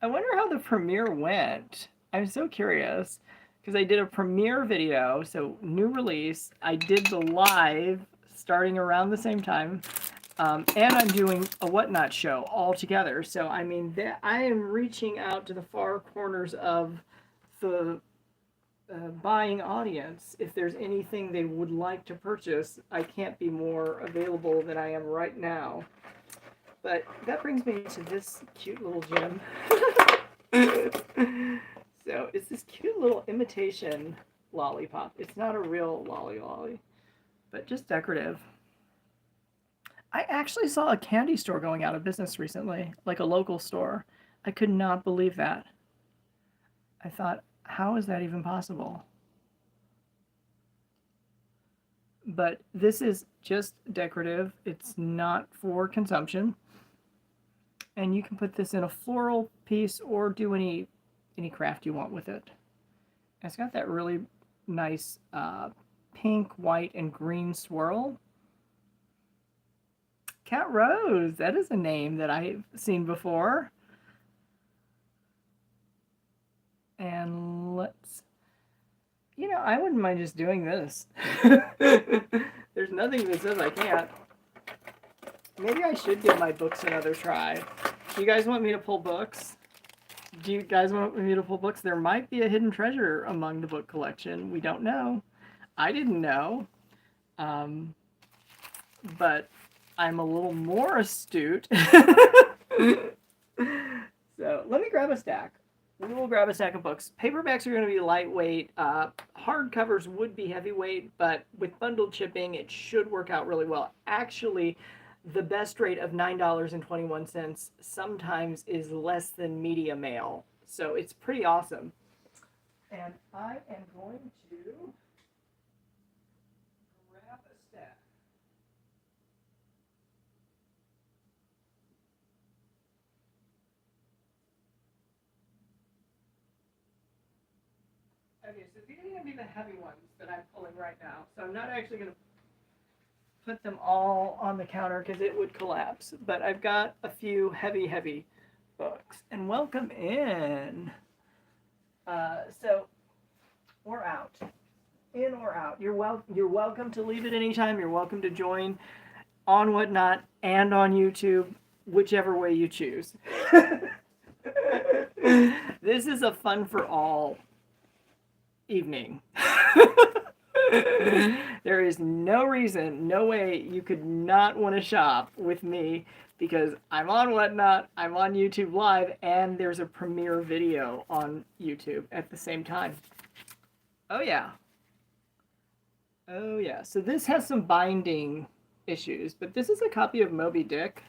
I wonder how the premiere went. I'm so curious because I did a premiere video, so new release. I did the live starting around the same time, and I'm doing a Whatnot show all together. So I mean, I am reaching out to the far corners of the buying audience. If there's anything they would like to purchase, I can't be more available than I am right now. But that brings me to this cute little gem. So it's this cute little imitation lollipop. It's not a real lolly, but just decorative. I actually saw a candy store going out of business recently, like a local store. I could not believe that. I thought, how is that even possible? But this is just decorative. It's not for consumption. And you can put this in a floral piece or do any craft you want with it. And it's got that really nice pink, white, and green swirl. Cat Rose, that is a name that I've seen before. And let's, I wouldn't mind just doing this. There's nothing that says I can't. Maybe I should give my books another try. Do you guys want me to pull books? Do you guys want me to pull books? There might be a hidden treasure among the book collection. We don't know. I didn't know. But I'm a little more astute. So let me grab a stack. We will grab a stack of books. Paperbacks are going to be lightweight. Hardcovers would be heavyweight, but with bundled shipping, it should work out really well. Actually, the best rate of $9.21 sometimes is less than media mail. So it's pretty awesome. And I am going to grab a stack. Okay, so these are going to be the heavy ones that I'm pulling right now. So I'm not actually going to put them all on the counter because it would collapse. But I've got a few heavy books. And welcome in. So we're out. In or out. You're welcome to leave it anytime. You're welcome to join on Whatnot and on YouTube, whichever way you choose. This is a fun for all evening. There is no reason, no way you could not want to shop with me because I'm on Whatnot, I'm on YouTube Live, and there's a premiere video on YouTube at the same time. Oh yeah. Oh yeah. So this has some binding issues, but this is a copy of Moby Dick.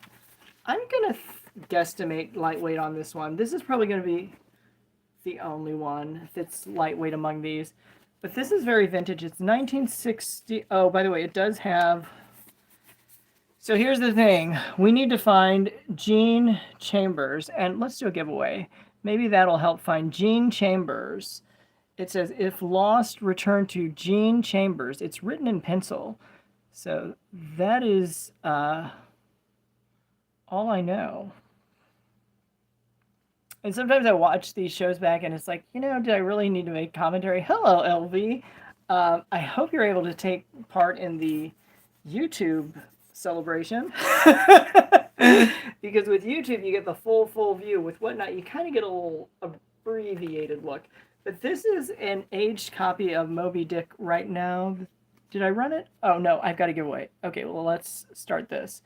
I'm gonna guesstimate lightweight on this one. This is probably gonna be the only one that's lightweight among these. But this is very vintage. It's 1960. Oh, by the way, it does have... So here's the thing. We need to find Jean Chambers. And let's do a giveaway. Maybe that'll help find Jean Chambers. It says, if lost, return to Jean Chambers. It's written in pencil. So that is all I know. And sometimes I watch these shows back and it's like, did I really need to make commentary? Hello, LV. I hope you're able to take part in the YouTube celebration. Because with YouTube, you get the full view. With Whatnot, you kind of get a little abbreviated look. But this is an aged copy of Moby Dick right now. Did I run it? Oh, no, I've got a giveaway. Okay, well, let's start this.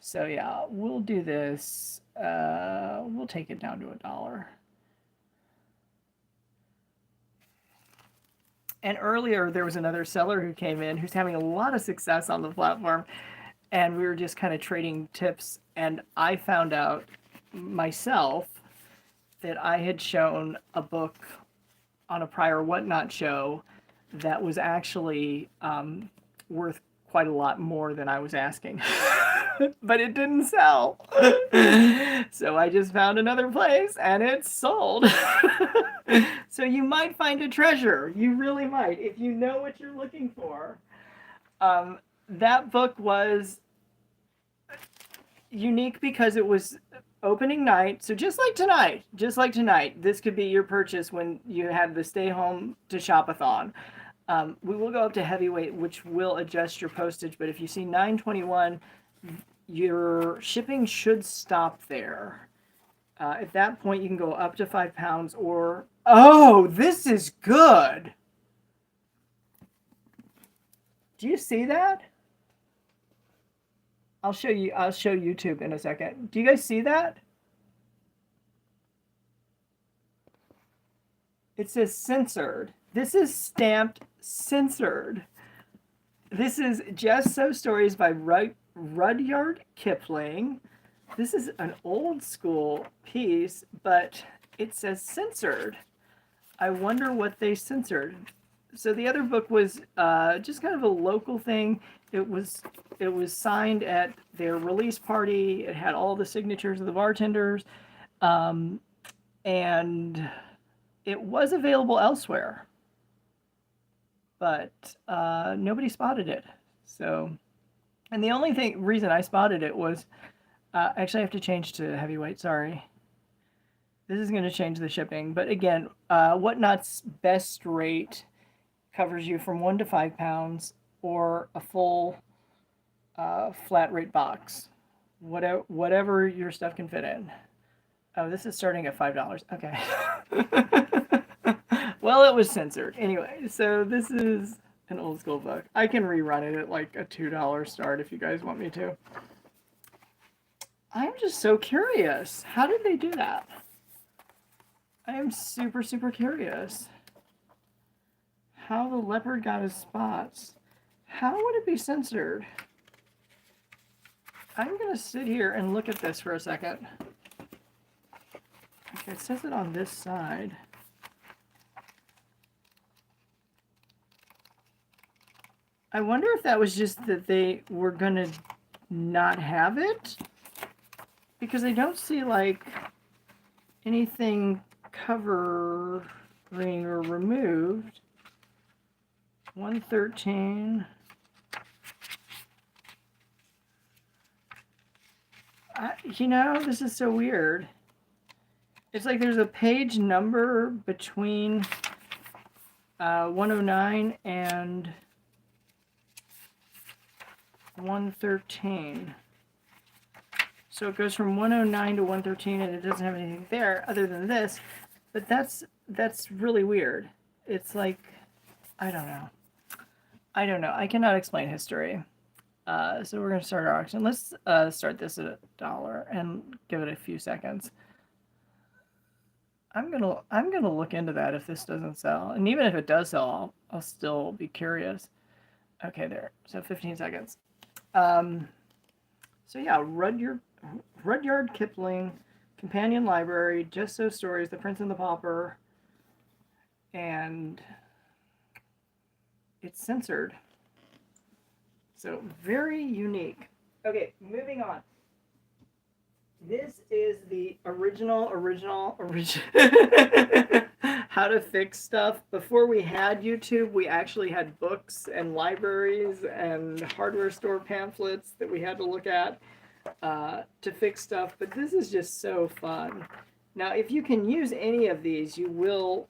So, yeah, we'll do this. We'll take it down to $1. And earlier, there was another seller who came in who's having a lot of success on the platform. And we were just kind of trading tips. And I found out myself that I had shown a book on a prior Whatnot show that was actually worth quite a lot more than I was asking. But it didn't sell. So I just found another place and it's sold. So you might find a treasure. You really might, if you know what you're looking for. That book was unique because it was opening night. So just like tonight, this could be your purchase when you had the stay home to shop-a-thon. We will go up to heavyweight, which will adjust your postage. But if you see $9.21, your shipping should stop there. At that point, you can go up to 5 pounds or... Oh, this is good! Do you see that? I'll show YouTube in a second. Do you guys see that? It says censored. This is stamped censored. This is Just So Stories by Rudyard Kipling. This is an old school piece, but it says censored. I wonder what they censored. So the other book was just kind of a local thing. It was signed at their release party. It had all the signatures of the bartenders, and it was available elsewhere, but nobody spotted it. So, and the only reason I spotted it was actually I have to change to heavyweight. Sorry. This is going to change the shipping, but again, Whatnot's best rate covers you from 1 to 5 pounds or a full flat rate box, whatever your stuff can fit in. Oh, this is starting at $5. Okay. Well, it was censored anyway. So this is an old school book. I can rerun it at like a $2 start if you guys want me to. I'm just so curious. How did they do that? I am super, super curious. How the leopard got his spots. How would it be censored? I'm going to sit here and look at this for a second. Okay, it says it on this side. I wonder if that was just that they were going to not have it, because I don't see like anything covering or removed. 113. You know, this is so weird. It's like there's a page number between 109 and 113. So it goes from 109 to 113, and it doesn't have anything there other than this. But that's really weird. It's like, I don't know. I cannot explain history. So we're going to start our auction. Let's start this at $1 and give it a few seconds. I'm gonna look into that if this doesn't sell, and even if it does sell, I'll still be curious. Okay, there. So 15 seconds. So yeah, Rudyard Kipling, Companion Library, Just So Stories, The Prince and the Pauper, and it's censored. So very unique. Okay, moving on. This is the original how to fix stuff. Before we had YouTube, we actually had books and libraries and hardware store pamphlets that we had to look at to fix stuff. But this is just so fun. Now, if you can use any of these, you will,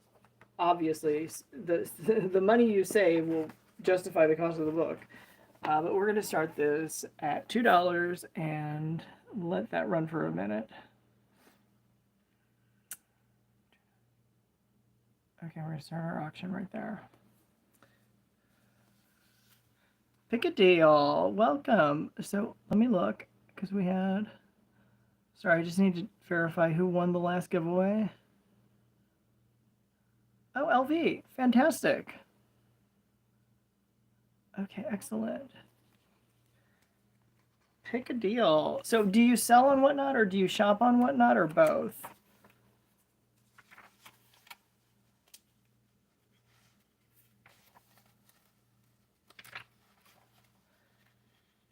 obviously, the money you save will justify the cost of the book. But we're going to start this at $2 and let that run for a minute. Okay, we're going to start our auction right there. Pick a deal. Welcome. So let me look, because we had... Sorry, I just need to verify who won the last giveaway. Oh, LV. Fantastic. Okay, excellent. Pick a deal. So do you sell on Whatnot, or do you shop on Whatnot, or both?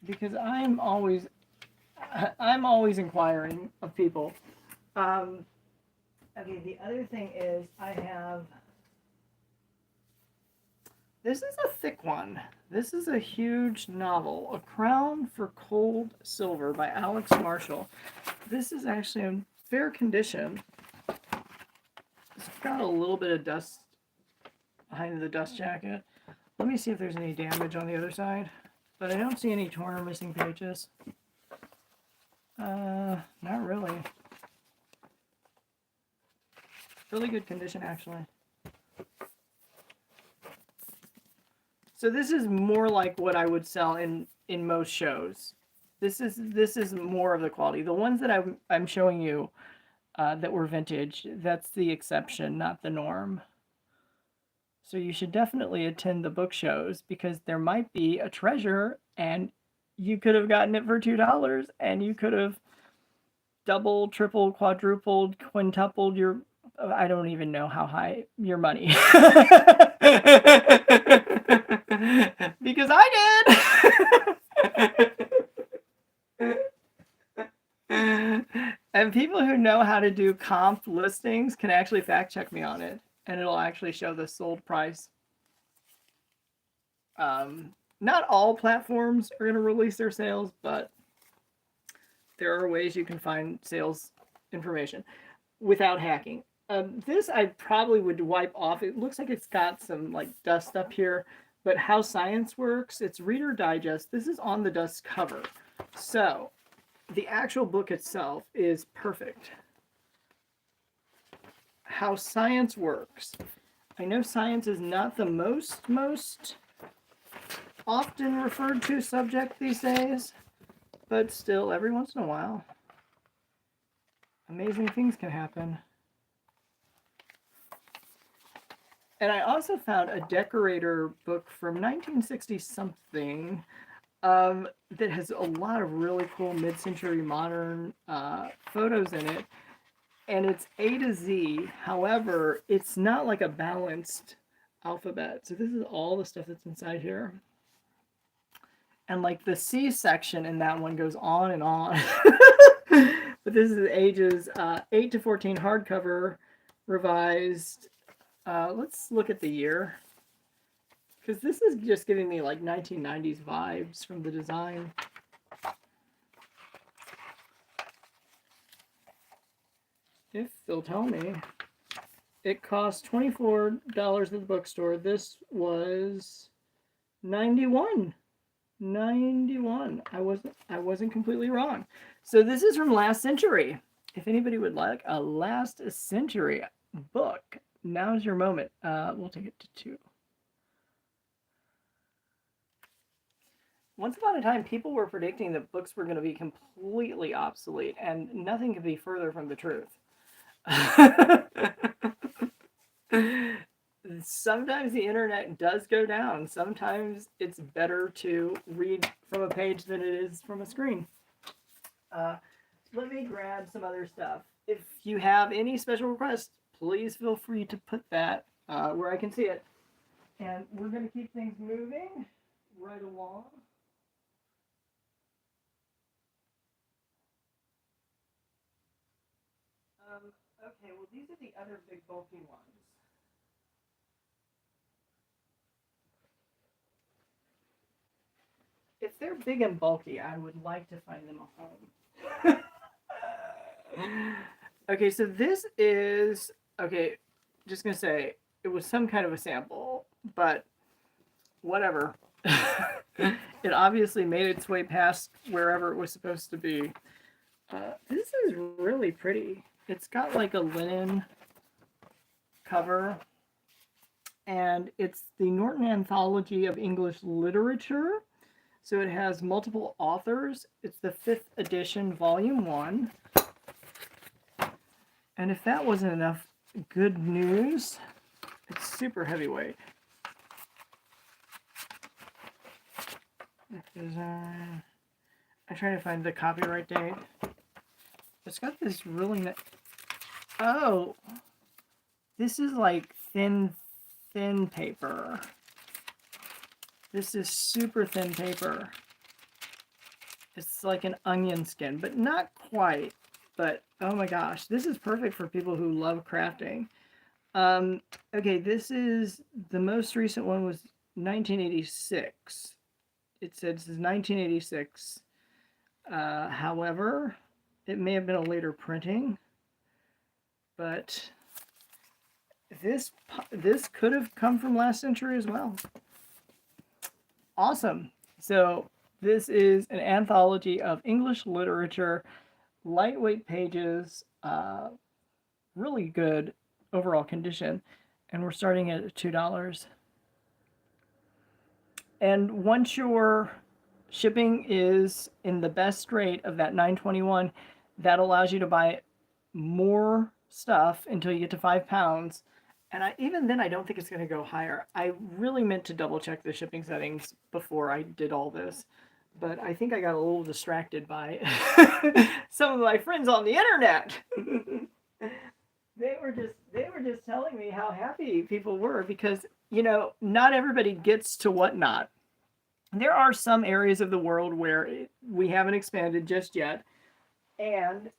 Because I'm always inquiring of people. Okay, the other thing is I have... This is a thick one. This is a huge novel, A Crown for Cold Silver by Alex Marshall. This is actually in fair condition. It's got a little bit of dust behind the dust jacket. Let me see if there's any damage on the other side. But I don't see any torn or missing pages. Not really. Really good condition, actually. So this is more like what I would sell in most shows. This is more of the quality. The ones that I'm showing you that were vintage, that's the exception, not the norm. So you should definitely attend the book shows, because there might be a treasure and you could have gotten it for $2 and you could have doubled, tripled, quadrupled, quintupled your I don't even know how high your money. Because I did. And people who know how to do comp listings can actually fact check me on it, and it'll actually show the sold price. Not all platforms are going to release their sales, but there are ways you can find sales information without hacking. This I probably would wipe off. It looks like it's got some like dust up here, but How Science Works, it's Reader Digest. This is on the dust cover. So the actual book itself is perfect. How Science Works. I know science is not the most often referred to subject these days, but still, every once in a while, amazing things can happen. And I also found a decorator book from 1960 something that has a lot of really cool mid-century modern photos in it, and it's A to Z. However, it's not like a balanced alphabet. So this is all the stuff that's inside here. And like the C section in that one goes on and on. But this is ages 8 to 14 hardcover, revised. Let's look at the year, because this is just giving me like 1990s vibes from the design. If they'll tell me. It cost $24 at the bookstore. This was $91. I wasn't completely wrong. So this is from last century. If anybody would like a last century book, now's your moment. We'll take it to 2. Once upon a time, people were predicting that books were going to be completely obsolete, and nothing could be further from the truth. Sometimes the internet does go down. Sometimes it's better to read from a page than it is from a screen. Let me grab some other stuff. If you have any special requests, please feel free to put that where I can see it. And we're going to keep things moving right along. Okay, well, these are the other big bulky ones. If they're big and bulky, I would like to find them a home. Okay, so this is, okay, just going to say, it was some kind of a sample, but whatever. It obviously made its way past wherever it was supposed to be. This is really pretty. It's got like a linen cover, and it's the Norton Anthology of English Literature. So it has multiple authors. It's the 5th edition, volume 1. And if that wasn't enough good news, it's super heavyweight. I'm trying to find the copyright date. It's got this really nice. Oh, this is like thin paper. This is super thin paper. It's like an onion skin, but not quite. But oh my gosh, this is perfect for people who love crafting. Okay, this is the most recent one was 1986. It said this is 1986. However, it may have been a later printing, but this could have come from last century as well. Awesome. So this is an anthology of English literature, lightweight pages, really good overall condition, and we're starting at $2. And once your shipping is in the best rate of that $9.21, that allows you to buy more stuff until you get to 5 pounds. And even then, I don't think it's going to go higher. I really meant to double check the shipping settings before I did all this, but I think I got a little distracted by some of my friends on the internet. they were just telling me how happy people were because not everybody gets to Whatnot. There are some areas of the world where we haven't expanded just yet, and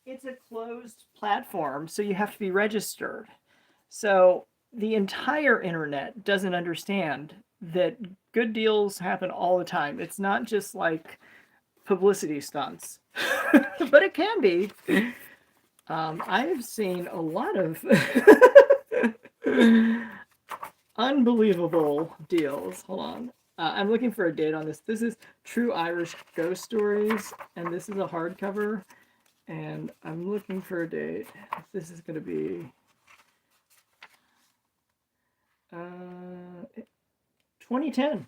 it's a closed platform, so you have to be registered. So the entire internet doesn't understand that good deals happen all the time. It's not just like publicity stunts, but it can be. I've seen a lot of unbelievable deals. Hold on. I'm looking for a date on this. This is True Irish Ghost Stories, and this is a hardcover. And I'm looking for a date. This is going to be 2010.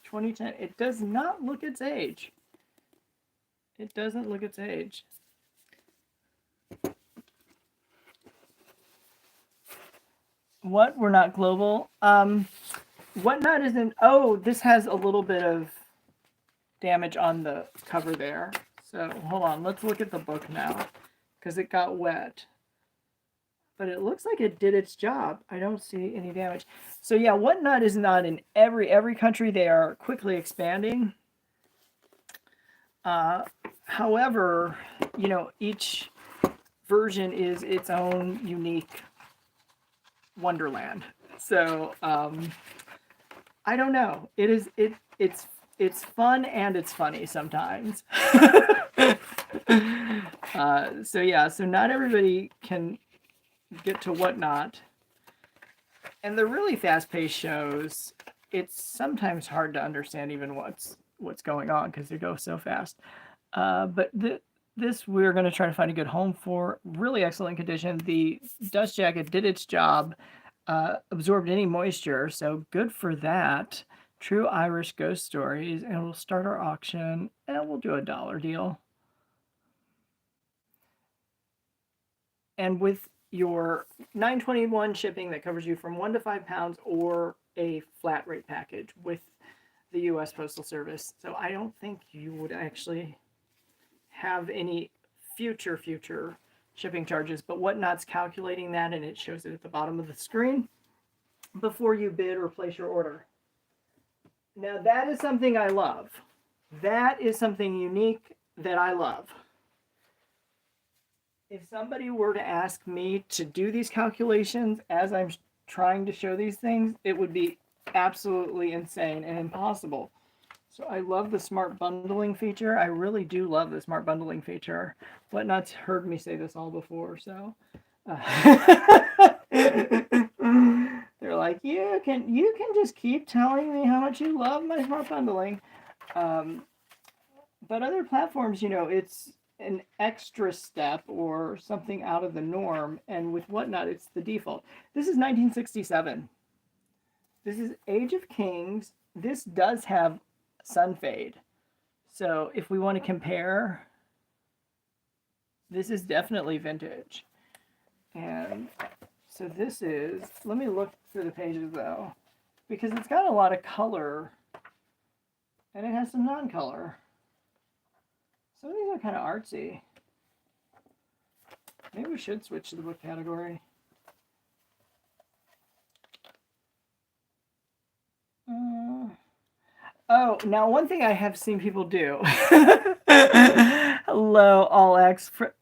2010. It does not look its age. It doesn't look its age. What? We're not global? Whatnot isn't... Oh, this has a little bit of damage on the cover there. So, hold on. Let's look at the book now. Because it got wet. But it looks like it did its job. I don't see any damage. So, yeah, Whatnot is not in every country. They are quickly expanding. However, each version is its own unique wonderland. So, I don't know. It's fun and it's funny sometimes. So not everybody can get to Whatnot. And the really fast-paced shows, it's sometimes hard to understand even what's going on because they go so fast. But this we're going to try to find a good home for. Really excellent condition. The dust jacket did its job, absorbed any moisture, so good for that. True Irish Ghost Stories, and we'll start our auction, and we'll do a $1 deal. And with your $9.21 shipping, that covers you from 1 to 5 pounds or a flat rate package with the U.S. Postal Service. So I don't think you would actually have any future shipping charges, but Whatnot's calculating that, and it shows it at the bottom of the screen before you bid or place your order. Now that is something I love. That is something unique that I love. If somebody were to ask me to do these calculations as I'm trying to show these things, it would be absolutely insane and impossible. So I love the smart bundling feature. I really do love the smart bundling feature. Whatnot's heard me say this all before, so they're like, you can just keep telling me how much you love my smart bundling. But other platforms, it's an extra step or something out of the norm, and with Whatnot, it's the default. This is 1967. This is Age of Kings. This does have sun fade. So if we want to compare, this is definitely vintage. And so this is, let me look through the pages though, because it's got a lot of color and it has some non-color. Some of these are kind of artsy. Maybe we should switch to the book category. Oh, now one thing I have seen people do. Hello, all access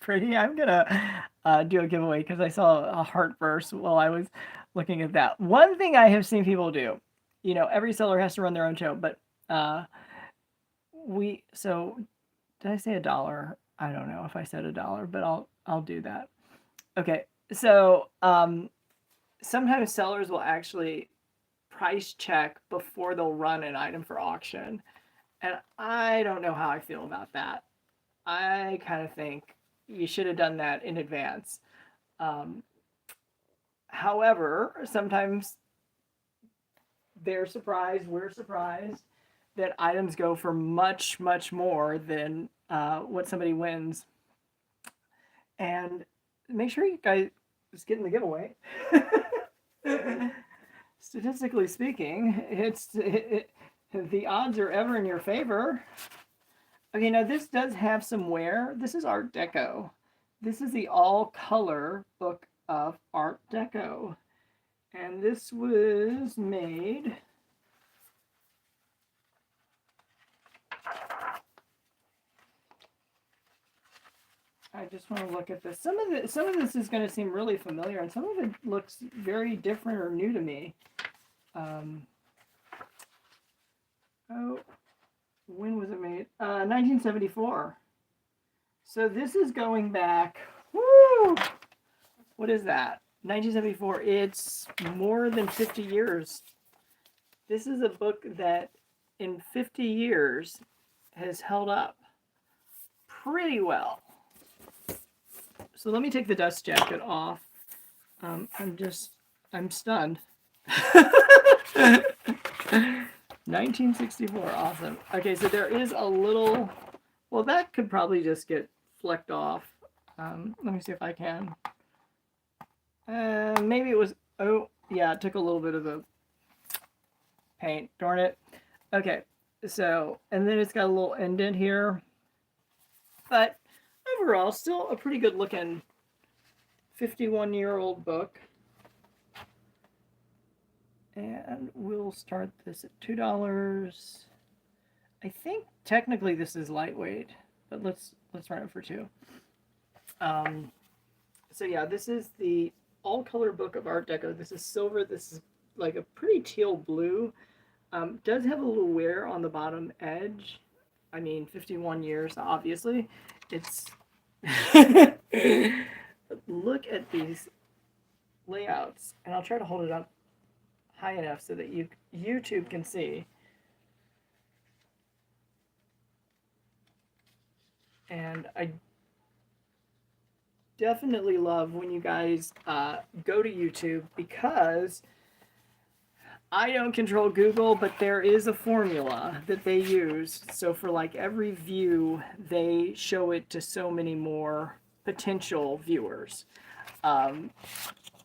pretty. I'm gonna do a giveaway because I saw a heart burst while I was looking at that. One thing I have seen people do. Every seller has to run their own show, but so did I say $1? I don't know if I said $1, but I'll do that. Okay, so sometimes sellers will actually price check before they'll run an item for auction, and I don't know how I feel about that. I kind of think you should have done that in advance. However, sometimes they're surprised, we're surprised that items go for much more than what somebody wins. And make sure you guys get in the giveaway. Statistically speaking, the odds are ever in your favor. Okay, now this does have some wear. This is Art Deco. This is the all-color book of Art Deco. And this was made... I just want to look at this. Some of this is going to seem really familiar, and some of it looks very different or new to me. Oh, when was it made? 1974. So this is going back. Woo! What is that? 1974. It's more than 50 years. This is a book that, in 50 years, has held up pretty well. So let me take the dust jacket off. I'm stunned. 1964, awesome. Okay, so there is a little, well, that could probably just get flecked off. Let me see if I can. Maybe it was, oh, yeah, it took a little bit of the paint, darn it. Okay, so, and then it's got a little indent here. But overall, still a pretty good looking 51-year-old book. And we'll start this at $2. I think technically this is lightweight, but let's run it for $2. So yeah, this is the all-color book of Art Deco. This is silver. This is like a pretty teal blue. Does have a little wear on the bottom edge. I mean, 51 years, obviously. It's look at these layouts, and I'll try to hold it up high enough so that YouTube can see. And I definitely love when you guys go to YouTube, because I don't control Google, but there is a formula that they use. So for like every view, they show it to so many more potential viewers. And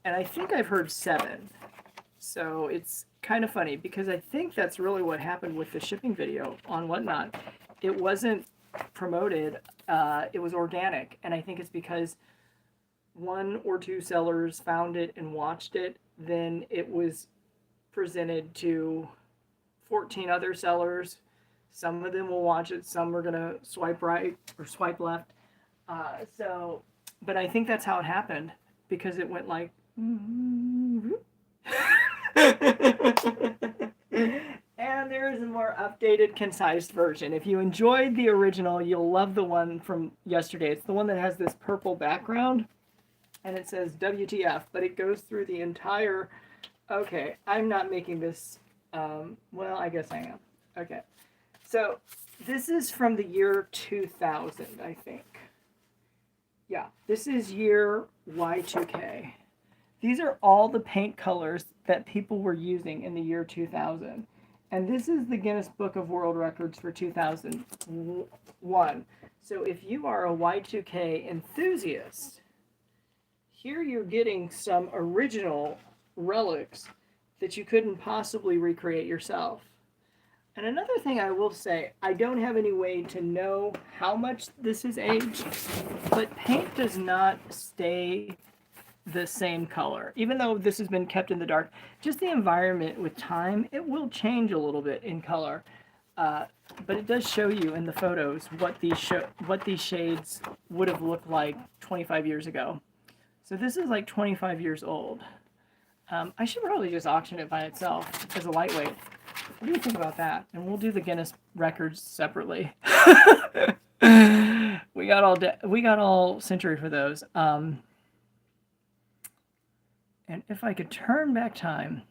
I think I've heard 7. So it's kind of funny, because I think that's really what happened with the shipping video on Whatnot. It wasn't promoted, it was organic. And I think it's because 1 or 2 sellers found it and watched it. Then it was presented to 14 other sellers. Some of them will watch it, some are gonna swipe right or swipe left. But I think that's how it happened, because it went like and there is a more updated, concise version. If you enjoyed the original, you'll love the one from yesterday. It's the one that has this purple background and it says WTF, but it goes through the entire... Okay, I'm not making this, well, I guess I am. Okay, so this is from the year 2000, I think. Yeah, this is year Y2K. These are all the paint colors that people were using in the year 2000. And this is the Guinness Book of World Records for 2001. So if you are a Y2K enthusiast, here you're getting some original relics that you couldn't possibly recreate yourself. And another thing I will say, I don't have any way to know how much this is aged, but paint does not stay the same color. Even though this has been kept in the dark, just the environment with time, it will change a little bit in color. But it does show you in the photos what these shades would have looked like 25 years ago. So this is like 25 years old. I should probably just auction it by itself as a lightweight. What do you think about that? And we'll do the Guinness records separately. we got all century for those. And if I could turn back time.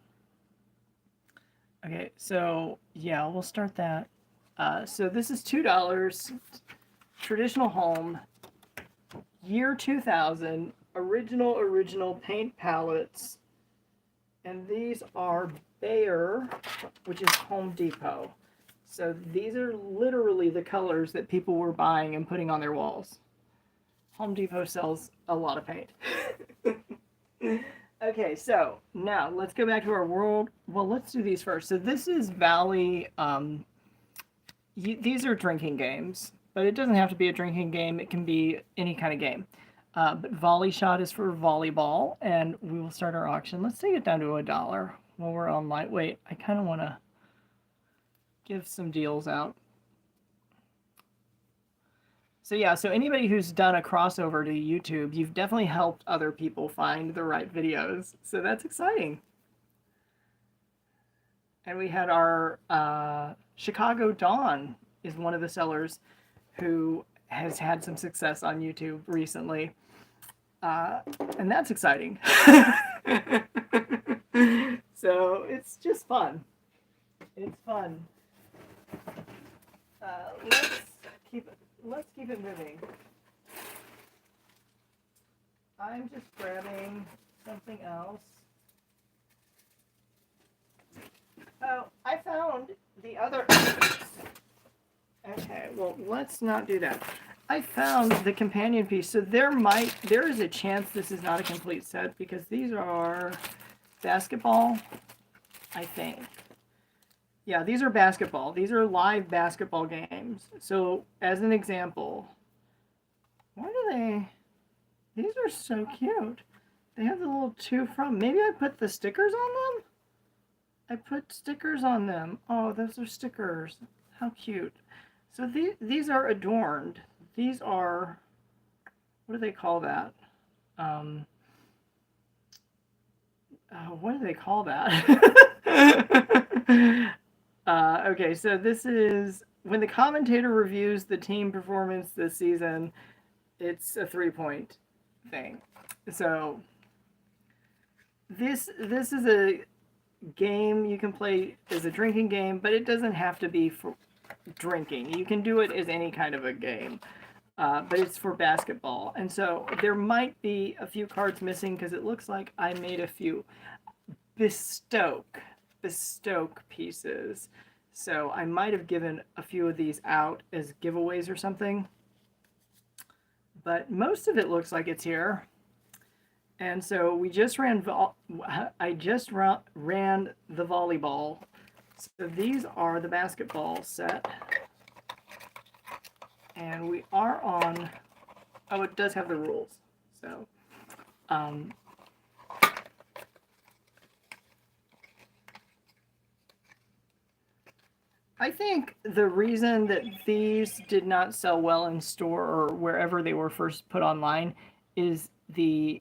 Okay, so yeah, we'll start that. So this is $2. Traditional home, year 2000, original paint palettes. And these are Bayer, which is Home Depot. So these are literally the colors that people were buying and putting on their walls. Home Depot sells a lot of paint. Okay, so now let's go back to our world. Well, let's do these first. So this is Valley. These are drinking games, but it doesn't have to be a drinking game. It can be any kind of game. But volley shot is for volleyball, and we will start our auction. Let's take it down to $1 while we're on lightweight. I kind of want to give some deals out. So yeah, so anybody who's done a crossover to YouTube, you've definitely helped other people find the right videos. So that's exciting. And we had our Chicago Dawn is one of the sellers who has had some success on YouTube recently. And that's exciting. So it's just fun. It's fun. Let's keep it moving. I'm just grabbing something else. Oh, I found the other. Okay, well, let's not do that. I found the companion piece. So there is a chance this is not a complete set because these are basketball, I think. Yeah, these are basketball. These are live basketball games. So as an example, these are so cute. They have the little to from. Maybe I put the stickers on them? I put stickers on them. Oh, those are stickers. How cute. So these are adorned. These are, what do they call that? What do they call that? Okay, so this is when the commentator reviews the team performance this season, it's a 3-point thing. So this is a game you can play as a drinking game, but it doesn't have to be for drinking. You can do it as any kind of a game, but it's for basketball. And so there might be a few cards missing because it looks like I made a few bespoke pieces. So I might have given a few of these out as giveaways or something. But most of it looks like it's here. And so we just I just ran the volleyball. So these are the basketball set. And we are on, oh, it does have the rules. So, I think the reason that these did not sell well in store or wherever they were first put online is the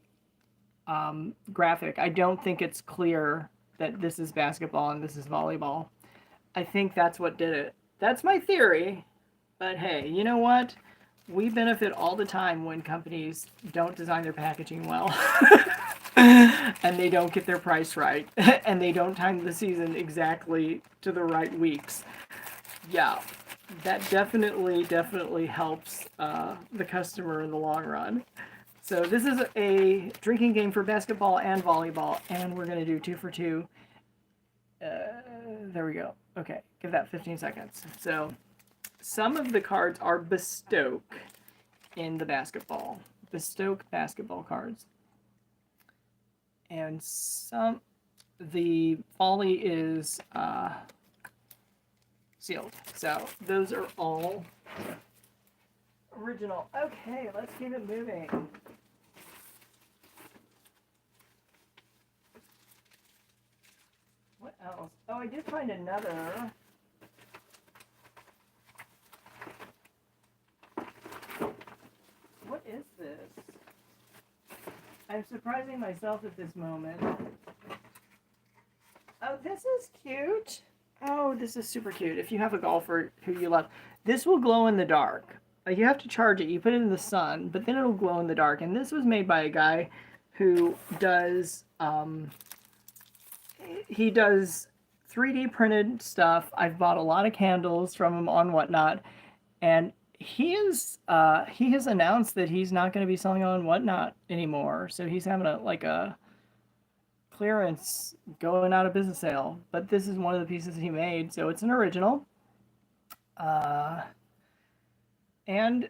graphic. I don't think it's clear that this is basketball and this is volleyball. I think that's what did it. That's my theory. But hey, you know what? We benefit all the time when companies don't design their packaging well. And they don't get their price right. And they don't time the season exactly to the right weeks. Yeah, that definitely helps the customer in the long run. So this is a drinking game for basketball and volleyball, and we're going to do 2 for 2. There we go. Okay, give that 15 seconds. So some of the cards are bespoke in the basketball. Bespoke basketball cards. And the volley is sealed. So those are all original. Okay, let's keep it moving. What else? Oh, I did find another. What is this? I'm surprising myself at this moment. Oh, this is cute. Oh, this is super cute. If you have a golfer who you love, this will glow in the dark. You have to charge it. You put it in the sun, but then it'll glow in the dark. And this was made by a guy who does he does 3D printed stuff. I've bought a lot of candles from him on Whatnot, and he has announced that he's not going to be selling on Whatnot anymore. So he's having a clearance going out of business sale. But this is one of the pieces he made, so it's an original. And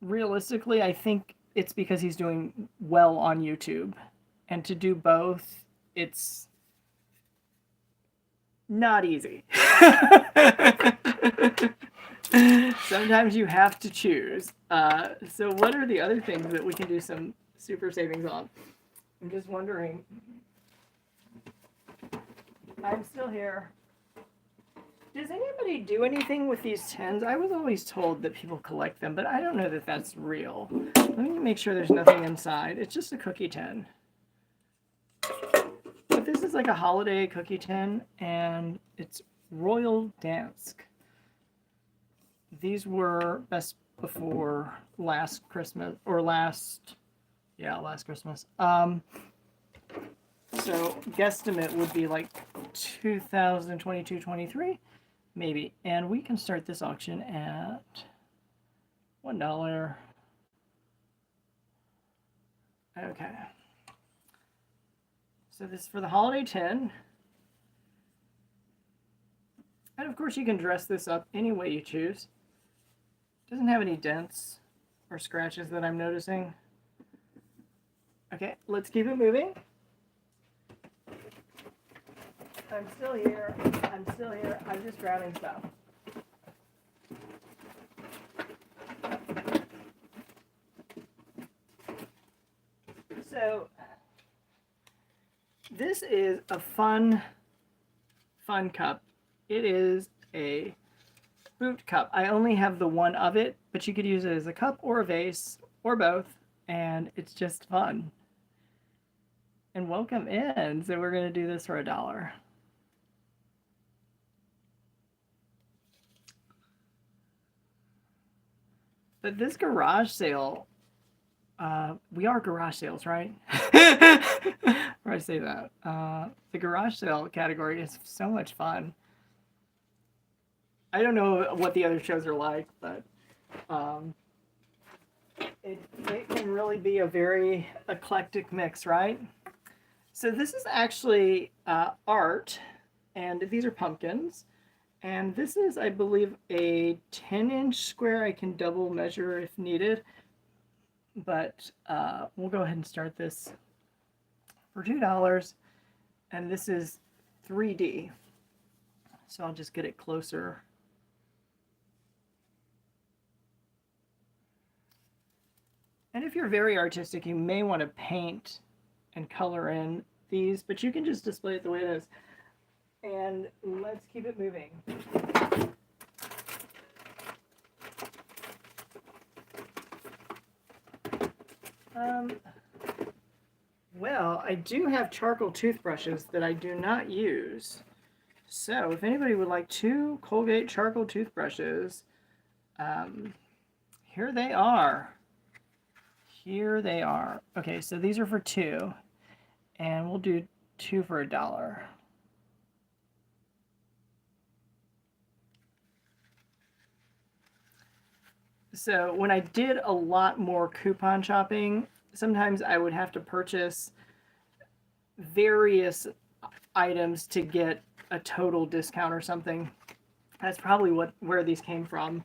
realistically, I think it's because he's doing well on YouTube. And to do both, it's not easy. Sometimes you have to choose. So what are the other things that we can do some super savings on? I'm just wondering. I'm still here. Does anybody do anything with these 10s? I was always told that people collect them, but I don't know that that's real. Let me make sure there's nothing inside. It's just a cookie tin. But this is like a holiday cookie tin, and it's Royal Dansk. These were best before last Christmas, or last Christmas. So guesstimate would be like 2022, 23, maybe. And we can start this auction at $1. Okay. So this is for the holiday tin. And of course you can dress this up any way you choose. Doesn't have any dents or scratches that I'm noticing. Okay, let's keep it moving. I'm still here. I'm still here. I'm just grabbing stuff. So this is a fun cup. It is a boot cup. I only have the one of it, but you could use it as a cup or a vase or both, and it's just fun. And welcome in. So we're going to do this for $1. But this garage sale, we are garage sales, right? Or I say that. The garage sale category is so much fun. I don't know what the other shows are like, but it can really be a very eclectic mix, right? So this is actually art, and these are pumpkins. And this is, I believe, a 10-inch square. I can double measure if needed. But we'll go ahead and start this for $2. And this is 3D. So I'll just get it closer. And if you're very artistic, you may want to paint and color in these, but you can just display it the way it is. And let's keep it moving. Well, I do have charcoal toothbrushes that I do not use. So if anybody would like 2 Colgate charcoal toothbrushes, here they are. Here they are. Okay, so these are for 2, and we'll do 2 for $1. So when I did a lot more coupon shopping, sometimes I would have to purchase various items to get a total discount or something. That's probably where these came from.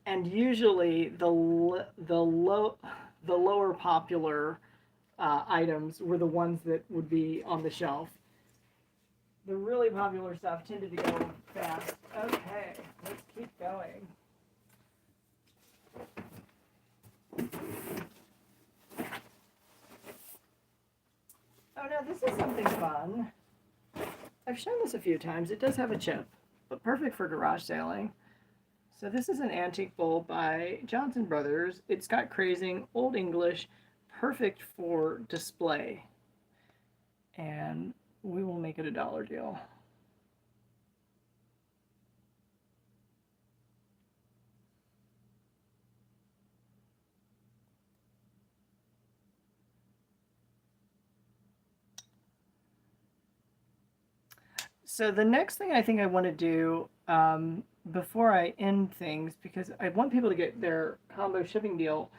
And usually the lower popular items were the ones that would be on the shelf. The really popular stuff tended to go fast. Okay, let's keep going. Oh, now this is something fun. I've shown this a few times. It does have a chip, but perfect for garage sailing. So this is an antique bowl by Johnson Brothers. It's got crazing, Old English, perfect for display. And we will make it a $1 deal. So the next thing I think I want to do before I end things, because I want people to get their combo shipping deal,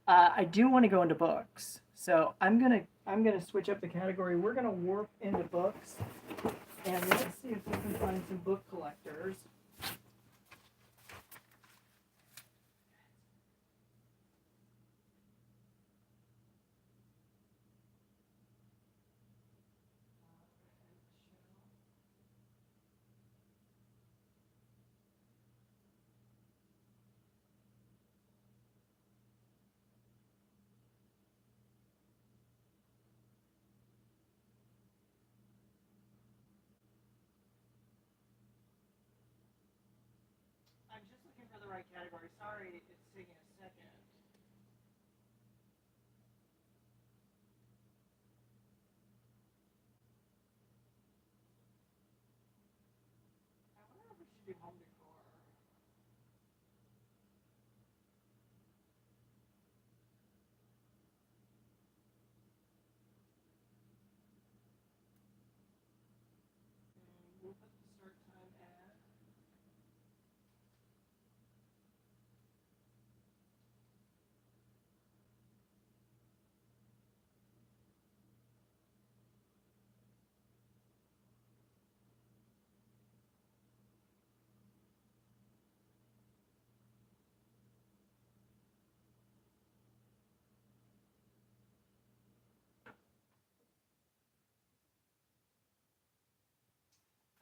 I do want to go into books. So I'm gonna switch up the category. We're gonna warp into books, and let's see if we can find some book collectors. Sorry, it's taking a second. I wonder if we should do home decor. We'll put the start time at.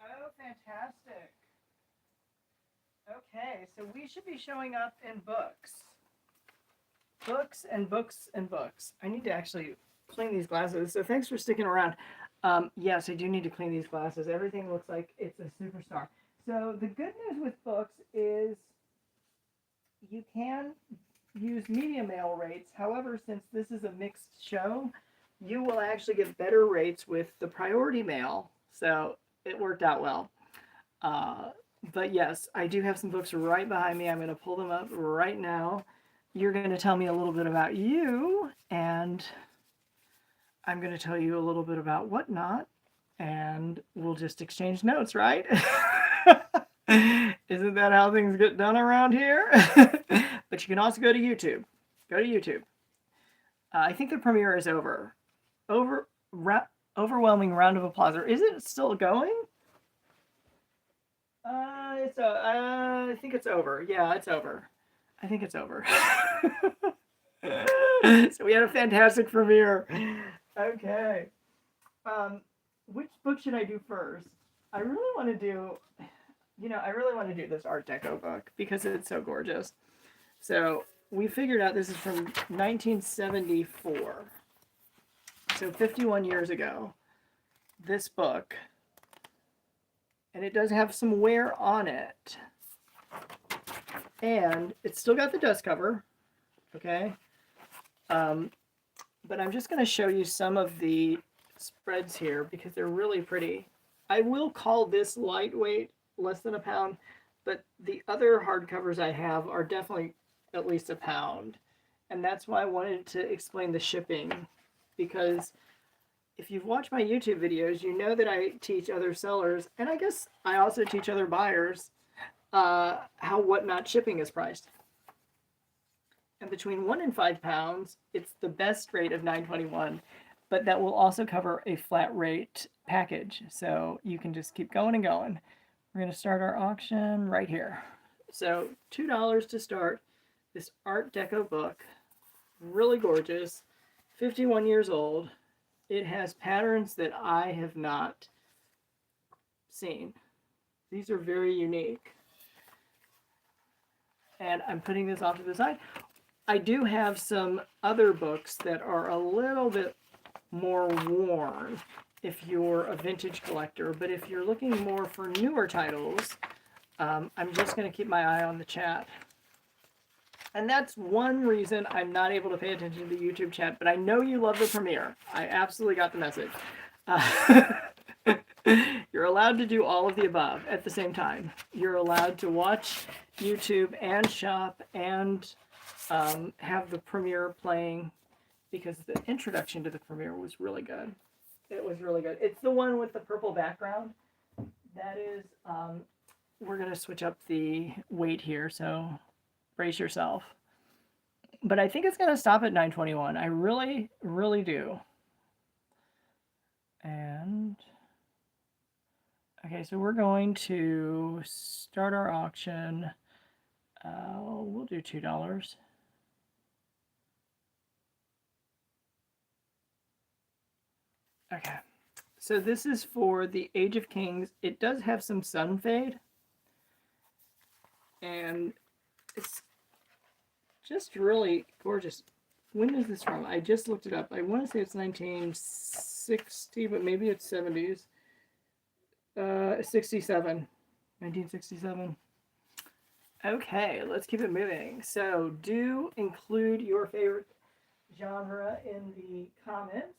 Oh, fantastic. Okay, so we should be showing up in books. Books and books and books. I need to actually clean these glasses, so thanks for sticking around. Yes, I do need to clean these glasses. Everything looks like it's a superstar. So the good news with books is you can use media mail rates. However, since this is a mixed show, you will actually get better rates with the priority mail. So it worked out well. But yes, I do have some books right behind me. I'm going to pull them up right now. You're going to tell me a little bit about you, and I'm going to tell you a little bit about whatnot, and we'll just exchange notes, right? Isn't that how things get done around here? But you can also go to YouTube. Go to YouTube. I think the premiere is over. Overwhelming round of applause. Or is it still going? I think it's over. Yeah, it's over. I think it's over. So we had a fantastic premiere. Okay. Which book should I do first? I really want to do, this Art Deco book because it's so gorgeous. So we figured out this is from 1974. So 51 years ago, this book, and it does have some wear on it. And it's still got the dust cover, okay? But I'm just going to show you some of the spreads here because they're really pretty. I will call this lightweight, less than a pound, but the other hardcovers I have are definitely at least a pound. And that's why I wanted to explain the shipping, because if you've watched my YouTube videos, you know that I teach other sellers, and I guess I also teach other buyers how whatnot shipping is priced. And between 1 and 5 pounds, it's the best rate of $9.21, but that will also cover a flat rate package. So you can just keep going and going. We're going to start our auction right here. So $2 to start this Art Deco book. Really gorgeous. 51 years old. It has patterns that I have not seen. These are very unique. And I'm putting this off to the side. I do have some other books that are a little bit more worn if you're a vintage collector, but if you're looking more for newer titles, I'm just going to keep my eye on the chat. And that's one reason I'm not able to pay attention to the YouTube chat, but I know you love the premiere. I absolutely got the message. You're allowed to do all of the above at the same time. You're allowed to watch YouTube and shop and have the premiere playing, because the introduction to the premiere was really good. It was really good. It's the one with the purple background. That is, we're going to switch up the weight here, so brace yourself. But I think it's going to stop at 9.21. I really, really do. And okay, so we're going to start our auction. We'll do $2. Okay, so this is for the Age of Kings. It does have some sun fade, and it's just really gorgeous. When is this from? I just looked it up. I want to say it's 1960, but maybe it's 70s. 1967. Okay, let's keep it moving. So do include your favorite genre in the comments.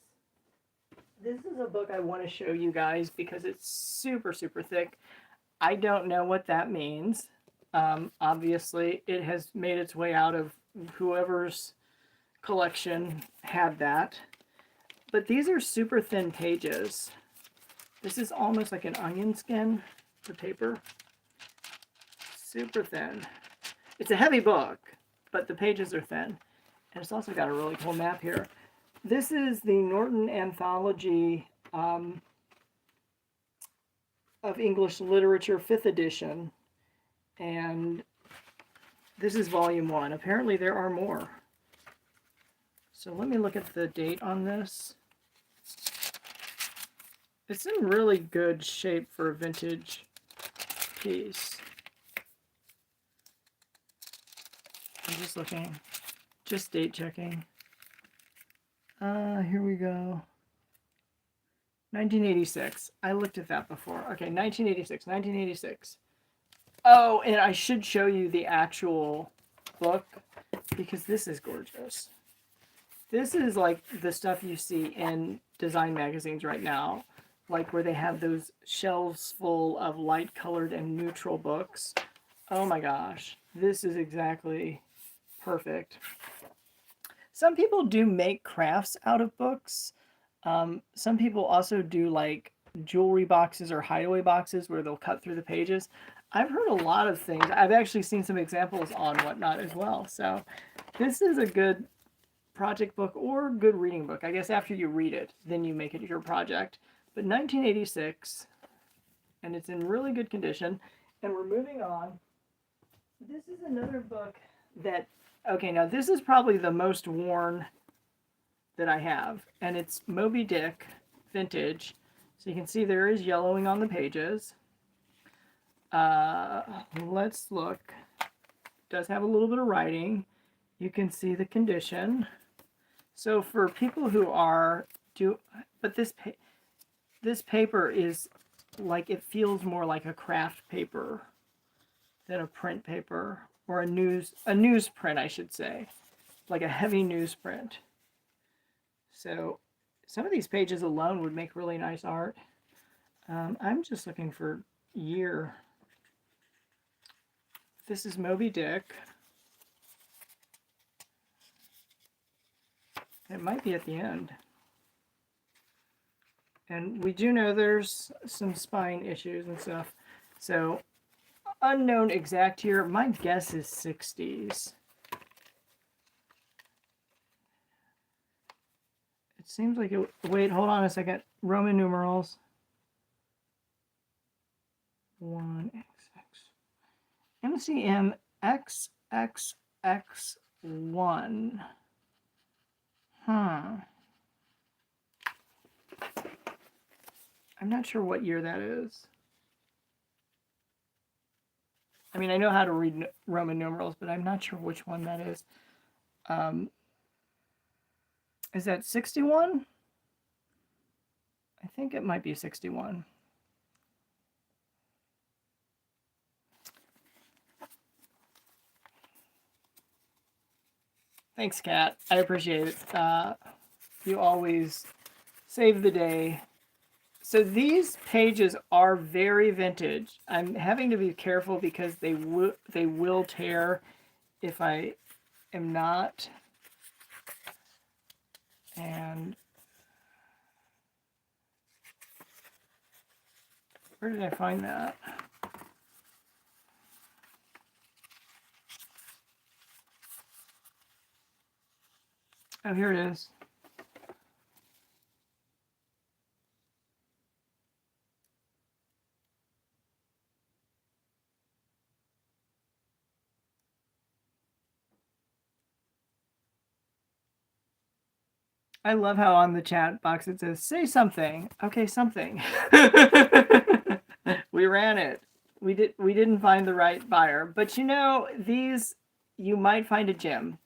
This is a book I want to show you guys because it's super, super thick. I don't know what that means. Obviously, it has made its way out of whoever's collection had that. But these are super thin pages. This is almost like an onion skin for paper. Super thin. It's a heavy book, but the pages are thin. And it's also got a really cool map here. This is the Norton Anthology of English Literature, 5th edition. And this is volume 1. Apparently there are more. So let me look at the date on this. It's in really good shape for a vintage piece. I'm just looking, just date checking. Here we go. 1986. I looked at that before. Okay, 1986. Oh, and I should show you the actual book because this is gorgeous. This is like the stuff you see in design magazines right now, like where they have those shelves full of light colored and neutral books. Oh my gosh, this is exactly perfect. Some people do make crafts out of books. Some people also do like jewelry boxes or hideaway boxes where they'll cut through the pages. I've heard a lot of things. I've actually seen some examples on Whatnot as well. So this is a good project book or good reading book. I guess after you read it, then you make it your project. But 1986, and it's in really good condition. And we're moving on. This is another book that, okay, now this is probably the most worn that I have, and it's Moby Dick vintage. So you can see there is yellowing on the pages. Let's look. It does have a little bit of writing. You can see the condition. So for people who are but this paper is like, it feels more like a craft paper than a print paper, or a newsprint, I should say, like a heavy newsprint. So some of these pages alone would make really nice art. I'm just looking for year. This is Moby Dick. It might be at the end. And we do know there's some spine issues and stuff. So unknown exact year. My guess is 60s. It seems like it. Wait, hold on a second. Roman numerals. 1XX. MCM XXX1. I'm not sure what year that is. I mean, I know how to read Roman numerals, but I'm not sure which one that is. Is that 61? I think it might be 61. Thanks, Kat. I appreciate it. You always save the day. So these pages are very vintage. I'm having to be careful because they will tear if I am not. And where did I find that? Oh, here it is. I love how on the chat box it says, say something. Okay, something. We ran it. We didn't find the right buyer. But you know, these, you might find a gem.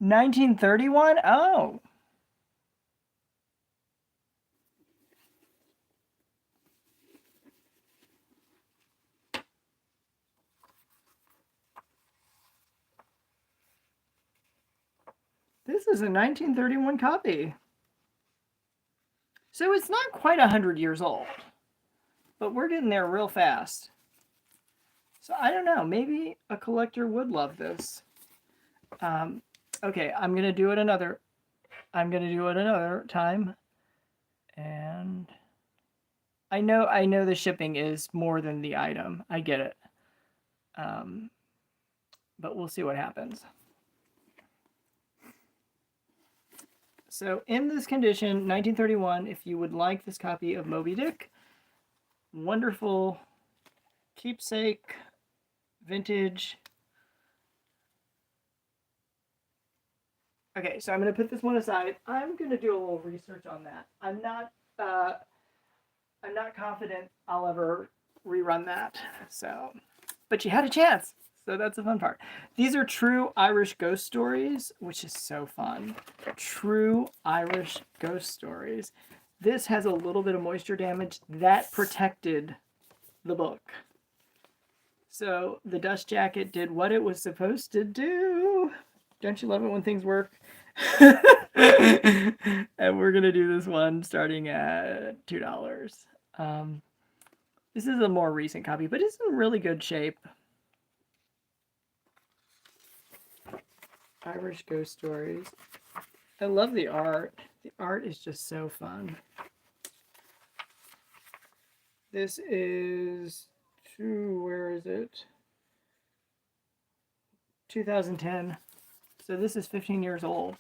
1931? Oh. This is a 1931 copy. So it's not quite 100 years old, but we're getting there real fast. So I don't know, maybe a collector would love this. Okay, I'm gonna do it another time. And I know the shipping is more than the item. I get it. But we'll see what happens. So in this condition, 1931, if you would like this copy of Moby Dick, wonderful keepsake, vintage. Okay, so I'm going to put this one aside. I'm going to do a little research on that. I'm not confident I'll ever rerun that. So, but you had a chance. So that's the fun part. These are true Irish ghost stories, which is so fun. True Irish ghost stories. This has a little bit of moisture damage that protected the book. So the dust jacket did what it was supposed to do. Don't you love it when things work? And we're going to do this one starting at $2. This is a more recent copy, but it's in really good shape. Irish ghost stories. I love the art. The art is just so fun. This is where is it? 2010. So this is 15 years old.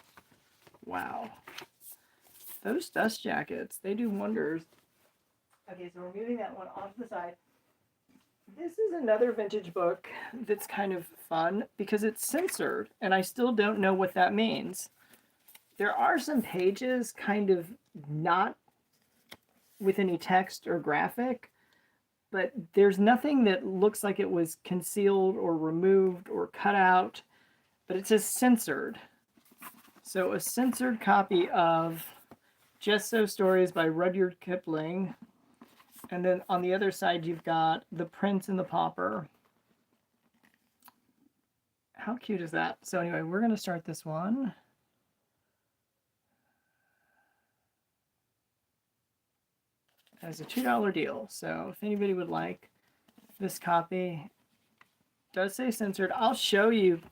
Wow. Those dust jackets, they do wonders. Okay, so we're moving that one off the side. This is another vintage book that's kind of fun because it's censored, and I still don't know what that means. There are some pages kind of not with any text or graphic, but there's nothing that looks like it was concealed or removed or cut out, but it says censored. So a censored copy of Just So Stories by Rudyard Kipling. And then on the other side, you've got The Prince and the Pauper. How cute is that? So anyway, we're going to start this one. As a $2 deal. So if anybody would like this copy, it does say censored. I'll show you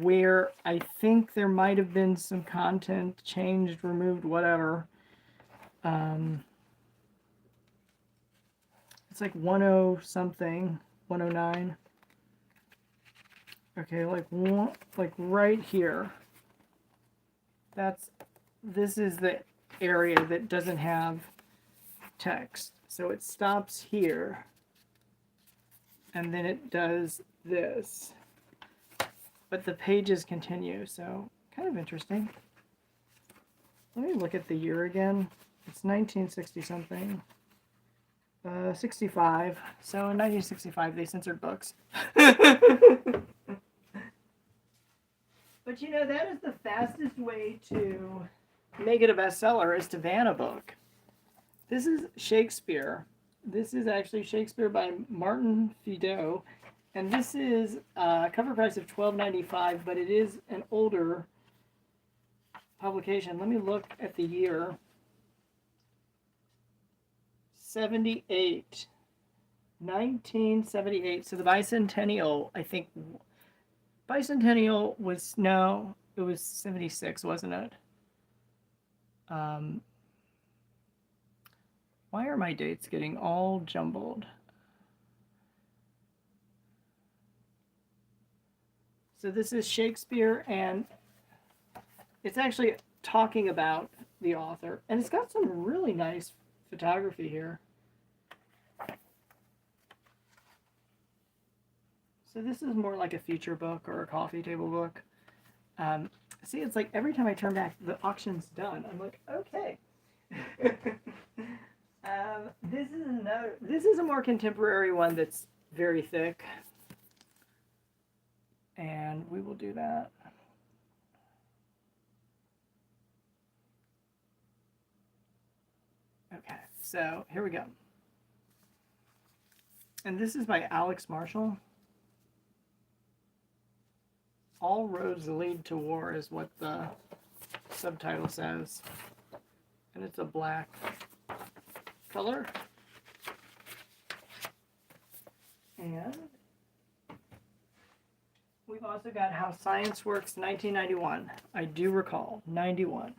where I think there might have been some content changed, removed, whatever. It's like 10 something, 109. Okay, like right here. This is the area that doesn't have text. So it stops here. And then it does this. But the pages continue, so kind of interesting. Let me look at the year again. It's 1960 something. 65. So in 1965 they censored books. But you know, that is the fastest way to make it a bestseller, is to ban a book. This is Shakespeare. This is actually Shakespeare by Martin Fido. And this is a cover price of $12.95, but it is an older publication. Let me look at the year. 78. 1978. So the bicentennial, I think. Bicentennial was, no, it was 76, wasn't it? Why are my dates getting all jumbled? So this is Shakespeare, and it's actually talking about the author. And it's got some really nice photography here. So this is more like a feature book or a coffee table book. See, it's like every time I turn back, the auction's done. I'm like, okay. This is a more contemporary one that's very thick. And we will do that. Okay, so here we go. And this is by Alex Marshall. All roads lead to war is what the subtitle says. And it's a black color. And we've also got How Science Works 1991. I do recall, 91.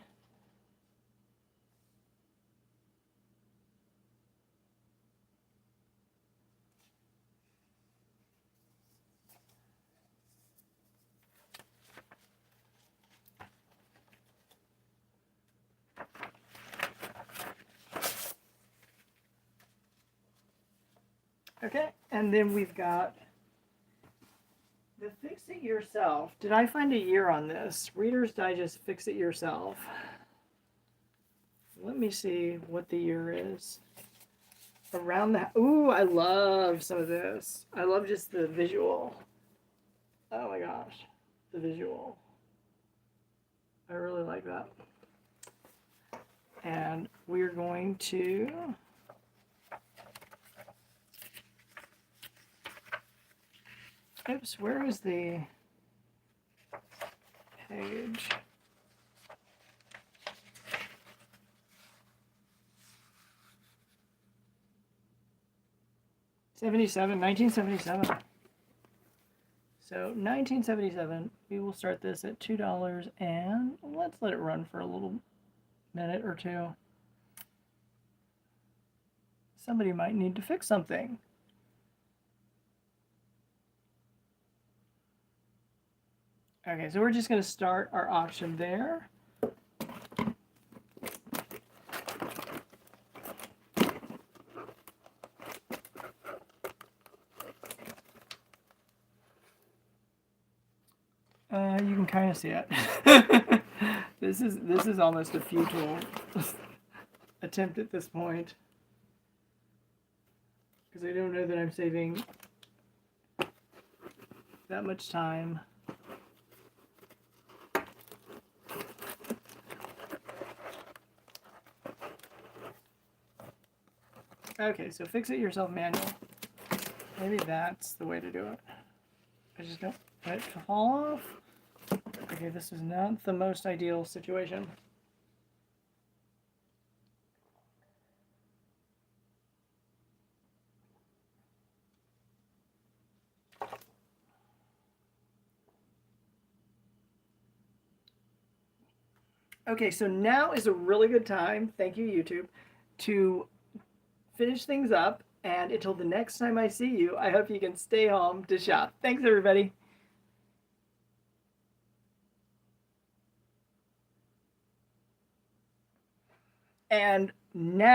Okay, and then we've got the Fix It Yourself. Did I find a year on this? Reader's Digest Fix It Yourself. Let me see what the year is. Around the... Ooh, I love some of this. I love just the visual. Oh my gosh, the visual. I really like that. And we're going to... Oops, where is the page? '77, 1977. So 1977, we will start this at $2 and let's let it run for a little minute or two. Somebody might need to fix something. Okay, so we're just going to start our auction there. You can kind of see it. This is almost a futile attempt at this point, because I don't know that I'm saving that much time. Okay, so Fix It Yourself manual. Maybe that's the way to do it. I just don't let it fall off. Okay, this is not the most ideal situation. Okay, so now is a really good time, thank you YouTube, to finish things up. And until the next time I see you, I hope you can stay home to shop. Thanks, everybody. And now